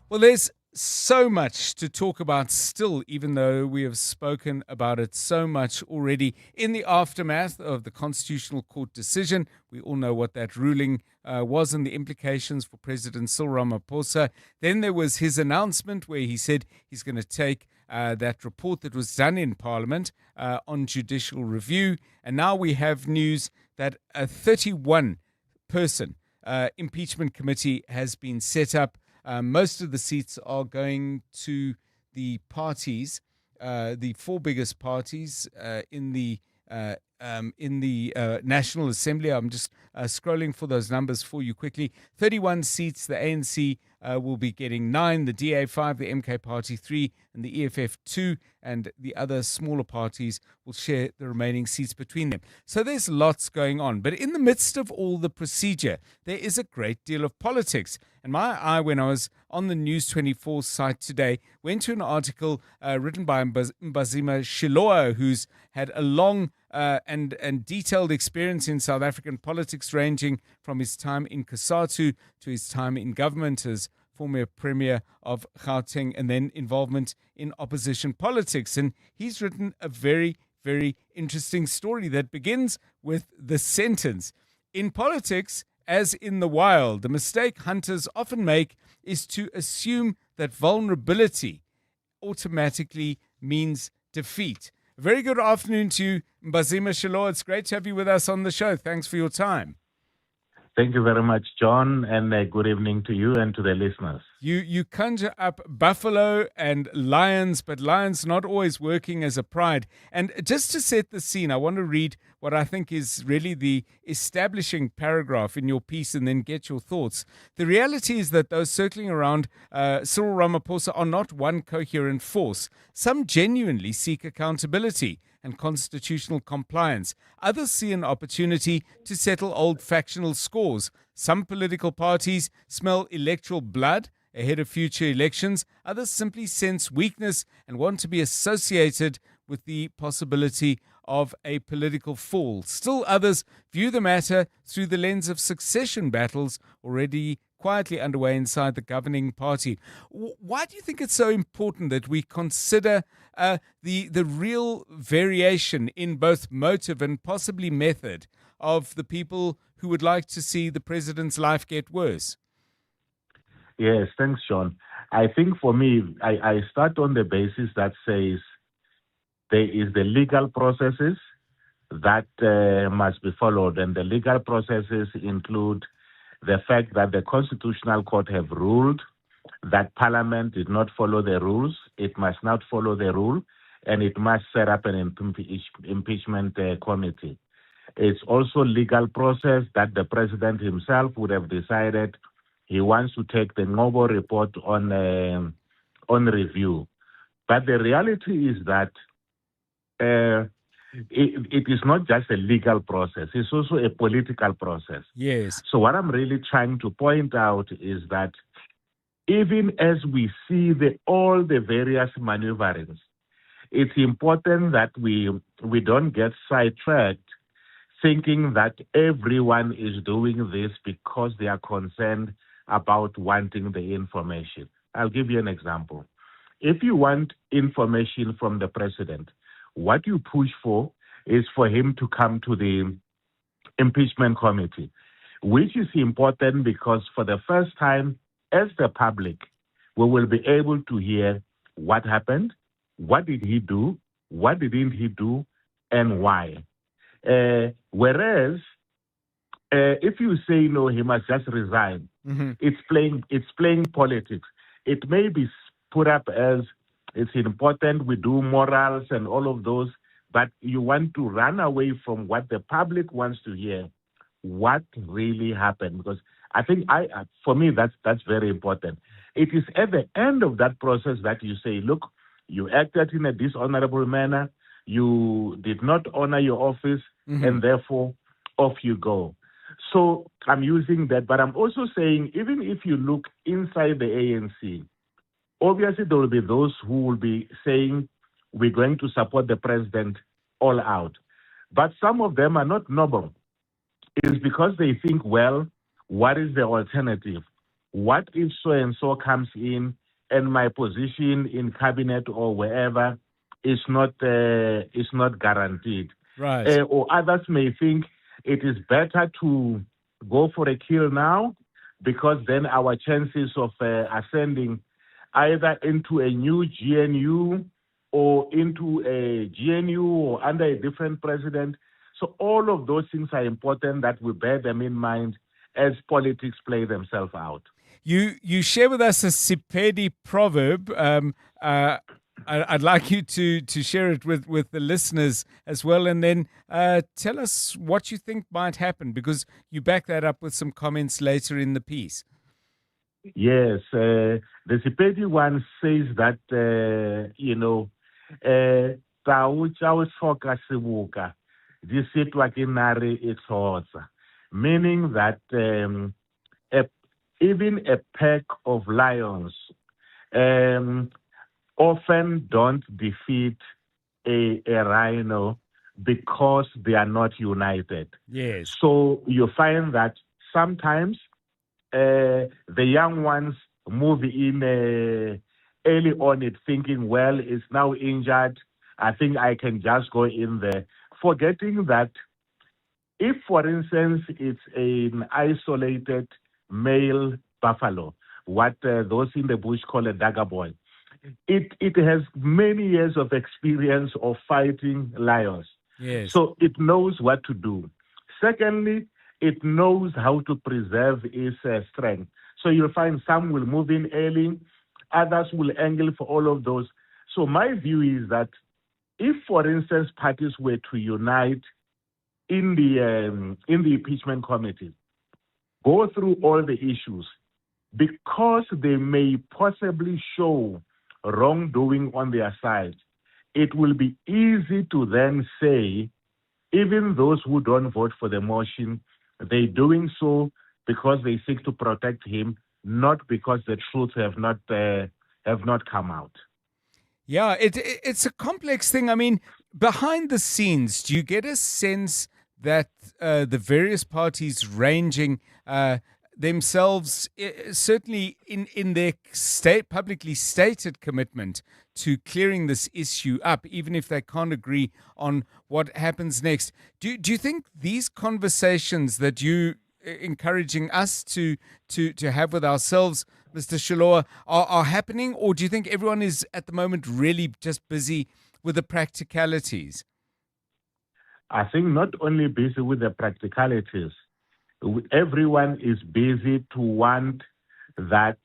Speaker 15: Well, there's so much to talk about still, even though we have spoken about it so much already in the aftermath of the Constitutional Court decision. We all know what that ruling was and the implications for President Cyril Ramaphosa. Then there was his announcement where he said he's going to take that report that was done in Parliament on judicial review. And now we have news that a 31-person impeachment committee has been set up. Most of the seats are going to the parties, the four biggest parties in the National Assembly. I'm just scrolling for those numbers for you quickly. 31 seats. The ANC will be getting 9, the DA 5, the MK Party 3, and the EFF 2, and the other smaller parties will share the remaining seats between them. So there's lots going on. But in the midst of all the procedure, there is a great deal of politics. And my eye, when I was on the News 24 site today, went to an article written by Mbazima Shiloa, who's had a long and detailed experience in South African politics, ranging from his time in COSATU to his time in government as former Premier of Gauteng, and then involvement in opposition politics. And he's written a very, very interesting story that begins with the sentence: "In politics, as in the wild, the mistake hunters often make is to assume that vulnerability automatically means defeat." Very good afternoon to you, Mbazima Shiloa. It's great to have you with us on the show. Thanks for your time.
Speaker 6: Thank you very much, John, and good evening to you and to the listeners.
Speaker 15: You conjure up buffalo and lions, but lions not always working as a pride. And just to set the scene, I want to read what I think is really the establishing paragraph in your piece and then get your thoughts. The reality is that those circling around Cyril Ramaphosa are not one coherent force. Some genuinely seek accountability and constitutional compliance. Others see an opportunity to settle old factional scores. Some political parties smell electoral blood ahead of future elections. Others simply sense weakness and want to be associated with the possibility of a political fall. Still others view the matter through the lens of succession battles already quietly underway inside the governing party. Why do you think it's so important that we consider the real variation in both motive and possibly method of the people who would like to see the president's life get worse?
Speaker 6: Yes, thanks, John. I think for me, I start on the basis that says there is the legal processes that must be followed, and the legal processes include the fact that the Constitutional Court have ruled that Parliament did not follow the rules. It must not follow the rule, and it must set up an impeachment committee. It's also legal process that the President himself would have decided he wants to take the Ngobo report on review. But the reality is that it is not just a legal process, it's also a political process.
Speaker 15: Yes.
Speaker 6: So what I'm really trying to point out is that even as we see all the various maneuverings, it's important that we don't get sidetracked thinking that everyone is doing this because they are concerned about wanting the information. I'll give you an example. If you want information from the president, what you push for is for him to come to the impeachment committee, which is important because for the first time, as the public, we will be able to hear what happened, what did he do, what didn't he do, and why. Whereas, if you say no, he must just resign. It's playing politics. It may be put up as it's important, we do morals and all of those, but you want to run away from what the public wants to hear, what really happened. Because I think, for me, that's very important. It is at the end of that process that you say, look, you acted in a dishonorable manner, you did not honor your office, and therefore off you go. So I'm using that, but I'm also saying, even if you look inside the ANC, obviously there will be those who will be saying, we're going to support the president all out. But some of them are not noble. It's because they think, well, what is the alternative? What if so-and-so comes in and my position in cabinet or wherever is not guaranteed?
Speaker 15: Right.
Speaker 6: Or others may think it is better to go for a kill now because then our chances of ascending either into a new GNU or into a GNU or under a different president. So all of those things are important that we bear them in mind as politics play themselves out.
Speaker 15: You share with us a Sepedi proverb. I'd like you to share it with the listeners as well, and then tell us what you think might happen, because you back that up with some comments later in the piece.
Speaker 6: Yes, the Sepedi one says that, meaning that even a pack of lions often don't defeat a rhino because they are not united.
Speaker 15: Yes.
Speaker 6: So you find that sometimes the young ones move in early on it thinking, well, it's now injured, I think I can just go in there, forgetting that if, for instance, it's an isolated male buffalo, what those in the bush call a dagger boy, it has many years of experience of fighting lions.
Speaker 15: Yes.
Speaker 6: So it knows what to do. Secondly, it knows how to preserve its strength. So you'll find some will move in early, others will angle for all of those. So my view is that if, for instance, parties were to unite in the impeachment committee, go through all the issues, because they may possibly show wrongdoing on their side, it will be easy to then say, even those who don't vote for the motion, they're doing so because they seek to protect him, not because the truth have not come out.
Speaker 15: Yeah, it's a complex thing. I mean, behind the scenes, do you get a sense that the various parties ranging themselves, certainly in their publicly stated commitment to clearing this issue up, even if they can't agree on what happens next? Do you think these conversations that you encouraging us to have with ourselves, Mr. Shilowa, are happening, or do you think everyone is at the moment really just busy with the practicalities?
Speaker 6: I think not only busy with the practicalities, everyone is busy to want that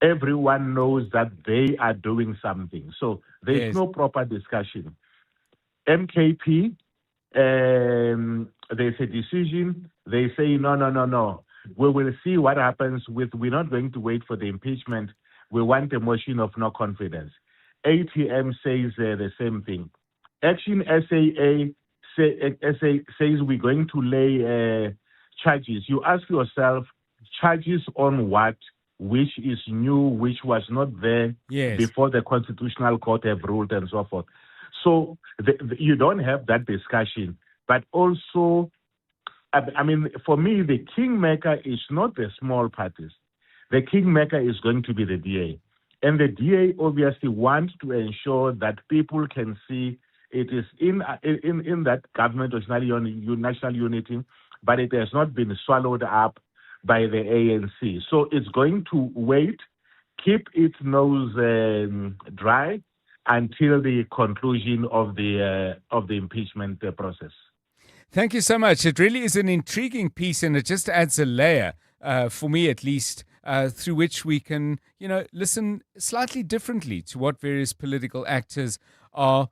Speaker 6: everyone knows that they are doing something. So there's no proper discussion. MKP, there's a decision. They say, no. We will see what happens we're not going to wait for the impeachment. We want a motion of no confidence. ATM says the same thing. Action SAA says we're going to lay charges. You ask yourself, charges on what? Which is new, which was not there before the Constitutional Court have ruled and so forth. So you don't have that discussion. but also, I mean, for me, the kingmaker is not the small parties. The kingmaker is going to be the DA. And the DA obviously wants to ensure that people can see it is in that government of national unity, but it has not been swallowed up by the ANC. So it's going to wait, keep its nose dry until the conclusion of the impeachment process.
Speaker 15: Thank you so much. It really is an intriguing piece, and it just adds a layer, for me at least, through which we can, listen slightly differently to what various political actors are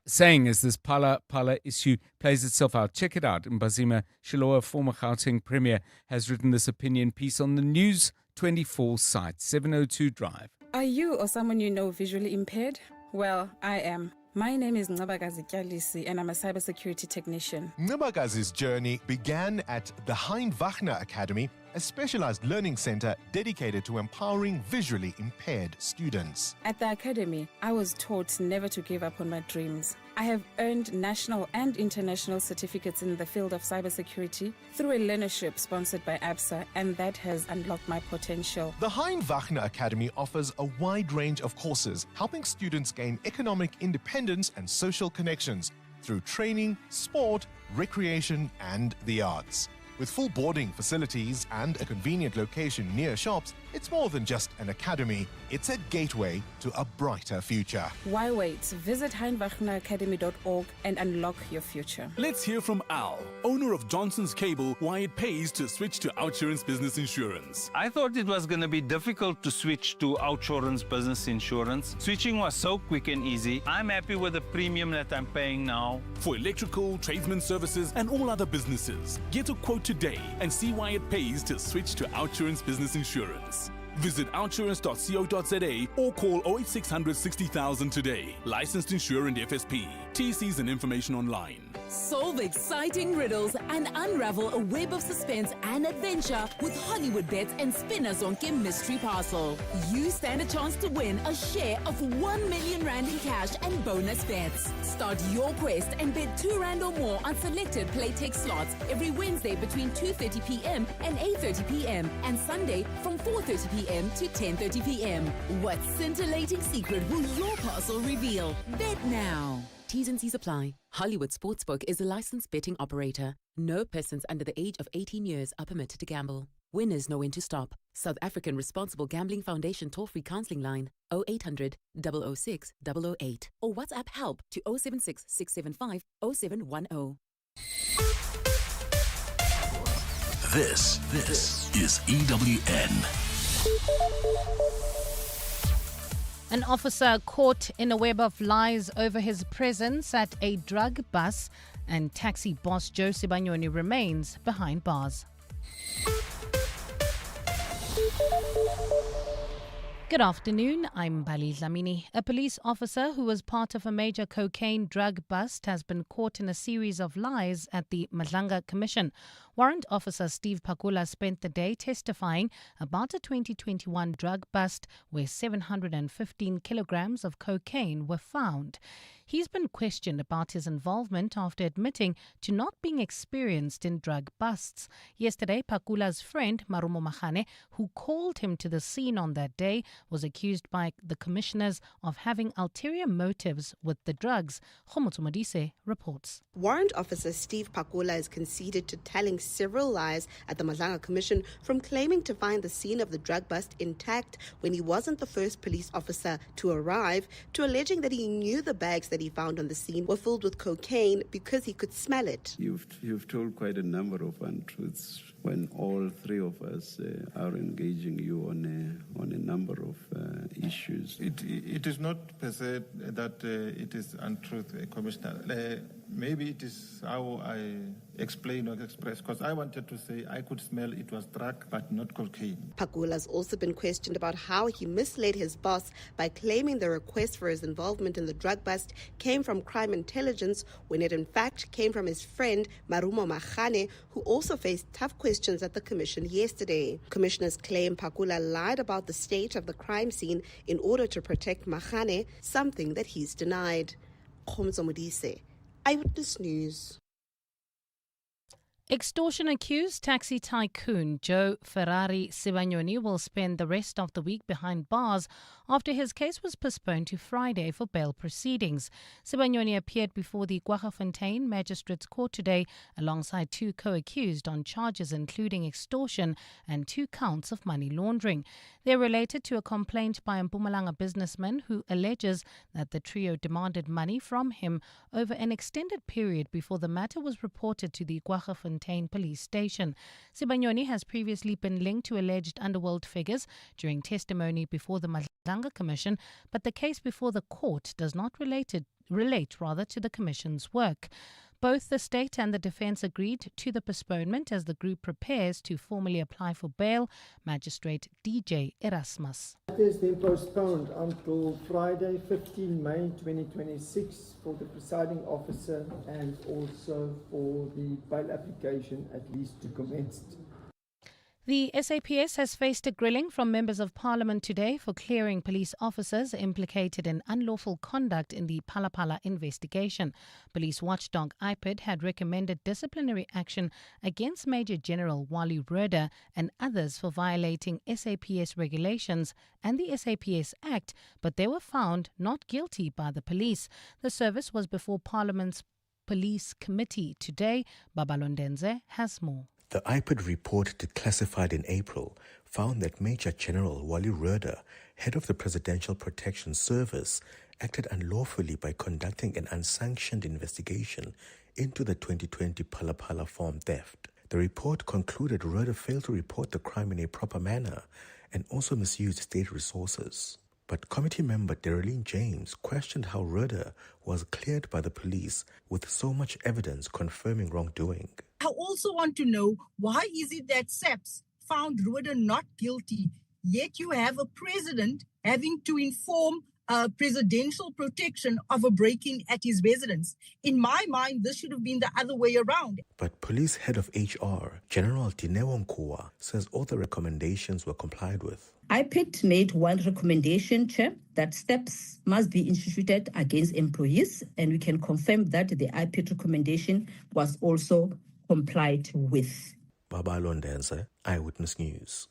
Speaker 15: saying as this Pala issue plays itself out. Check it out. Mbazima Shilowa, former Gauteng Premier, has written this opinion piece on the News 24 site, 702 Drive.
Speaker 7: Are you or someone you know visually impaired? Well, I am. My name is Ncabakazi Kyalisi, and I'm a cybersecurity technician.
Speaker 24: Ncabakazi's journey began at the Hein Wagner Academy, a specialized learning center dedicated to empowering visually impaired students.
Speaker 7: At the academy, I was taught never to give up on my dreams. I have earned national and international certificates in the field of cybersecurity through a learnership sponsored by ABSA, and that has unlocked my potential.
Speaker 24: The Hein Wagner Academy offers a wide range of courses, helping students gain economic independence and social connections through training, sport, recreation, and the arts. With full boarding facilities and a convenient location near shops, it's more than just an academy. It's a gateway to a brighter future.
Speaker 7: Why wait? Visit heinwagneracademy.org and unlock your future.
Speaker 26: Let's hear from Al, owner of Johnson's Cable, why it pays to switch to OUTsurance Business Insurance.
Speaker 8: I thought it was going to be difficult to switch to OUTsurance Business Insurance. Switching was so quick and easy. I'm happy with the premium that I'm paying now.
Speaker 26: For electrical, tradesman services, and all other businesses, get a quote today and see why it pays to switch to OUTsurance Business Insurance. Visit outsurance.co.za or call 08600 60,000 today. Licensed insurer and FSP. TCs and information online.
Speaker 10: Solve exciting riddles and unravel a web of suspense and adventure with Hollywood Bets and Spinners on Kim Mystery Parcel. You stand a chance to win a share of 1 million rand in cash and bonus bets. Start your quest and bet 2 rand or more on selected Playtech slots every Wednesday between 2:30 p.m. and 8:30 p.m. and Sunday from 4:30 p.m. to 10:30 p.m. What scintillating secret will your parcel reveal? Bet now. T's and C's apply. Hollywood Sportsbook is a licensed betting operator. No persons under the age of 18 years are permitted to gamble. Winners know when to stop. South African Responsible Gambling Foundation toll-free counseling line 0800 006 008 or WhatsApp help to 076 675 0710.
Speaker 11: This is EWN.
Speaker 3: An officer caught in a web of lies over his presence at a drug bus, and taxi boss Joe Sibanyoni remains behind bars. Good afternoon, I'm Bali Dlamini. A police officer who was part of a major cocaine drug bust has been caught in a series of lies at the Madlanga Commission. Warrant Officer Steve Pakula spent the day testifying about a 2021 drug bust where 715 kilograms of cocaine were found. He's been questioned about his involvement after admitting to not being experienced in drug busts. Yesterday, Pakula's friend, Marumo Mahane, who called him to the scene on that day, was accused by the commissioners of having ulterior motives with the drugs. Khomotso Modise reports.
Speaker 13: Warrant Officer Steve Pakula has conceded to telling several lies at the Madlanga Commission, from claiming to find the scene of the drug bust intact when he wasn't the first police officer to arrive, to alleging that he knew the bags that he found on the scene were filled with cocaine because he could smell it.
Speaker 16: You've told quite a number of untruths when all three of us are engaging you on a number of issues.
Speaker 17: It is not per se that it is untruth, Commissioner. Maybe it is how I explain or express, because I wanted to say I could smell it was drug but not cocaine.
Speaker 13: Pakula has also been questioned about how he misled his boss by claiming the request for his involvement in the drug bust came from crime intelligence when it in fact came from his friend Marumo Mahane, who also faced tough questions at the commission yesterday. Commissioners claim Pakula lied about the state of the crime scene in order to protect Mahane, something that he's denied. Khomotso Modise, Eyewitness News.
Speaker 3: Extortion accused taxi tycoon Joe Ferrari Sibanyoni will spend the rest of the week behind bars after his case was postponed to Friday for bail proceedings. Sibanyoni appeared before the Kwaggafontein Magistrates Court today alongside two co-accused on charges including extortion and 2 counts of money laundering. They're related to a complaint by a Mpumalanga businessman who alleges that the trio demanded money from him over an extended period before the matter was reported to the Kwaggafontein police station. Sibanyoni has previously been linked to alleged underworld figures during testimony before the Madlanga Commission, but the case before the court does not relate to the Commission's work. Both the state and the defence agreed to the postponement as the group prepares to formally apply for bail. Magistrate DJ Erasmus.
Speaker 12: It has been postponed until Friday, 15 May 2026 for the presiding officer and also for the bail application at least to commence.
Speaker 3: The SAPS has faced a grilling from members of Parliament today for clearing police officers implicated in unlawful conduct in the Phala investigation. Police watchdog IPID had recommended disciplinary action against Major General Wally Rhoda and others for violating SAPS regulations and the SAPS Act, but they were found not guilty by the police. The service was before Parliament's Police Committee today. Babalondenze has more.
Speaker 18: The IPID report, declassified in April, found that Major General Wally Rhoda, head of the Presidential Protection Service, acted unlawfully by conducting an unsanctioned investigation into the 2020 Phala farm theft. The report concluded Rhoda failed to report the crime in a proper manner and also misused state resources. But committee member Darylene James questioned how Rhoda was cleared by the police with so much evidence confirming wrongdoing.
Speaker 19: I also want to know, why is it that SAPS found Rhoda not guilty, yet you have a president having to inform presidential protection of a break-in at his residence? In my mind, this should have been the other way around.
Speaker 18: But police head of HR, General Dineo Nkuwa, says all the recommendations were complied with.
Speaker 21: IPID made one recommendation, Chair, that steps must be instituted against employees, and we can confirm that the IPID recommendation was also complied with.
Speaker 18: Babalondenze, Eyewitness News.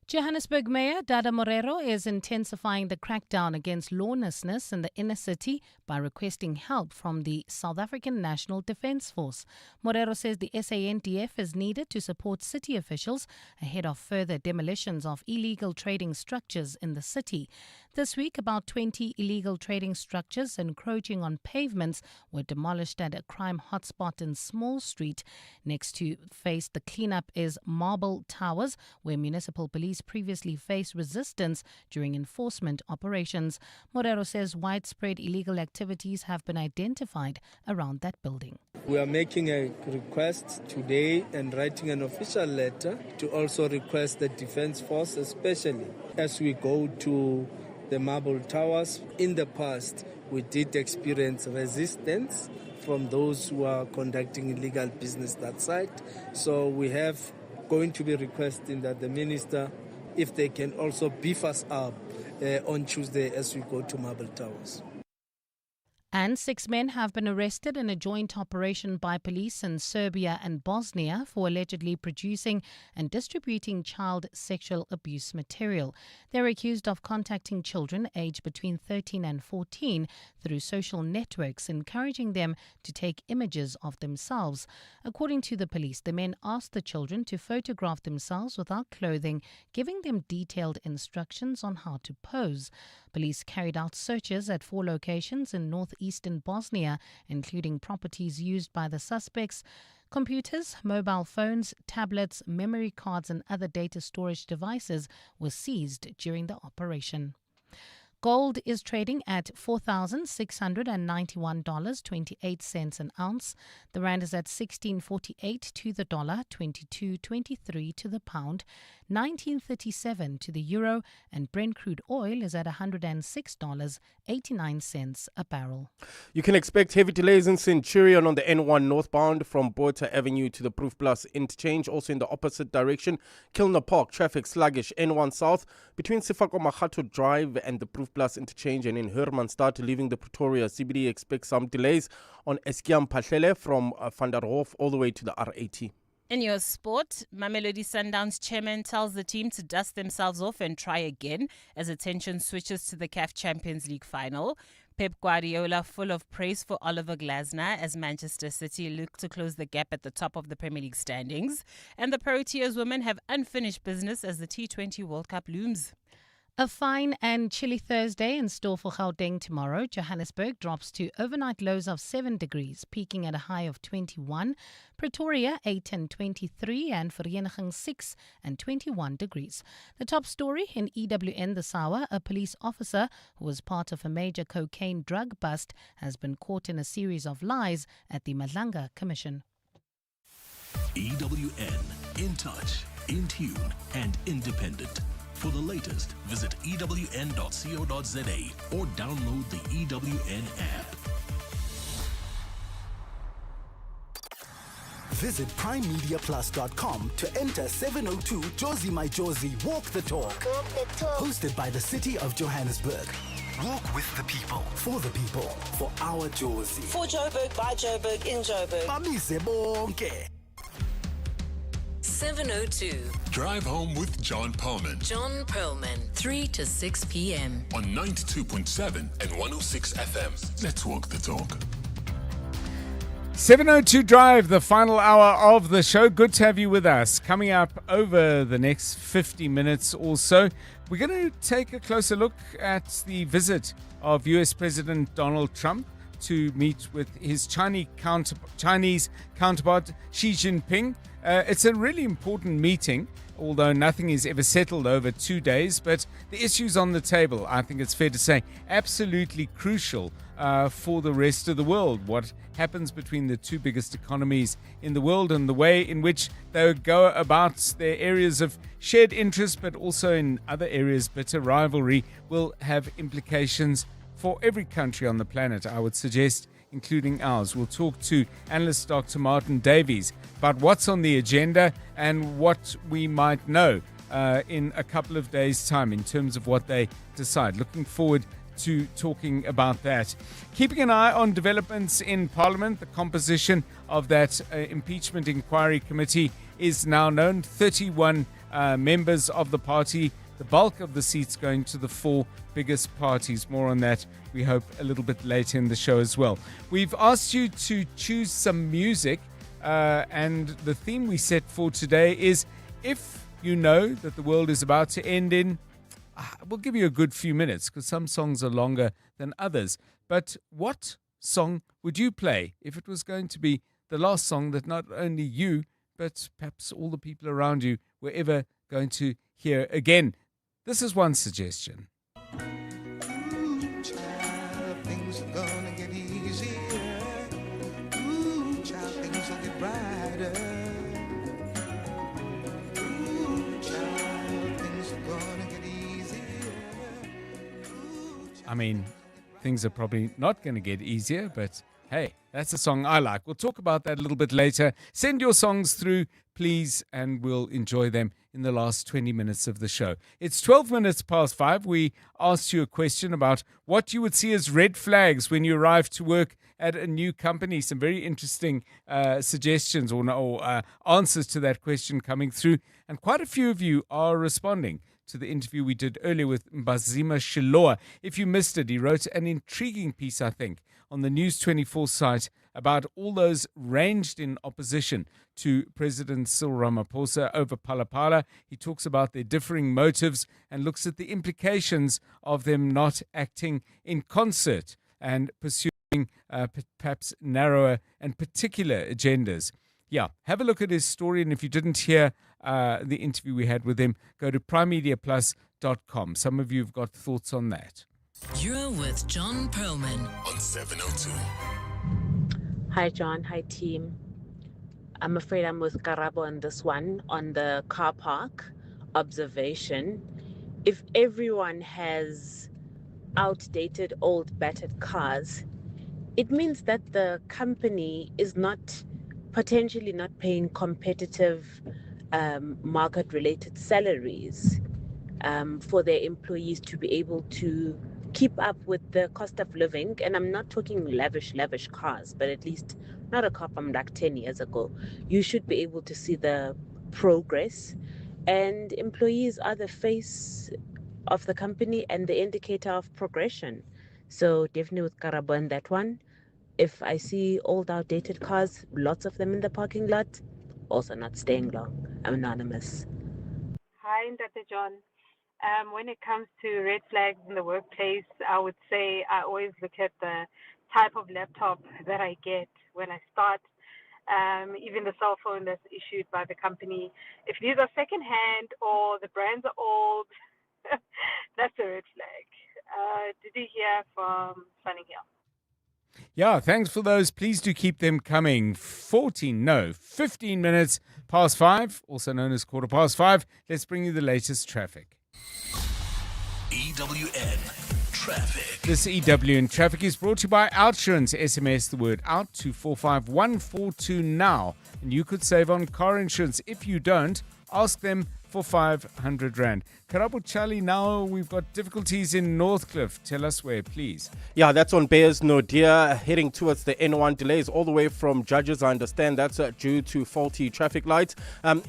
Speaker 3: Johannesburg Mayor Dada Morero is intensifying the crackdown against lawlessness in the inner city by requesting help from the South African National Defence Force. Morero says the SANDF is needed to support city officials ahead of further demolitions of illegal trading structures in the city. This week, about 20 illegal trading structures encroaching on pavements were demolished at a crime hotspot in Small Street. Next to face the cleanup is Marble Towers, where municipal police previously faced resistance during enforcement operations. Morero says widespread illegal activities have been identified around that building.
Speaker 22: We are making a request today and writing an official letter to also request the Defence Force, especially as we go to the Marble Towers. In the past, we did experience resistance from those who are conducting illegal business that side. So we have going to be requesting that the minister, if they can also beef us up on Tuesday as we go to Marble Towers.
Speaker 3: And 6 men have been arrested in a joint operation by police in Serbia and Bosnia for allegedly producing and distributing child sexual abuse material. They're accused of contacting children aged between 13 and 14 through social networks, encouraging them to take images of themselves. According to the police, the men asked the children to photograph themselves without clothing, giving them detailed instructions on how to pose. Police carried out searches at 4 locations in northeastern Bosnia, including properties used by the suspects. Computers, mobile phones, tablets, memory cards and other data storage devices were seized during the operation. Gold is trading at $4,691.28 an ounce. The rand is at 16.48 to the dollar, 22.23 to the pound, 19.37 to the euro, and Brent crude oil is at $106.89 a barrel.
Speaker 9: You can expect heavy delays in Centurion on the N1 northbound from Botha Avenue to the Proof Plus interchange. Also in the opposite direction, Kilner Park, traffic sluggish. N1 south between Sifako Mahato Drive and the Proof Plus interchange, and in Hermanstad leaving the Pretoria CBD. Expect some delays on Eskiam Pahlele from Van der Hof all the way to the R80.
Speaker 1: In your sport, Mamelodi Sundowns chairman tells the team to dust themselves off and try again as attention switches to the CAF Champions League final. Pep Guardiola full of praise for Oliver Glasner as Manchester City look to close the gap at the top of the Premier League standings. And the Proteas women have unfinished business as the T20 World Cup looms.
Speaker 3: A fine and chilly Thursday in store for Gauteng tomorrow. Johannesburg drops to overnight lows of 7 degrees, peaking at a high of 21. Pretoria 8 and 23, and Vereeniging 6 and 21 degrees. The top story in EWN this hour: a police officer who was part of a major cocaine drug bust has been caught in a series of lies at the Madlanga Commission.
Speaker 11: EWN, in touch, in tune, and independent. For the latest, visit ewn.co.za or download the EWN app.
Speaker 2: Visit primemediaplus.com to enter 702 Josie My Josie Walk the Talk. Hosted by the City of Johannesburg. Walk with the people, for our Josie.
Speaker 4: For Joburg, by Joburg, in Joburg.
Speaker 2: Bamise bonke.
Speaker 14: 702.
Speaker 20: Drive home with John Perlman.
Speaker 14: John Perlman, 3 to 6 p.m.
Speaker 20: on 92.7 and 106 FM. Let's walk the talk.
Speaker 15: 702 Drive, the final hour of the show. Good to have you with us. Coming up over the next 50 minutes or so, we're going to take a closer look at the visit of US President Donald Trump to meet with his Chinese counterpart Xi Jinping. It's a really important meeting, although nothing is ever settled over 2 days. But the issues on the table, I think it's fair to say, absolutely crucial for the rest of the world. What happens between the two biggest economies in the world and the way in which they go about their areas of shared interest, but also in other areas, bitter rivalry, will have implications for every country on the planet, I would suggest, including ours. We'll talk to analyst Dr. Martin Davies about what's on the agenda and what we might know in a couple of days' time in terms of what they decide. Looking forward to talking about that. Keeping an eye on developments in Parliament. The composition of that impeachment inquiry committee is now known. 31 members of the party. The bulk of the seats going to the 4 biggest parties. More on that, we hope, a little bit later in the show as well. We've asked you to choose some music, and the theme we set for today is, if you know that the world is about to end in, we'll give you a good few minutes, because some songs are longer than others. But what song would you play if it was going to be the last song that not only you, but perhaps all the people around you were ever going to hear again? This is one suggestion.
Speaker 5: Ooh, child, things are gonna get easier. Ooh, child, things will get brighter. Ooh, child, things are gonna get easier.
Speaker 15: I mean, things are probably not going to get easier, but hey, that's a song I like. We'll talk about that a little bit later. Send your songs through, please, and we'll enjoy them in the last 20 minutes of the show. It's 12 minutes past 5. We asked you a question about what you would see as red flags when you arrive to work at a new company. Some very interesting suggestions or answers to that question coming through. And quite a few of you are responding to the interview we did earlier with Mbazima Shiloa. If you missed it, he wrote an intriguing piece, I think, on the News 24 site about all those ranged in opposition to President Cyril Ramaphosa over Palapala. He talks about their differing motives and looks at the implications of them not acting in concert and pursuing perhaps narrower and particular agendas. Yeah, have a look at his story, and if you didn't hear the interview we had with him, go to primemediaplus.com. Some of you have got thoughts on that.
Speaker 14: You're with John Perlman
Speaker 20: on 702.
Speaker 23: Hi, John. Hi, team. I'm afraid I'm with Karabo on this one, on the car park observation. If everyone has outdated, old, battered cars, it means that the company is potentially not paying competitive market-related salaries for their employees to be able to keep up with the cost of living. And I'm not talking lavish cars, but at least not a car from like 10 years ago. You should be able to see the progress. And employees are the face of the company and the indicator of progression. So definitely with Karabo and that one. If I see old outdated cars, lots of them in the parking lot, also not staying long. I'm anonymous.
Speaker 6: Hi, Dr. John. When it comes to red flags in the workplace, I would say I always look at the type of laptop that I get when I start, even the cell phone that's issued by the company. If these are secondhand or the brands are old, that's a red flag. Did you hear from Sunny Hill?
Speaker 15: Yeah, thanks for those. Please do keep them coming. 15 minutes past 5, also known as 5:15. Let's bring you the latest traffic.
Speaker 11: EWN Traffic.
Speaker 15: This EWN Traffic is brought to you by Outsurance. SMS the word out to 45142 now, and you could save on car insurance. If you don't, ask them for 500 Rand. Karabo Chali, now we've got difficulties in Northcliffe. Tell us where, please.
Speaker 9: Yeah, that's on Bears Nodia, heading towards the N1. Delays all the way from Judges. I understand that's due to faulty traffic lights.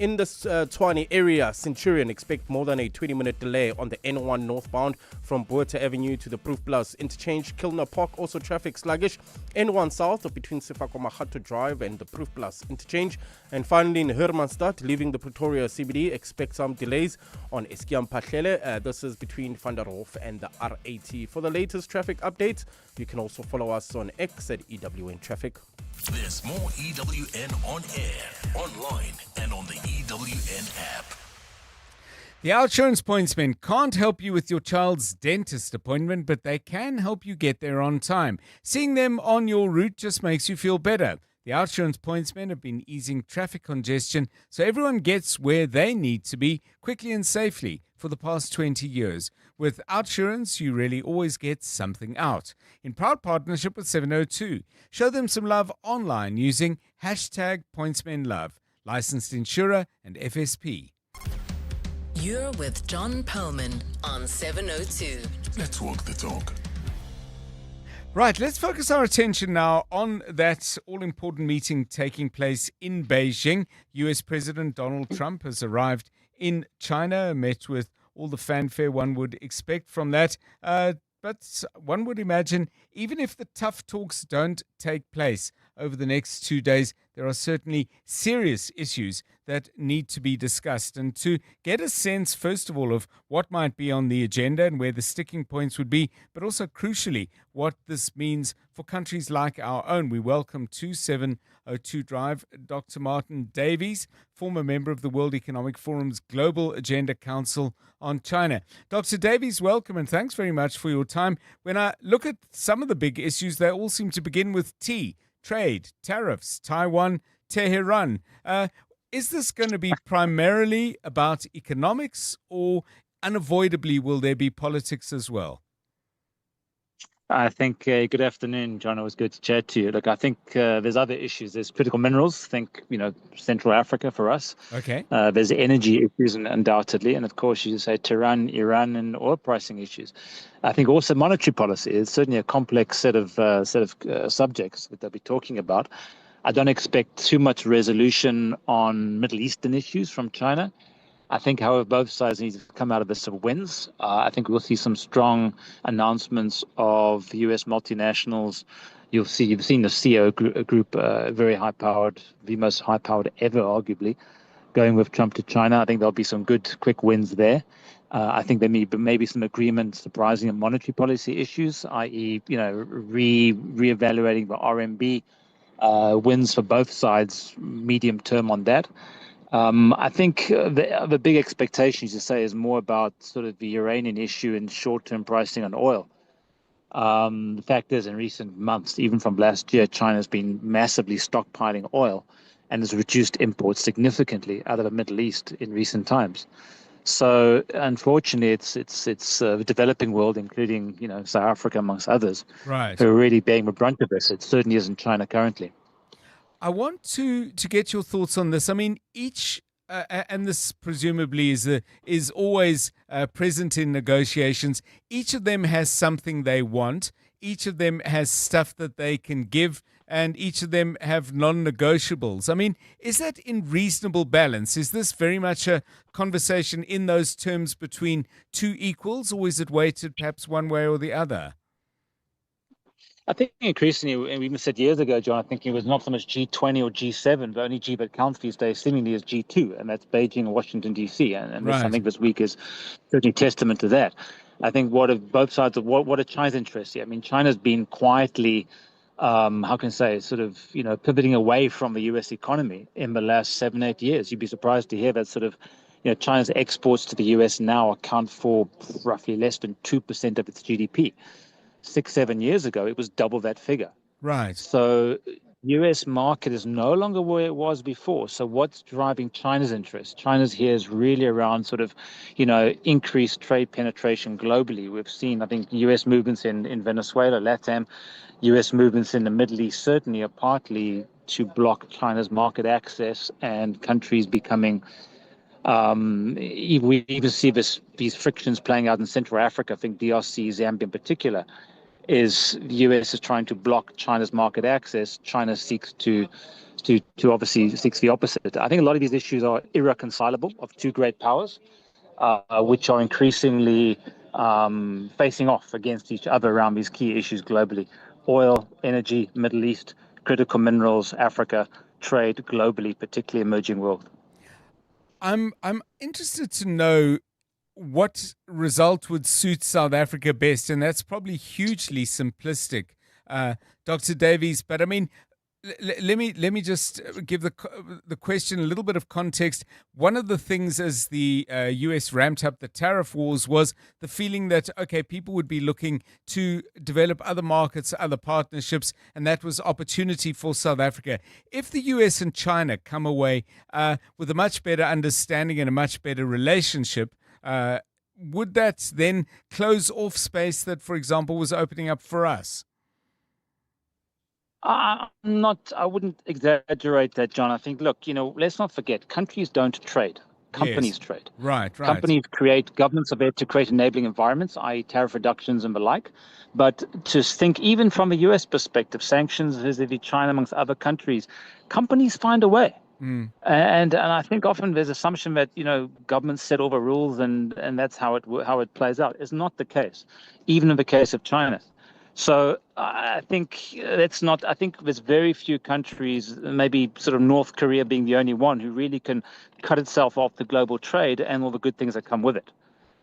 Speaker 9: In the Tshwane area, Centurion, expect more than a 20-minute delay on the N1 northbound from Boerta Avenue to the Proof Plus interchange. Kilner Park, also traffic sluggish. N1 south between Sefako Mahato Drive and the Proof Plus interchange. And finally, in Hermanstad, leaving the Pretoria CBD, expect some delays on Eskiam Pahlele. This is between Van der Hof and the R80. For the latest traffic updates, you can also follow us on X at EWN Traffic.
Speaker 11: There's more EWN on air, online, and on the EWN app.
Speaker 15: The Outsurance Pointsmen can't help you with your child's dentist appointment, but they can help you get there on time. Seeing them on your route just makes you feel better. The Outsurance Pointsmen have been easing traffic congestion so everyone gets where they need to be quickly and safely for the past 20 years. With Outsurance, you really always get something out. In proud partnership with 702, show them some love online using hashtag #PointsmenLove, licensed insurer and FSP.
Speaker 14: You're with John Perlman on 702.
Speaker 20: Let's walk the talk.
Speaker 15: Right, let's focus our attention now on that all-important meeting taking place in Beijing. US President Donald Trump has arrived in China, met with all the fanfare one would expect from that. But one would imagine, even if the tough talks don't take place over the next 2 days, there are certainly serious issues that need to be discussed. And to get a sense, first of all, of what might be on the agenda and where the sticking points would be, but also crucially, what this means for countries like our own, we welcome to 702 Drive Dr. Martin Davies, former member of the World Economic Forum's Global Agenda Council on China. Dr. Davies, welcome and thanks very much for your time. When I look at some of the big issues, they all seem to begin with T: trade, tariffs, Taiwan, Tehran. Is this going to be primarily about economics, or unavoidably will there be politics as well?
Speaker 7: I think, good afternoon, John. It was good to chat to you. Look, I think there's other issues. There's critical minerals. Think, Central Africa for us.
Speaker 15: Okay.
Speaker 7: There's energy issues, undoubtedly. And of course, you say Tehran, Iran, and oil pricing issues. I think also monetary policy is certainly a complex set of subjects that they'll be talking about. I don't expect too much resolution on Middle Eastern issues from China. I think, however, both sides need to come out of this with wins. I think we'll see some strong announcements of U.S. multinationals. You've seen the CEO group, very high-powered, the most high-powered ever, arguably, going with Trump to China. I think there'll be some good, quick wins there. I think there may be some agreement, surprising, on monetary policy issues, i.e., re-evaluating the RMB. Wins for both sides, medium term on that. I think the big expectations to say is more about sort of the Iranian issue and short-term pricing on oil. The fact is, in recent months, even from last year, China's been massively stockpiling oil and has reduced imports significantly out of the Middle East in recent times. So, unfortunately, it's the developing world, including South Africa amongst others,
Speaker 15: right,
Speaker 7: who are really bearing the brunt of this. It certainly isn't China currently.
Speaker 15: I want to get your thoughts on this. I mean, each and this presumably is always present in negotiations, each of them has something they want. Each of them has stuff that they can give, and each of them have non-negotiables. I mean, is that in reasonable balance? Is this very much a conversation in those terms between two equals, or is it weighted perhaps one way or the other?
Speaker 7: I think increasingly, and we even said years ago, John, I think it was not so much G20 or G7, the only G that counts these days seemingly is G2, and that's Beijing and Washington, D.C. And this, I think this week is certainly testament to that. I think what are both sides of what are China's interests here? I mean, China's been quietly, how can I say, sort of, pivoting away from the U.S. economy in the last 7-8 years. You'd be surprised to hear that sort of, China's exports to the U.S. now account for roughly less than 2% of its GDP. 6-7 years ago, it was double that figure.
Speaker 15: Right.
Speaker 7: So U.S. market is no longer where it was before. So what's driving China's interest? China's here is really around sort of, increased trade penetration globally. We've seen, I think, U.S. movements in Venezuela, LATAM, U.S. movements in the Middle East certainly are partly to block China's market access and countries becoming we even see these frictions playing out in Central Africa. I think DRC, Zambia in particular, is the U.S. is trying to block China's market access. China seeks to obviously seeks the opposite. I think a lot of these issues are irreconcilable of two great powers, which are increasingly facing off against each other around these key issues globally: oil, energy, Middle East, critical minerals, Africa, trade globally, particularly emerging world.
Speaker 15: I'm interested to know what result would suit South Africa best, and that's probably hugely simplistic, Dr. Davies. But I mean, let me just give the question a little bit of context. One of the things as the US ramped up the tariff wars was the feeling that, okay, people would be looking to develop other markets, other partnerships, and that was opportunity for South Africa. If the US and China come away with a much better understanding and a much better relationship, would that then close off space that, for example, was opening up for us?
Speaker 7: I wouldn't exaggerate that, John. I think, look, let's not forget, countries don't trade. Companies trade.
Speaker 15: Right.
Speaker 7: Companies create, governments are there to create enabling environments, i.e. tariff reductions and the like. But to think, even from a U.S. perspective, sanctions vis-a-vis China amongst other countries, companies find a way. And I think often there's assumption that, governments set all the rules and that's how it plays out. It's not the case, even in the case of China. So I think I think there's very few countries, maybe sort of North Korea being the only one, who really can cut itself off the global trade and all the good things that come with it.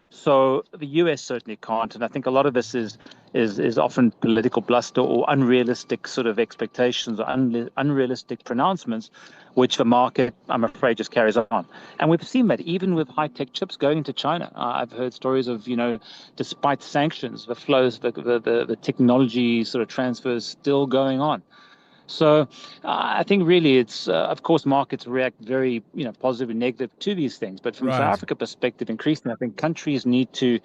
Speaker 7: So the US certainly can't. And I think a lot of this is often political bluster or unrealistic sort of expectations or unrealistic pronouncements, which the market, I'm afraid, just carries on. And we've seen that even with high-tech chips going into China. I've heard stories of, despite sanctions, the flows, the technology sort of transfers still going on. So I think really it's, of course, markets react very, positive and negative to these things. But from South Africa perspective, increasingly, I think countries need to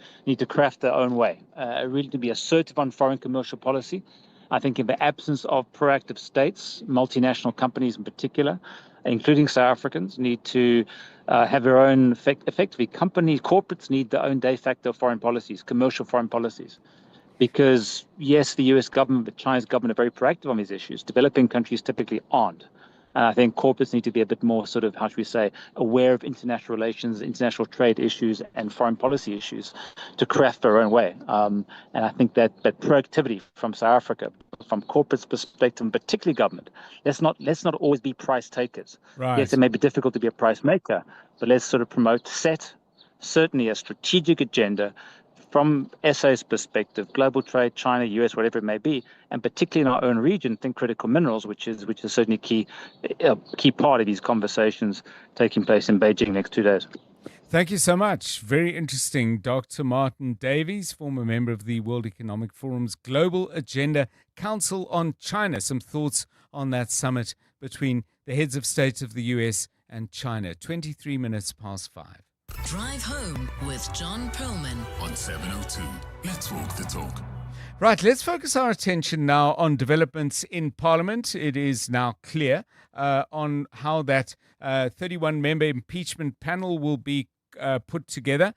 Speaker 7: craft their own way, really to be assertive on foreign commercial policy. I think in the absence of proactive states, multinational companies in particular, including South Africans, need to have their own, effectively, corporates need their own de facto foreign policies, commercial foreign policies. Because, yes, the US government, but China's government are very proactive on these issues. Developing countries typically aren't. And I think corporates need to be a bit more sort of, how should we say, aware of international relations, international trade issues, and foreign policy issues to craft their own way. And I think that proactivity from South Africa, from corporates' perspective, and particularly government, let's not always be price takers.
Speaker 15: Right.
Speaker 7: Yes, it may be difficult to be a price maker, but let's sort of promote, certainly a strategic agenda from SA's perspective, global trade, China, US, whatever it may be, and particularly in our own region, think critical minerals, which is certainly a key part of these conversations taking place in Beijing next 2 days.
Speaker 15: Thank you so much. Very interesting. Dr. Martin Davies, former member of the World Economic Forum's Global Agenda Council on China. Some thoughts on that summit between the heads of state of the US and China. 23 minutes past 5.
Speaker 14: Drive Home with John Perlman
Speaker 20: on 702. Let's walk the talk.
Speaker 15: Right, let's focus our attention now on developments in Parliament. It is now clear on how that 31-member impeachment panel will be put together.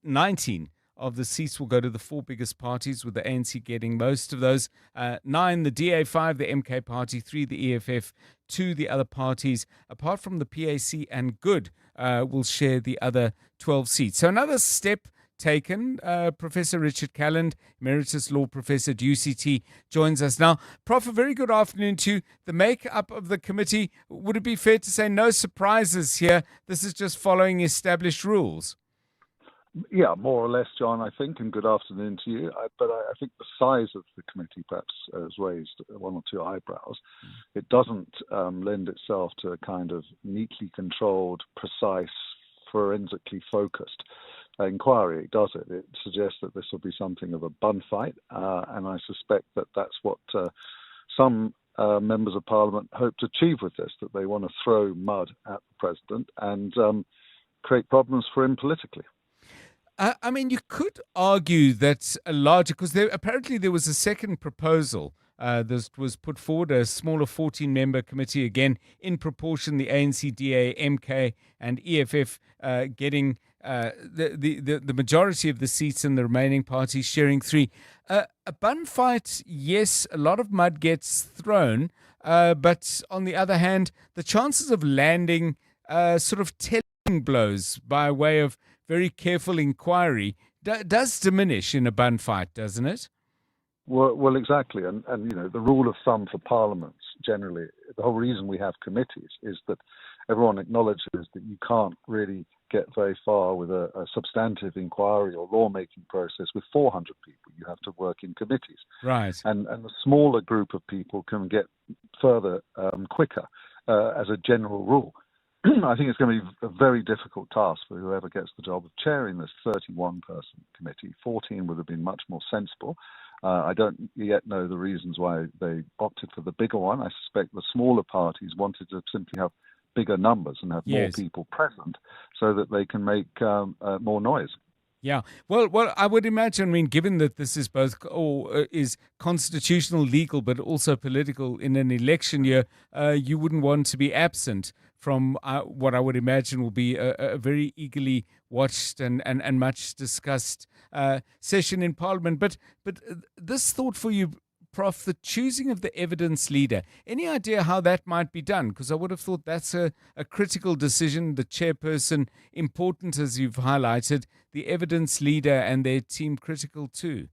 Speaker 15: 19 of the seats will go to the four biggest parties, with the ANC getting most of those. 9, the DA, 5, the MK party, 3, the EFF, 2, the other parties, apart from the PAC and Good, will share the other 12 seats. So another step taken. Professor Richard Calland, Emeritus Law Professor at UCT, joins us now. Prof, a very good afternoon to you. The make-up of the committee, would it be fair to say no surprises here? This is just following established rules.
Speaker 8: Yeah, more or less, John, I think, and good afternoon to you. But I think the size of the committee perhaps has raised one or two eyebrows. It doesn't lend itself to a kind of neatly controlled, precise, forensically focused inquiry, does it? It suggests that this will be something of a bun fight, and I suspect that that's what some members of Parliament hope to achieve with this, that they want to throw mud at the President and create problems for him politically.
Speaker 15: I mean, you could argue that a larger, because apparently there was a second proposal that was put forward, a smaller 14-member committee, again, in proportion, the ANC, DA, MK, and EFF getting the majority of the seats and the remaining parties sharing 3. A bun fight, yes, a lot of mud gets thrown, but on the other hand, the chances of landing sort of telling blows by way of very careful inquiry does diminish in a bun fight, doesn't it?
Speaker 8: Well, exactly. And you know, the rule of thumb for parliaments generally, the whole reason we have committees is that everyone acknowledges that you can't really get very far with a substantive inquiry or lawmaking process with 400 people. You have to work in committees.
Speaker 15: Right.
Speaker 8: And a smaller group of people can get further quicker as a general rule. I think it's going to be a very difficult task for whoever gets the job of chairing this 31-person committee. 14 would have been much more sensible. I don't yet know the reasons why they opted for the bigger one. I suspect the smaller parties wanted to simply have bigger numbers and have more people present so that they can make more noise.
Speaker 15: Yeah, well, I would imagine, I mean, given that this is both is constitutional, legal, but also political in an election year, you wouldn't want to be absent from what I would imagine will be a very eagerly watched and much discussed session in Parliament. But this thought for you, Prof, the choosing of the evidence leader, any idea how that might be done? Because I would have thought that's a critical decision, the chairperson important, as you've highlighted, the evidence leader and their team critical too.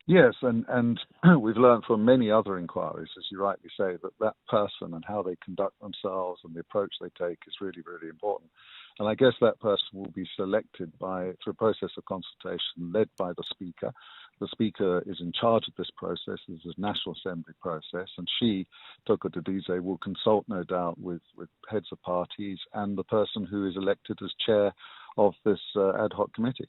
Speaker 8: Yes, and we've learned from many other inquiries, as you rightly say, that person and how they conduct themselves and the approach they take is really, really important. And I guess that person will be selected through a process of consultation led by the Speaker. The Speaker is in charge of this process. This is a National Assembly process, and she, Toko Didize, will consult, no doubt, with heads of parties and the person who is elected as chair of this ad hoc committee.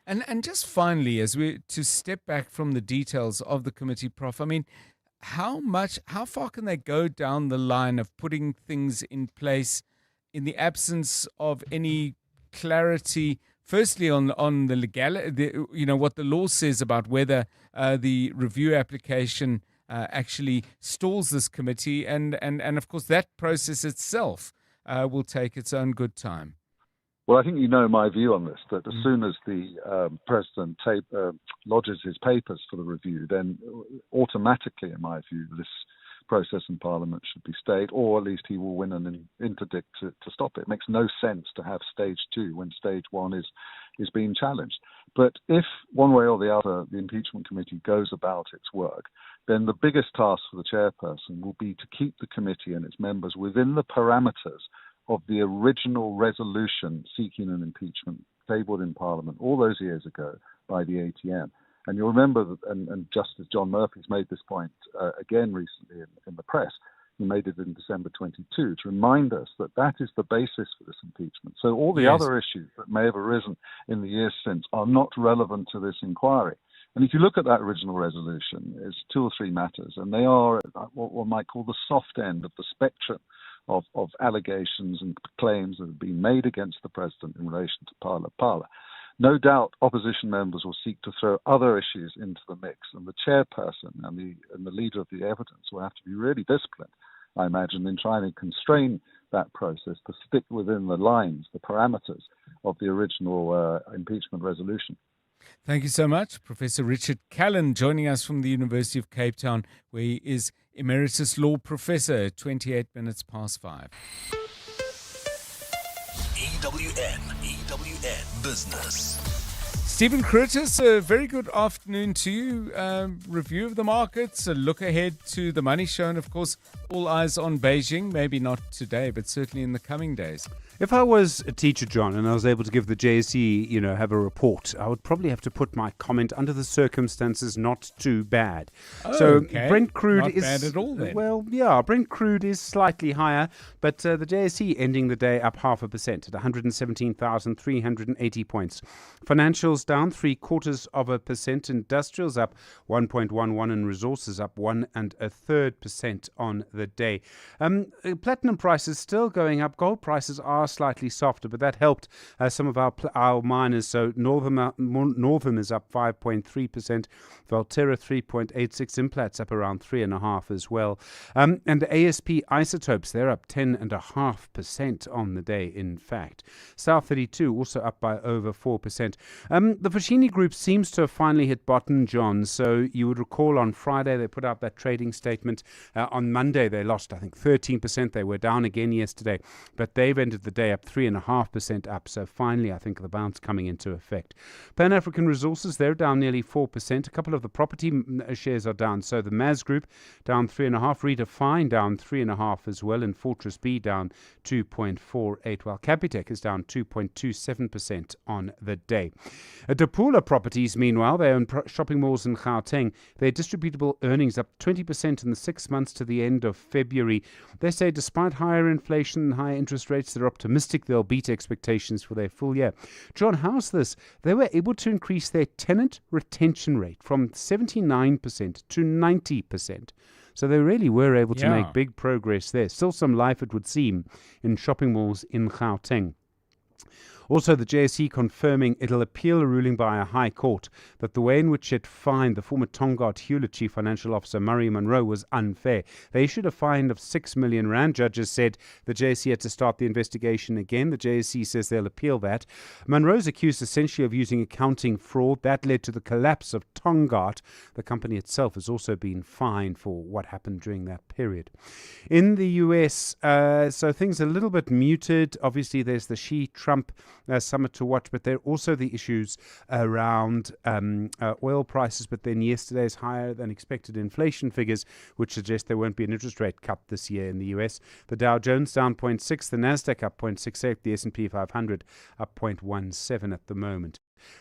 Speaker 15: And just finally, as we to step back from the details of the committee, Prof, I mean, how far can they go down the line of putting things in place in the absence of any clarity? Firstly, on the legality, what the law says about whether the review application actually stalls this committee, and of course that process itself will take its own good time.
Speaker 8: Well, I think you know my view on this, that as soon as the President lodges his papers for the review, then automatically, in my view, this process in Parliament should be stayed, or at least he will win an interdict to stop it. It makes no sense to have stage 2 when stage 1 is being challenged. But if one way or the other the impeachment committee goes about its work, then the biggest task for the chairperson will be to keep the committee and its members within the parameters of the original resolution seeking an impeachment tabled in Parliament all those years ago by the ATM. And you'll remember that, and Justice John Murphy's made this point again recently in the press. He made it in December 22 to remind us that that is the basis for this impeachment. So all the other issues that may have arisen in the years since are not relevant to this inquiry. And if you look at that original resolution, it's 2 or 3 matters, and they are what one might call the soft end of the spectrum of allegations and claims that have been made against the President in relation to Parla. No doubt opposition members will seek to throw other issues into the mix, and the chairperson and the leader of the evidence will have to be really disciplined, I imagine, in trying to constrain that process to stick within the lines, the parameters of the original impeachment resolution.
Speaker 15: Thank you so much. Professor Richard Callan joining us from the University of Cape Town, where he is Emeritus Law Professor, 28 minutes past 5.
Speaker 11: EWN Business.
Speaker 15: Stephen Curtis, a very good afternoon to you. Review of the markets, a look ahead to the Money Show, and of course, all eyes on Beijing. Maybe not today, but certainly in the coming days.
Speaker 10: If I was a teacher, John, and I was able to give the JSE, have a report, I would probably have to put my comment under the circumstances not too bad.
Speaker 15: Okay.
Speaker 10: Brent crude
Speaker 15: not
Speaker 10: is
Speaker 15: bad at all then.
Speaker 10: Well, yeah, Brent crude is slightly higher, but the JSE ending the day up 0.5% at 117,380 points. Financials down 0.75%, industrials up 1.11%, and resources up 1.33% on the day. Platinum prices still going up. Gold prices are slightly softer, but that helped some of our miners. So Northam is up 5.3%, Valterra 3.86%, Implat's up around 3.5% as well. And the ASP isotopes, they're up 10.5% on the day, in fact. South 32 also up by over 4%. The Foschini Group seems to have finally hit bottom, John. So you would recall on Friday they put out that trading statement. On Monday they lost, I think, 13%. They were down again yesterday, but they've ended the day up 3.5% up. So finally, I think the bounce coming into effect. Pan African Resources, they're down nearly 4%. A couple of the property shares are down. So the MAS Group down 3.5%, Redefine down 3.5% as well, and Fortress B down 2.48%, while Capitec is down 2.27% on the day. Dapula Properties, meanwhile, they own shopping malls in Gauteng. Their distributable earnings up 20% in the 6 months to the end of February. They say despite higher inflation and higher interest rates, they're optimistic they'll beat expectations for their full year. John, how's this? They were able to increase their tenant retention rate from 79% to 90%. So they really were able to make big progress there. Still some life, it would seem, in shopping malls in Gauteng. Also, the JSE confirming it'll appeal a ruling by a high court that the way in which it fined the former Tongaat Hewlett chief financial officer Murray Munroe was unfair. They issued a fine of 6 million rand. Judges said the JSE had to start the investigation again. The JSE says they'll appeal that. Munroe's accused essentially of using accounting fraud. That led to the collapse of Tongaat. The company itself has also been fined for what happened during that period. In the US, so things are a little bit muted. Obviously, there's the Xi-Trump summit to watch, but there are also the issues around oil prices. But then yesterday's higher than expected inflation figures, which suggest there won't be an interest rate cut this year in the US. The Dow Jones down 0.6, the Nasdaq up 0.68, the S&P 500 up 0.17 at the moment.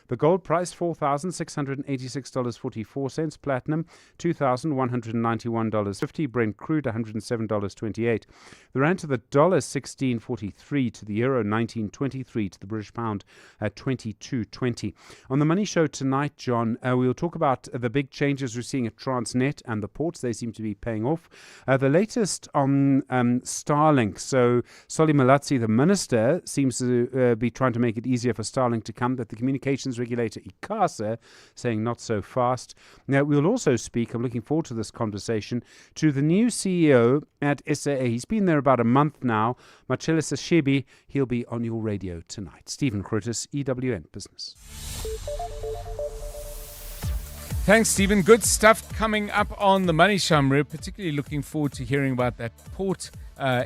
Speaker 10: The gold price $4,686.44, platinum $2,191.50, Brent crude $107.28. The rand to the dollar 16.43, to the euro 19.23, to the British pound at 22.20. On the Money Show tonight, John, we'll talk about the big changes we're seeing at Transnet and the ports. They seem to be paying off. The latest on Starlink. So Solly Malatsi, the minister, seems to be trying to make it easier for Starlink to come, that the communications regulator ICASA saying not so fast. Now, we'll also speak, I'm looking forward to this conversation, to the new CEO at SAA. He's been there about a month now, Machele Sashebi. He'll be on your radio tonight. Stephen Curtis, EWN Business.
Speaker 15: Thanks, Stephen. Good stuff coming up on the Money Show. I'm particularly looking forward to hearing about that port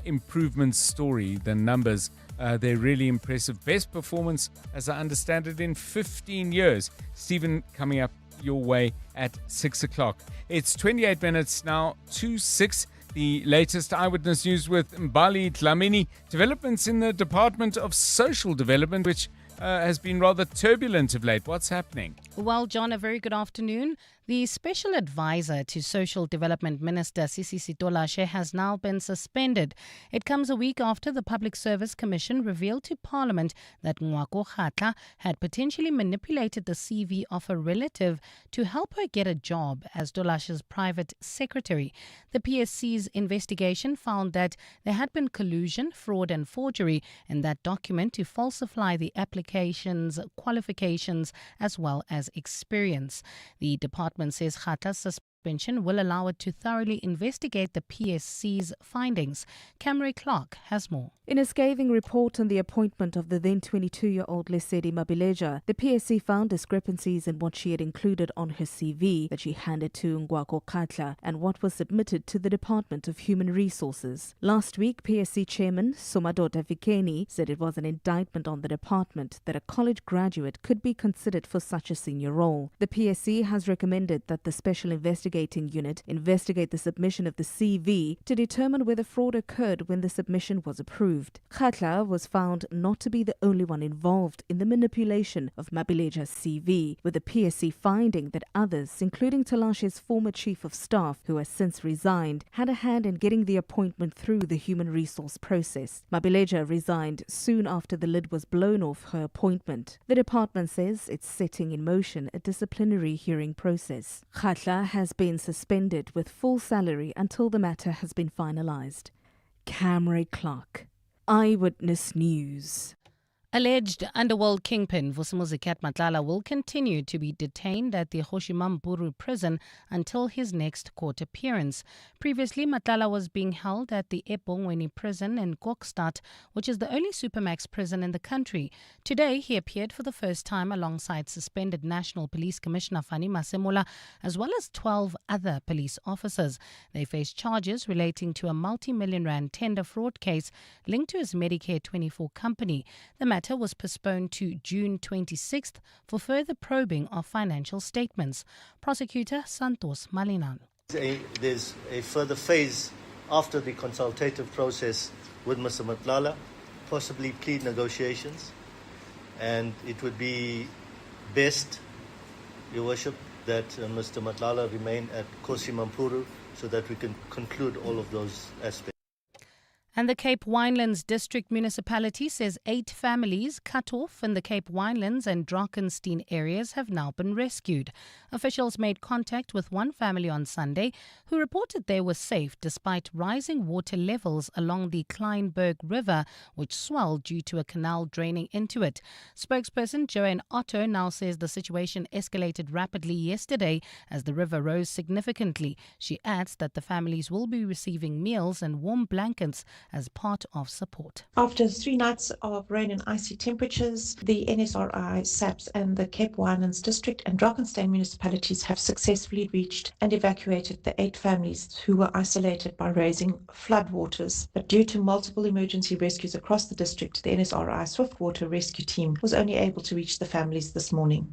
Speaker 15: improvement story, the numbers. They're really impressive. Best performance, as I understand it, in 15 years. Stephen, coming up your way at 6 o'clock. It's 28 minutes now to 6. The latest Eyewitness News with Mbali Dlamini. Developments in the Department of Social Development, which has been rather turbulent of late. What's happening?
Speaker 3: Well, John, a very good afternoon. The Special Advisor to Social Development Minister Sisi Sitolashe has now been suspended. It comes a week after the Public Service Commission revealed to Parliament that Ngwako Khatla had potentially manipulated the CV of a relative to help her get a job as Tolashe's private secretary. The PSC's investigation found that there had been collusion, fraud and forgery in that document to falsify the application's qualifications as well as experience. The department says Khatla's suspension will allow it to thoroughly investigate the PSC's findings. Camry Clark has more.
Speaker 13: In a scathing report on the appointment of the then 22-year-old Lesedi Mabileja, the PSC found discrepancies in what she had included on her CV that she handed to Ngwako Khatla and what was submitted to the Department of Human Resources. Last week, PSC Chairman Somadoda Vikeni said it was an indictment on the department that a college graduate could be considered for such a senior role. The PSC has recommended that the Special Investigating Unit investigate the submission of the CV to determine whether fraud occurred when the submission was approved. Khatla was found not to be the only one involved in the manipulation of Mabileja's CV, with the PSC finding that others, including Tolashe's former chief of staff, who has since resigned, had a hand in getting the appointment through the human resource process. Mabileja resigned soon after the lid was blown off her appointment. The department says it's setting in motion a disciplinary hearing process. Khatla has been suspended with full salary until the matter has been finalized. Camry Clark, Eyewitness News.
Speaker 3: Alleged underworld kingpin Vusimuzi Matlala will continue to be detained at the Hoshimampuru prison until his next court appearance. Previously, Matlala was being held at the Ebongweni prison in Kokstad, which is the only supermax prison in the country. Today, he appeared for the first time alongside suspended National Police Commissioner Fani Masemola, as well as 12 other police officers. They face charges relating to a multi-million rand tender fraud case linked to his Medicare 24 company. The matter was postponed to June 26th for further probing of financial statements. Prosecutor Santos Malinan.
Speaker 16: There's a further phase after the consultative process with Mr. Matlala, possibly plea negotiations, and it would be best, Your Worship, that Mr. Matlala remain at Hoshimampuru so that we can conclude all of those aspects.
Speaker 3: And the Cape Winelands District Municipality says 8 families cut off in the Cape Winelands and Drakensberg areas have now been rescued. Officials made contact with one family on Sunday who reported they were safe despite rising water levels along the Kleinberg River, which swelled due to a canal draining into it. Spokesperson Joanne Otto now says the situation escalated rapidly yesterday as the river rose significantly. She adds that the families will be receiving meals and warm blankets as part of support.
Speaker 17: After 3 nights of rain and icy temperatures, the NSRI, SAPS and the Cape Winelands District and Drakensberg municipalities have successfully reached and evacuated the 8 families who were isolated by rising floodwaters. But due to multiple emergency rescues across the district, the NSRI Swiftwater Rescue Team was only able to reach the families this morning.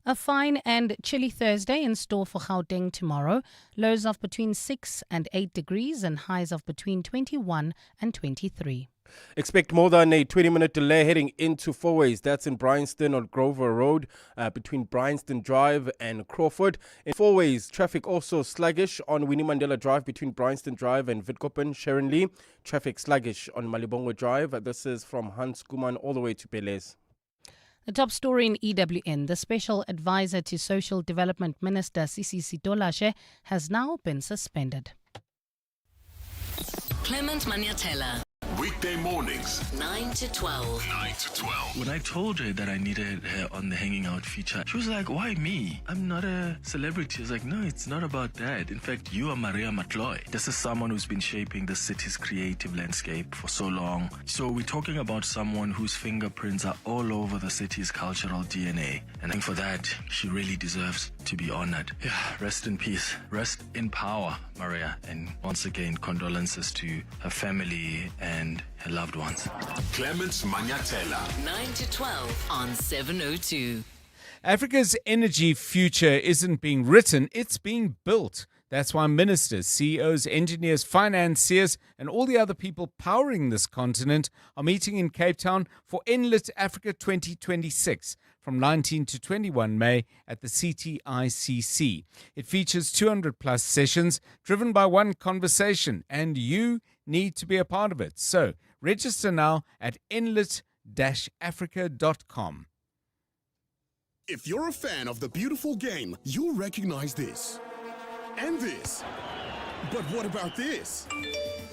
Speaker 3: A fine and chilly Thursday in store for Gauteng tomorrow. Lows of between 6 and 8 degrees and highs of between 21 and 23.
Speaker 9: Expect more than a 20-minute delay heading into Fourways. That's in Bryanston on Grover Road between Bryanston Drive and Crawford. In Fourways, traffic also sluggish on Winnie Mandela Drive between Bryanston Drive and Witkoppen. Sharon Lee, traffic sluggish on Malibongo Drive. This is from Hans Kuman all the way to Pelez.
Speaker 3: The top story in EWN, the Special Advisor to Social Development Minister Sisi Sitolashe has now been suspended.
Speaker 14: Clement Maniatella.
Speaker 20: Weekday mornings,
Speaker 14: 9 to 12.
Speaker 20: 9 to 12.
Speaker 24: When I told her that I needed her on the Hanging Out feature, she was like, why me? I'm not a celebrity. I was like, no, it's not about that. In fact, you are Maria McClo. This is someone who's been shaping the city's creative landscape for so long. So we're talking about someone whose fingerprints are all over the city's cultural DNA. And I think for that, she really deserves to be honored. Yeah, rest in peace. Rest in power, Maria. And once again, condolences to her family and her loved ones.
Speaker 20: Clements Maniatella.
Speaker 14: 9 to 12 on 702.
Speaker 15: Africa's energy future isn't being written, it's being built. That's why ministers, CEOs, engineers, financiers, and all the other people powering this continent are meeting in Cape Town for Enlit Africa 2026 from 19 to 21 May at the CTICC. It features 200 plus sessions driven by one conversation, and you need to be a part of it. So register now at enlit-africa.com.
Speaker 20: If you're a fan of the beautiful game, you'll recognize this. And this. But what about this?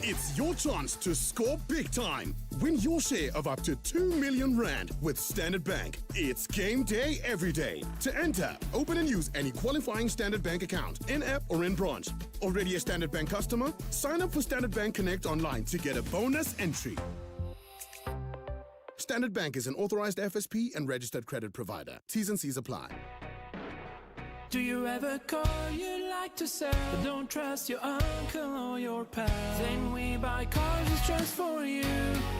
Speaker 20: It's your chance to score big time. Win your share of up to 2 million rand with Standard Bank. It's game day every day. To enter, open and use any qualifying Standard Bank account, in-app or in branch. Already a Standard Bank customer? Sign up for Standard Bank Connect online to get a bonus entry. Standard Bank is an authorized FSP and registered credit provider. T's and C's apply.
Speaker 12: Do you ever call you like to sell, but don't trust your uncle or your pal? Then we buy cars just for you.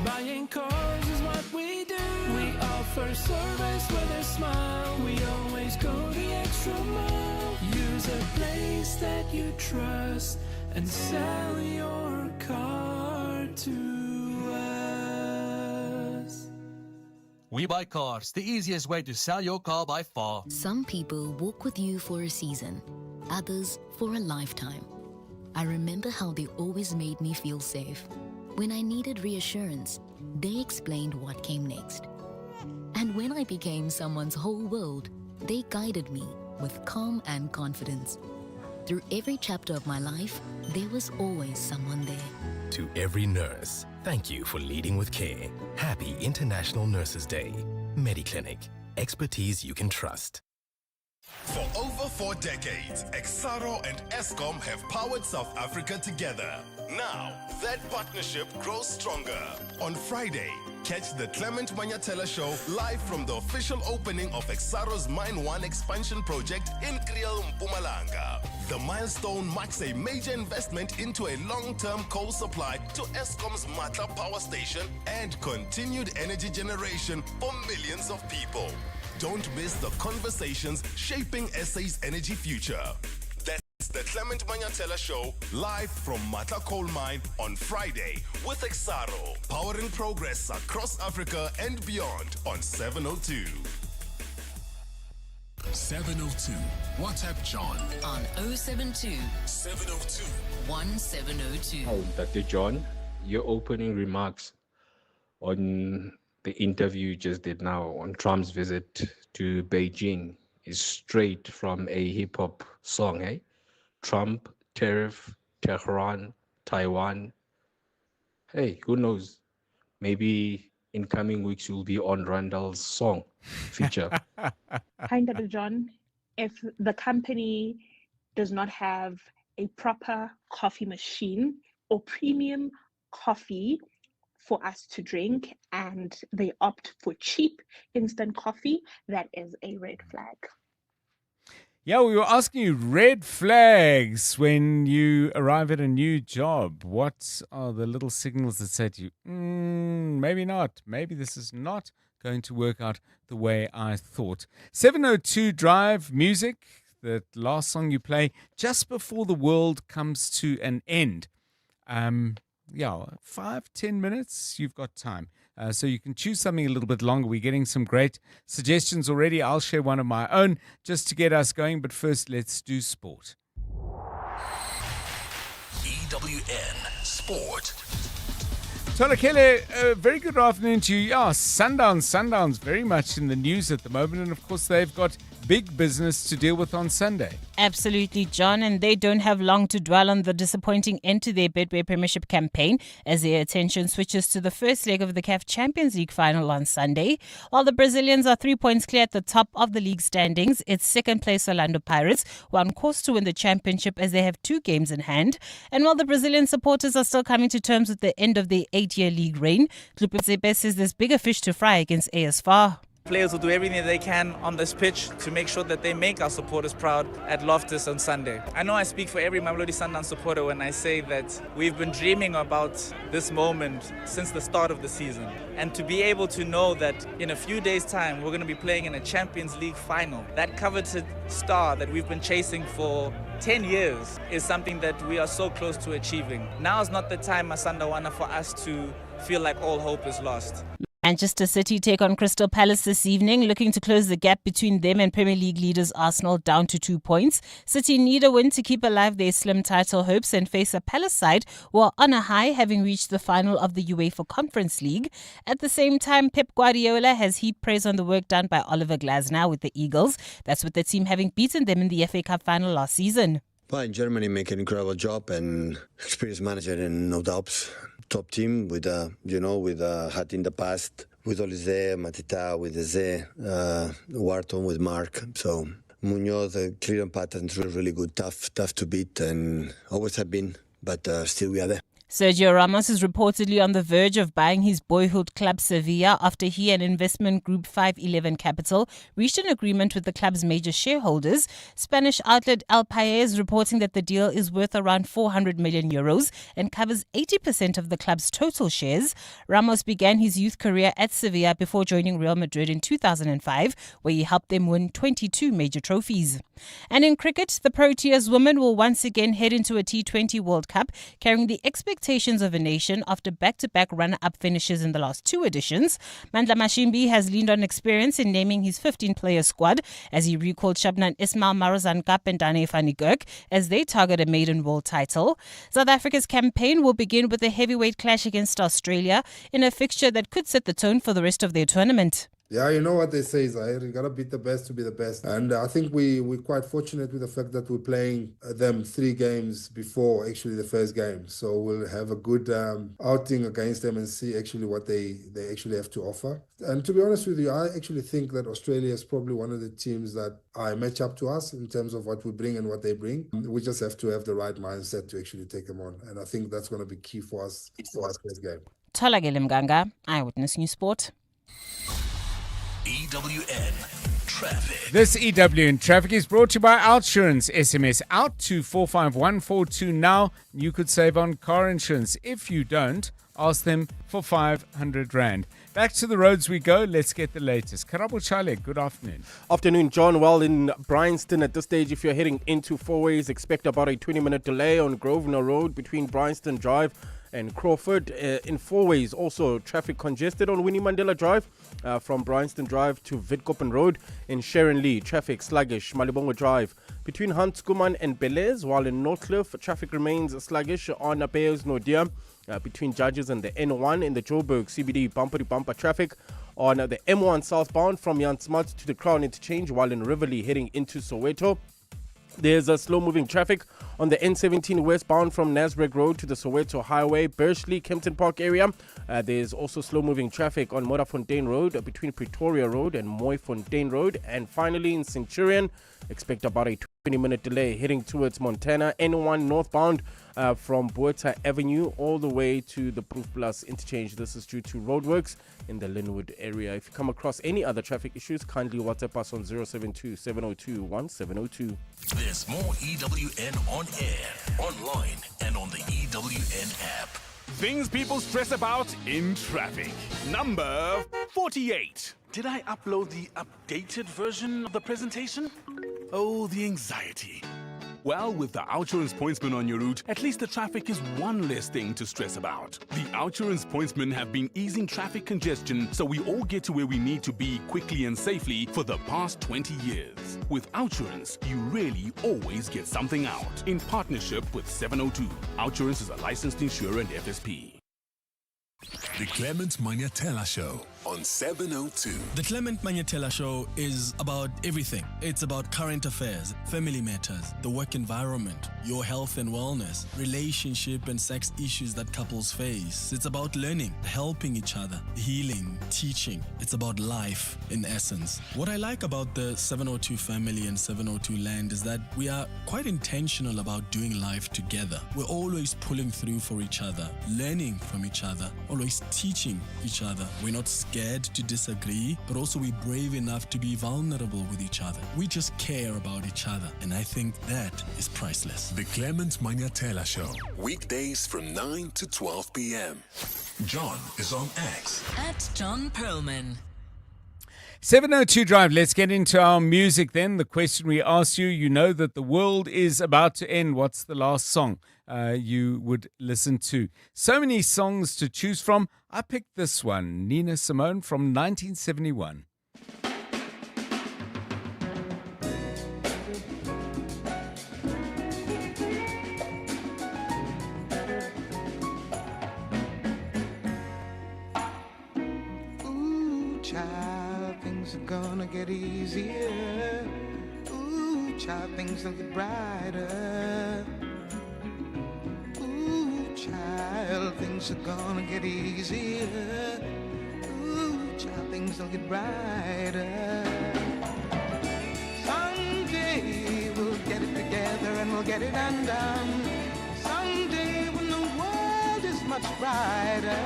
Speaker 12: Buying cars is what we do. We offer service with a smile. We always go the extra mile. Use a place that you trust and sell your car to us.
Speaker 18: We Buy Cars, the easiest way to sell your car by far.
Speaker 19: Some people walk with you for a season, others for a lifetime. I remember how they always made me feel safe. When I needed reassurance, they explained what came next. And when I became someone's whole world, they guided me with calm and confidence. Through every chapter of my life, there was always someone there.
Speaker 21: To every nurse, thank you for leading with care. Happy International Nurses Day. MediClinic, expertise you can trust.
Speaker 25: For over 4 decades, Exaro and Eskom have powered South Africa together. Now, that partnership grows stronger. On Friday, catch the Clement Manyatela Show live from the official opening of Exaro's Mine 1 expansion project in Kriel, Mpumalanga. The milestone marks a major investment into a long-term coal supply to Eskom's Matla power station and continued energy generation for millions of people. Don't miss the conversations shaping SA's energy future. That's the Clement Manyatela Show, live from Matla Coal Mine on Friday with Exaro, powering progress across Africa and beyond on 702.
Speaker 20: 702. WhatsApp John
Speaker 14: on 072
Speaker 20: 702
Speaker 14: 1702.
Speaker 26: Oh, Dr. John, your opening remarks on the interview you just did now on Trump's visit to Beijing is straight from a hip-hop song, eh? Trump, tariff, Tehran, Taiwan. Hey, who knows? Maybe in coming weeks you'll be on Randall's song feature.
Speaker 27: Hi, Dr. John. If the company does not have a proper coffee machine or premium coffee for us to drink and they opt for cheap instant coffee, that is a red flag.
Speaker 15: Yeah, we were asking you red flags when you arrive at a new job. What are the little signals that say to you, maybe not, maybe this is not going to work out the way I thought. 702 Drive music, that last song you play just before the world comes to an end. 5-10 minutes, you've got time. So you can choose something a little bit longer. We're getting some great suggestions already. I'll share one of my own just to get us going. But first, let's do sport.
Speaker 11: EWN Sport.
Speaker 15: Tolakele, very good afternoon to you. Yeah, Sundowns very much in the news at the moment. And of course, they've got big business to deal with on Sunday.
Speaker 1: Absolutely, John, and they don't have long to dwell on the disappointing end to their Betway Premiership campaign as their attention switches to the first leg of the CAF Champions League final on Sunday. While the Brazilians are 3 points clear at the top of the league standings, it's second place Orlando Pirates, who are on course to win the championship as they have 2 games in hand. And while the Brazilian supporters are still coming to terms with the end of their 8-year league reign, Clube says there's bigger fish to fry against AS FAR.
Speaker 28: Players will do everything they can on this pitch to make sure that they make our supporters proud at Loftus on Sunday. I know I speak for every Mamelodi Sundowns supporter when I say that we've been dreaming about this moment since the start of the season. And to be able to know that in a few days' time we're going to be playing in a Champions League final, that coveted star that we've been chasing for 10 years is something that we are so close to achieving. Now is not the time, Masandawana, for us to feel like all hope is lost.
Speaker 1: Manchester City take on Crystal Palace this evening, looking to close the gap between them and Premier League leaders Arsenal down to 2 points. City need a win to keep alive their slim title hopes and face a Palace side who are on a high, having reached the final of the UEFA Conference League. At the same time, Pep Guardiola has heaped praise on the work done by Oliver Glasner with the Eagles. That's with the team having beaten them in the FA Cup final last season.
Speaker 2: Well, in Germany, make an incredible job and experienced manager and no doubts. Top team with had in the past with Olise, Matita, with Eze, Wharton, with Mark. So Munoz, clear and patterns, really good, tough to beat, and always have been, but still we are there.
Speaker 1: Sergio Ramos is reportedly on the verge of buying his boyhood club Sevilla after he and investment group 511 Capital reached an agreement with the club's major shareholders. Spanish outlet El País reporting that the deal is worth around 400 million euros and covers 80% of the club's total shares. Ramos began his youth career at Sevilla before joining Real Madrid in 2005, where he helped them win 22 major trophies. And in cricket, the Proteas women will once again head into a T20 World Cup, carrying the expectations of a nation after back-to-back runner-up finishes in the last 2 editions. Mandla Mashimbi has leaned on experience in naming his 15-player squad as he recalled Shabnan Ismail, Marazan Kap and Dane van der Gurk as they target a maiden world title. South Africa's campaign will begin with a heavyweight clash against Australia in a fixture that could set the tone for the rest of their tournament.
Speaker 4: Yeah, you know what they say, Zahir, you got to beat the best to be the best. And I think we're quite fortunate with the fact that we're playing them 3 games before actually the first game. So we'll have a good outing against them and see actually what they actually have to offer. And to be honest with you, I actually think that Australia is probably one of the teams that I match up to us in terms of what we bring and what they bring. We just have to have the right mindset to actually take them on. And I think that's going to be key for us first game.
Speaker 1: Tolagele Mganga, Eyewitness News Sport.
Speaker 11: EWN Traffic.
Speaker 15: This EWN Traffic is brought to you by Outsurance. SMS out to 45142 now. You could save on car insurance. If you don't, ask them for 500 Rand. Back to the roads we go. Let's get the latest. Karabo Chale, good afternoon.
Speaker 9: Afternoon, John. Well, in Bryanston at this stage, if you're heading into Fourways, expect about a 20-minute delay on Grosvenor Road between Bryanston Drive and Crawford. In Fourways, also traffic congested on Winnie Mandela Drive from Bryanston Drive to Vidkoppen Road. In Sharon Lee, traffic sluggish. Malibongo Drive between Handskuman and Belez, while in Northcliffe, traffic remains sluggish on Abeos Nordia between Judges and the N1. In the Joburg CBD, bumper-to-bumper traffic on the M1 southbound from Jan Smuts to the Crown Interchange, while in Riverlea heading into Soweto. There's a slow-moving traffic on the N17 westbound from Nasrec Road to the Soweto Highway, Bursley, Kempton Park area. There's also slow-moving traffic on Modderfontein Road between Pretoria Road and Mooifontein Road. And finally, in Centurion, expect about a 20-minute delay heading towards Montana, N1 northbound from Buerta Avenue all the way to the Proof Plus interchange. This is due to roadworks in the Linwood area. If you come across any other traffic issues, kindly WhatsApp us on 072-702-1702.
Speaker 11: There's more EWN on air, online, and on the EWN app.
Speaker 20: Things people stress about in traffic. Number 48.
Speaker 5: Did I upload the updated version of the presentation?
Speaker 20: Oh, the anxiety. Well, with the Outsurance Pointsman on your route, at least the traffic is one less thing to stress about. The Outsurance Pointsmen have been easing traffic congestion so we all get to where we need to be quickly and safely for the past 20 years. With Outsurance, you really always get something out. In partnership with 702. Outsurance is a licensed insurer and FSP.
Speaker 25: The Clement Manyatela Show on 702.
Speaker 6: The Clement Manyatela Show is about everything. It's about current affairs, family matters, the work environment, your health and wellness, relationship and sex issues that couples face. It's about learning, helping each other, healing, teaching. It's about life in essence. What I like about the 702 family and 702 land is that we are quite intentional about doing life together. We're always pulling through for each other, learning from each other, always teaching each other. We're not scared to disagree, but also we're brave enough to be vulnerable with each other. We just care about each other, and I think that is priceless.
Speaker 25: The Clement Manyatela Show, weekdays from 9 to 12 p.m. John is on X.
Speaker 14: At John Perlman.
Speaker 15: 702 Drive, let's get into our music then. The question we asked you, you know that the world is about to end. What's the last song you would listen to? So many songs to choose from. I picked this one, Nina Simone from 1971.
Speaker 7: Things are gonna get easier. Ooh, child, things will get brighter. Ooh, child, things are gonna get easier. Ooh, child, things will get brighter. Someday we'll get it together and we'll get it undone. Someday when the world is much brighter.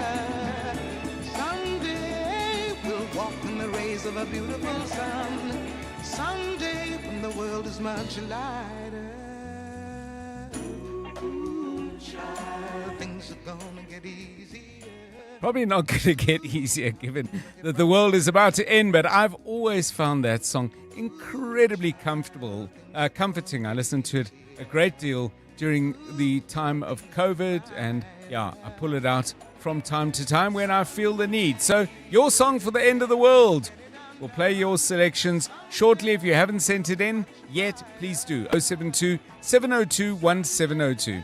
Speaker 7: Someday we'll walk in the rays of a beautiful sun. Someday when the world is much lighter. Ooh, child, things are gonna get easier.
Speaker 15: Probably not going to get easier given that the world is about to end, but I've always found that song incredibly comforting. I listened to it a great deal during the time of COVID, and I pull it out from time to time when I feel the need. So your song for the end of the world. We'll play your selections shortly. If you haven't sent it in yet, please do. 072 702 1702.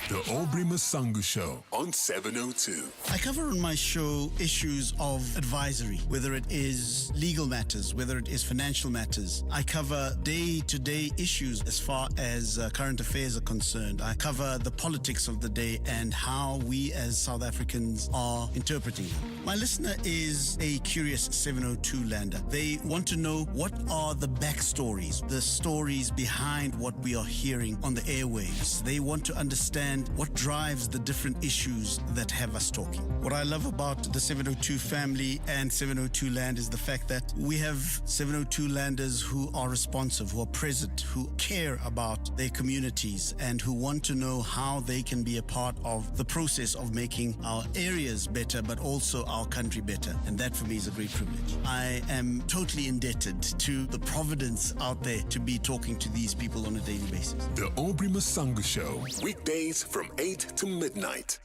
Speaker 25: The Aubrey Masangu Show on 702.
Speaker 8: I cover on my show issues of advisory, whether it is legal matters, whether it is financial matters. I cover day-to-day issues as far as current affairs are concerned. I cover the politics of the day and how we as South Africans are interpreting them. My listener is a curious 702 lander. They want to know what are the backstories, the stories behind what we are hearing on the airwaves. They want to understand what drives the different issues that have us talking. What I love about the 702 family and 702 land is the fact that we have 702 landers who are responsive, who are present, who care about their communities and who want to know how they can be a part of the process of making our areas better, but also our country better. And that for me is a great privilege. I am totally indebted to the providence out there to be talking to these people on a daily basis.
Speaker 25: The Aubrey Masangu Show, weekdays from 8 to midnight.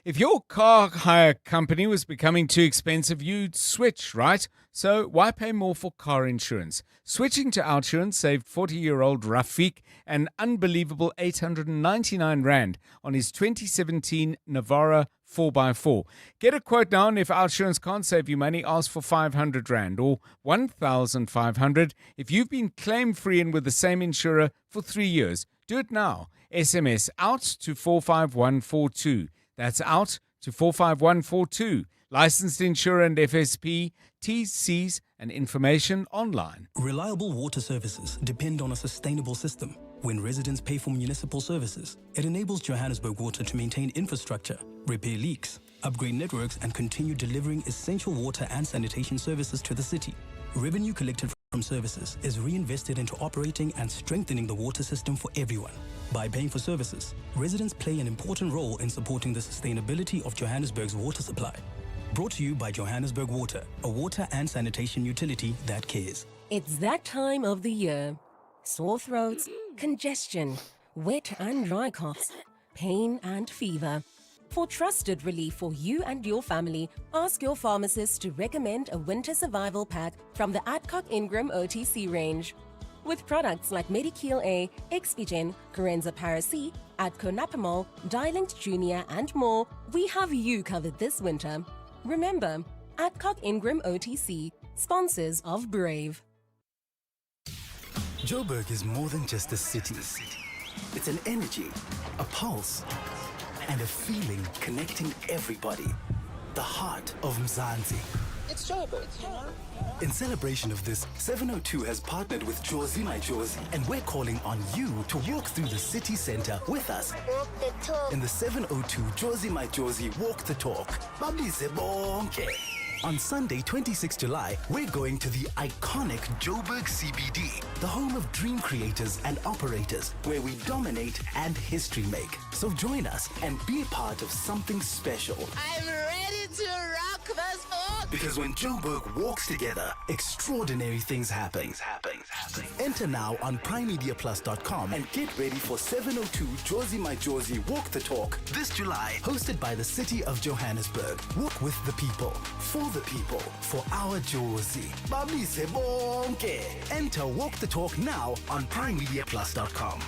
Speaker 15: If your car hire company was becoming too expensive, you'd switch, right? So why pay more for car insurance? Switching to Outsurance saved 40-year-old Rafiq an unbelievable 899 Rand on his 2017 Navara 4x4. Get a quote now, and if Outsurance can't save you money, ask for 500 Rand or 1,500 if you've been claim-free and with the same insurer for 3 years. Do it now. SMS out to 45142. That's out to 45142. Licensed insurer and FSP, TCs and information online.
Speaker 10: Reliable water services depend on a sustainable system. When residents pay for municipal services, it enables Johannesburg Water to maintain infrastructure, repair leaks, upgrade networks, and continue delivering essential water and sanitation services to the city. Revenue collected from services is reinvested into operating and strengthening the water system for everyone. By paying for services, residents play an important role in supporting the sustainability of Johannesburg's water supply. Brought to you by Johannesburg Water, a water and sanitation utility that cares.
Speaker 13: It's that time of the year. Sore throats, congestion, wet and dry coughs, pain and fever. For trusted relief for you and your family, ask your pharmacist to recommend a winter survival pack from the Adcock Ingram OTC range. With products like Medikil A, Expigen, Corenza Parac, Adconapamol, Dilinct Junior and more, we have you covered this winter. Remember, Adcock Ingram OTC, sponsors of Brave.
Speaker 21: Joburg is more than just a city. It's an energy, a pulse, and a feeling connecting everybody. The heart of Mzansi.
Speaker 16: It's Joburg.
Speaker 21: In celebration of this, 702 has partnered with Jozi My Jozi, and we're calling on you to walk through the city center with us.
Speaker 16: Walk the talk.
Speaker 21: In the 702 Jozi My Jozi Walk the Talk. Babize bonke. On Sunday, 26 July, we're going to the iconic Joburg CBD, the home of dream creators and operators, where we dominate and history make. So join us and be a part of something special.
Speaker 14: I'm ready to rock this book.
Speaker 21: Because when Joburg walks together, extraordinary things happen. Enter now on primemediaplus.com and get ready for 702 Josie My Josie Walk the Talk this July, hosted by the City of Johannesburg. Walk with the people, for the people, for our Josie. Babise bonke. Enter Walk the Talk now on primemediaplus.com.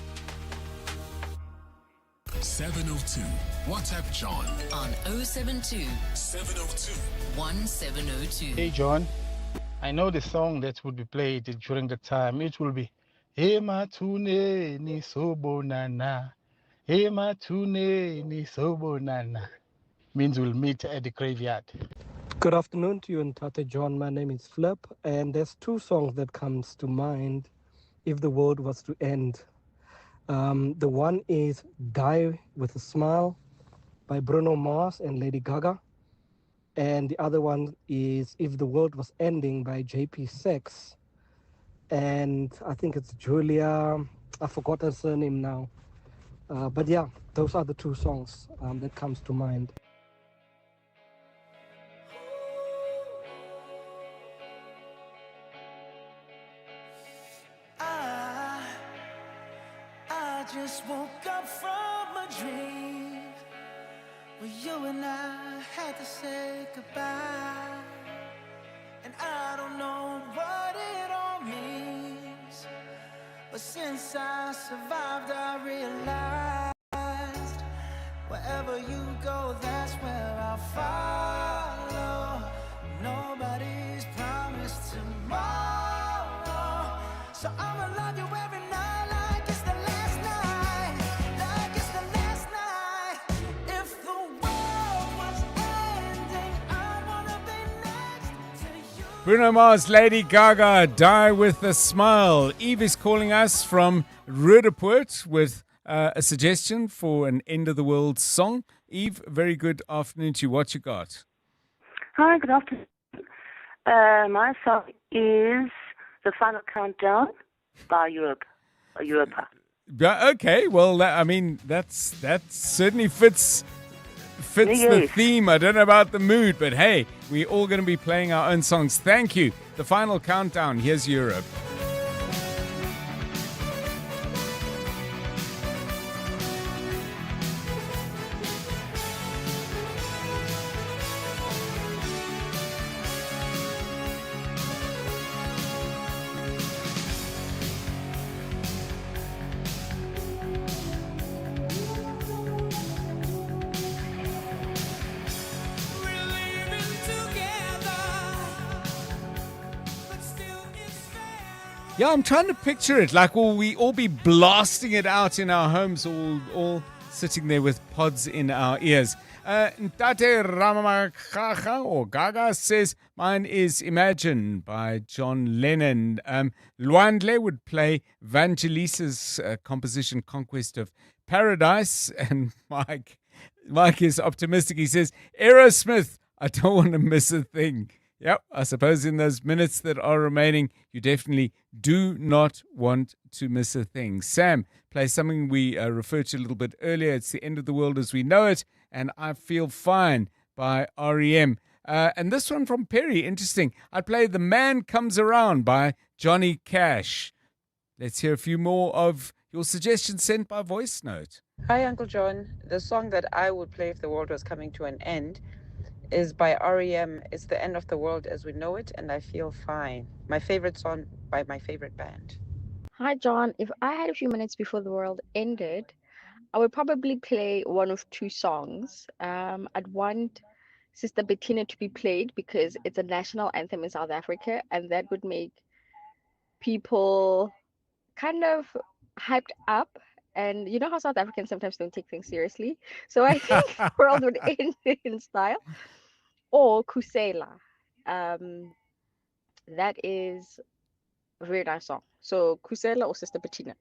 Speaker 11: 702. WhatsApp John
Speaker 14: on 072
Speaker 11: 702
Speaker 14: 1702.
Speaker 3: Hey John, I know the song that would be played during the time. It will be Ema tune ni sobo nana. Ema tune ni sobo nana. Means we'll meet at the graveyard.
Speaker 12: Good afternoon to you and Tate John. My name is Flip, and there's two songs that comes to mind if the world was to end. The one is Die with a Smile by Bruno Mars and Lady Gaga. And the other one is If the World Was Ending by JP6. And I think it's Julia, I forgot her surname now. But yeah, those are the two songs that comes to mind.
Speaker 7: I just woke up from a dream where you and I had to say goodbye. And I don't know what it all means, but since I survived I realized wherever you go, that's where I'll follow. Nobody's promised tomorrow, so I'ma love you every night like it's the last night, like it's the last night. If the world was ending, I wanna be next to you.
Speaker 15: Bruno Mars, Lady Gaga, Die with a Smile. Eve is calling us from Rudaport with a suggestion for an end of the world song. Eve, very good afternoon to you. What you got?
Speaker 16: Hi, good afternoon. My song is The Final Countdown by Europa.
Speaker 15: Yeah, okay, well, that certainly fits the theme. I don't know about the mood, but hey, we're all going to be playing our own songs. Thank you. The Final Countdown. Here's Europe. Yeah, I'm trying to picture it. Like, will we all be blasting it out in our homes, or all sitting there with pods in our ears? Ntate Ramamakaga or Gaga says, mine is Imagine by John Lennon. Luandle would play Vangelisa's composition Conquest of Paradise. And Mike is optimistic. He says, Aerosmith, I don't want to miss a thing. Yep, I suppose in those minutes that are remaining, you definitely do not want to miss a thing. Sam plays something we referred to a little bit earlier. It's The End of the World as We Know It, and I Feel Fine by R.E.M. And this one from Perry, interesting. I'd play The Man Comes Around by Johnny Cash. Let's hear a few more of your suggestions sent by voice note.
Speaker 17: Hi, Uncle John. The song that I would play if the world was coming to an end is by R.E.M. It's The End of the World as We Know It, and I Feel Fine. My favorite song by my favorite band.
Speaker 18: Hi, John. If I had a few minutes before the world ended, I would probably play one of two songs. I'd want Sister Bettina to be played because it's a national anthem in South Africa, and that would make people kind of hyped up. And you know how South Africans sometimes don't take things seriously? So I think the world would end in style. Or Kusela. That is a very nice song. So Kusela or Sister Bettina.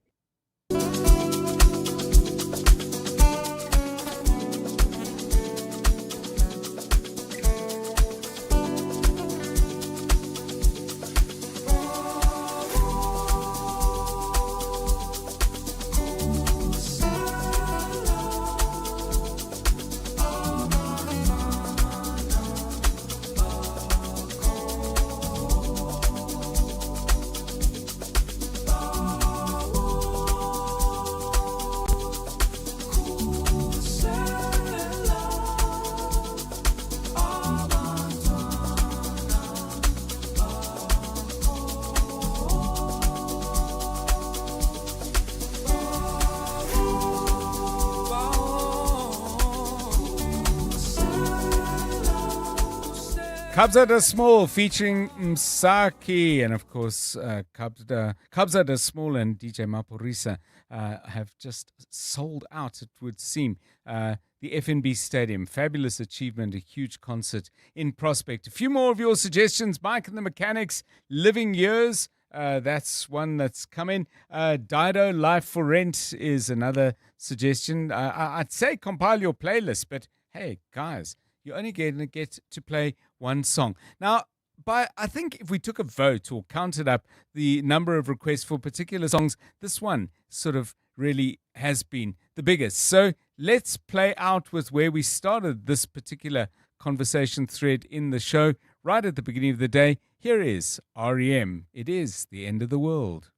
Speaker 15: Kabza Da Small featuring Msaki, and of course Kabza Da Small and DJ Maphorisa have just sold out, it would seem, the FNB Stadium. Fabulous achievement, a huge concert in prospect. A few more of your suggestions. Mike and the Mechanics, Living Years, that's one that's coming. Dido, Life for Rent is another suggestion. I'd say compile your playlist, but hey, guys, you're only going to get to play one song. Now, I think if we took a vote or counted up the number of requests for particular songs, this one sort of really has been the biggest. So let's play out with where we started this particular conversation thread in the show right at the beginning of the day. Here is REM. It is the end of the world.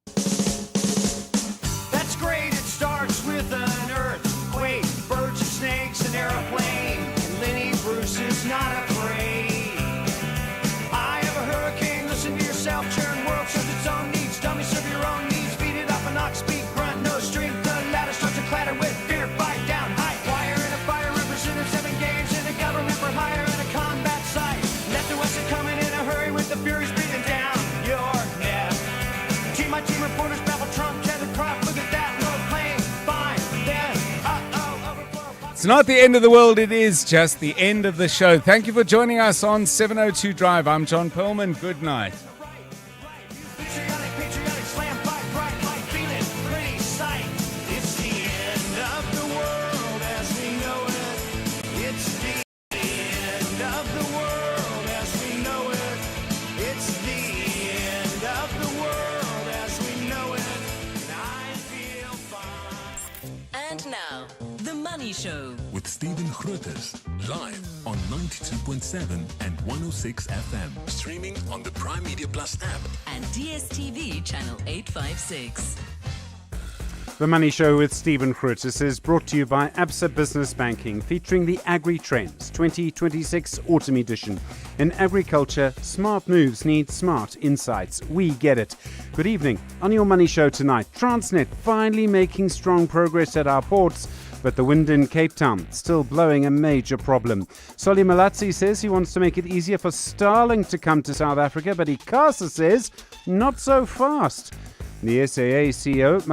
Speaker 7: That's great. It starts with an earthquake, birds and snakes, an airplane. And Lenny Bruce is not afraid. I have a hurricane. Listen to yourself. Churn world serves its own needs. Dummy serve your own needs. Beat it up an ox, speak, grunt, no strength. The ladder starts to clatter with fear. Fight down, high wire in a fire. Represented 7 games in a government for hire in a combat site. Left and west are coming in a hurry with the furies breathing down your neck. Team my team reporters babble Trump, Kevin Croft. Look at that, no plane, fine, then overflow.
Speaker 15: It's not the end of the world, it is just the end of the show. Thank you for joining us on 702 Drive. I'm John Perlman. Good night.
Speaker 7: Patriotic slam, fight bright light, feeling pretty sight. It's the end of the world as we know it. It's the end of the world as we know it. It's the end of the world as we know it. And I feel fine.
Speaker 14: And now, The Money Show.
Speaker 11: With Stephen Grootes, live on 92.7 and 106 FM. Streaming on the Prime Media Plus app.
Speaker 14: And DSTV channel 856.
Speaker 2: The Money Show with Stephen Grootes is brought to you by Absa Business Banking, featuring the Agri Trends 2026 Autumn Edition. In agriculture, smart moves need smart insights. We get it. Good evening. On your Money Show tonight, Transnet finally making strong progress at our ports, but the wind in Cape Town still blowing a major problem. Solly Malatsi says he wants to make it easier for Starlink to come to South Africa, but ICASA says not so fast. The SAA CEO,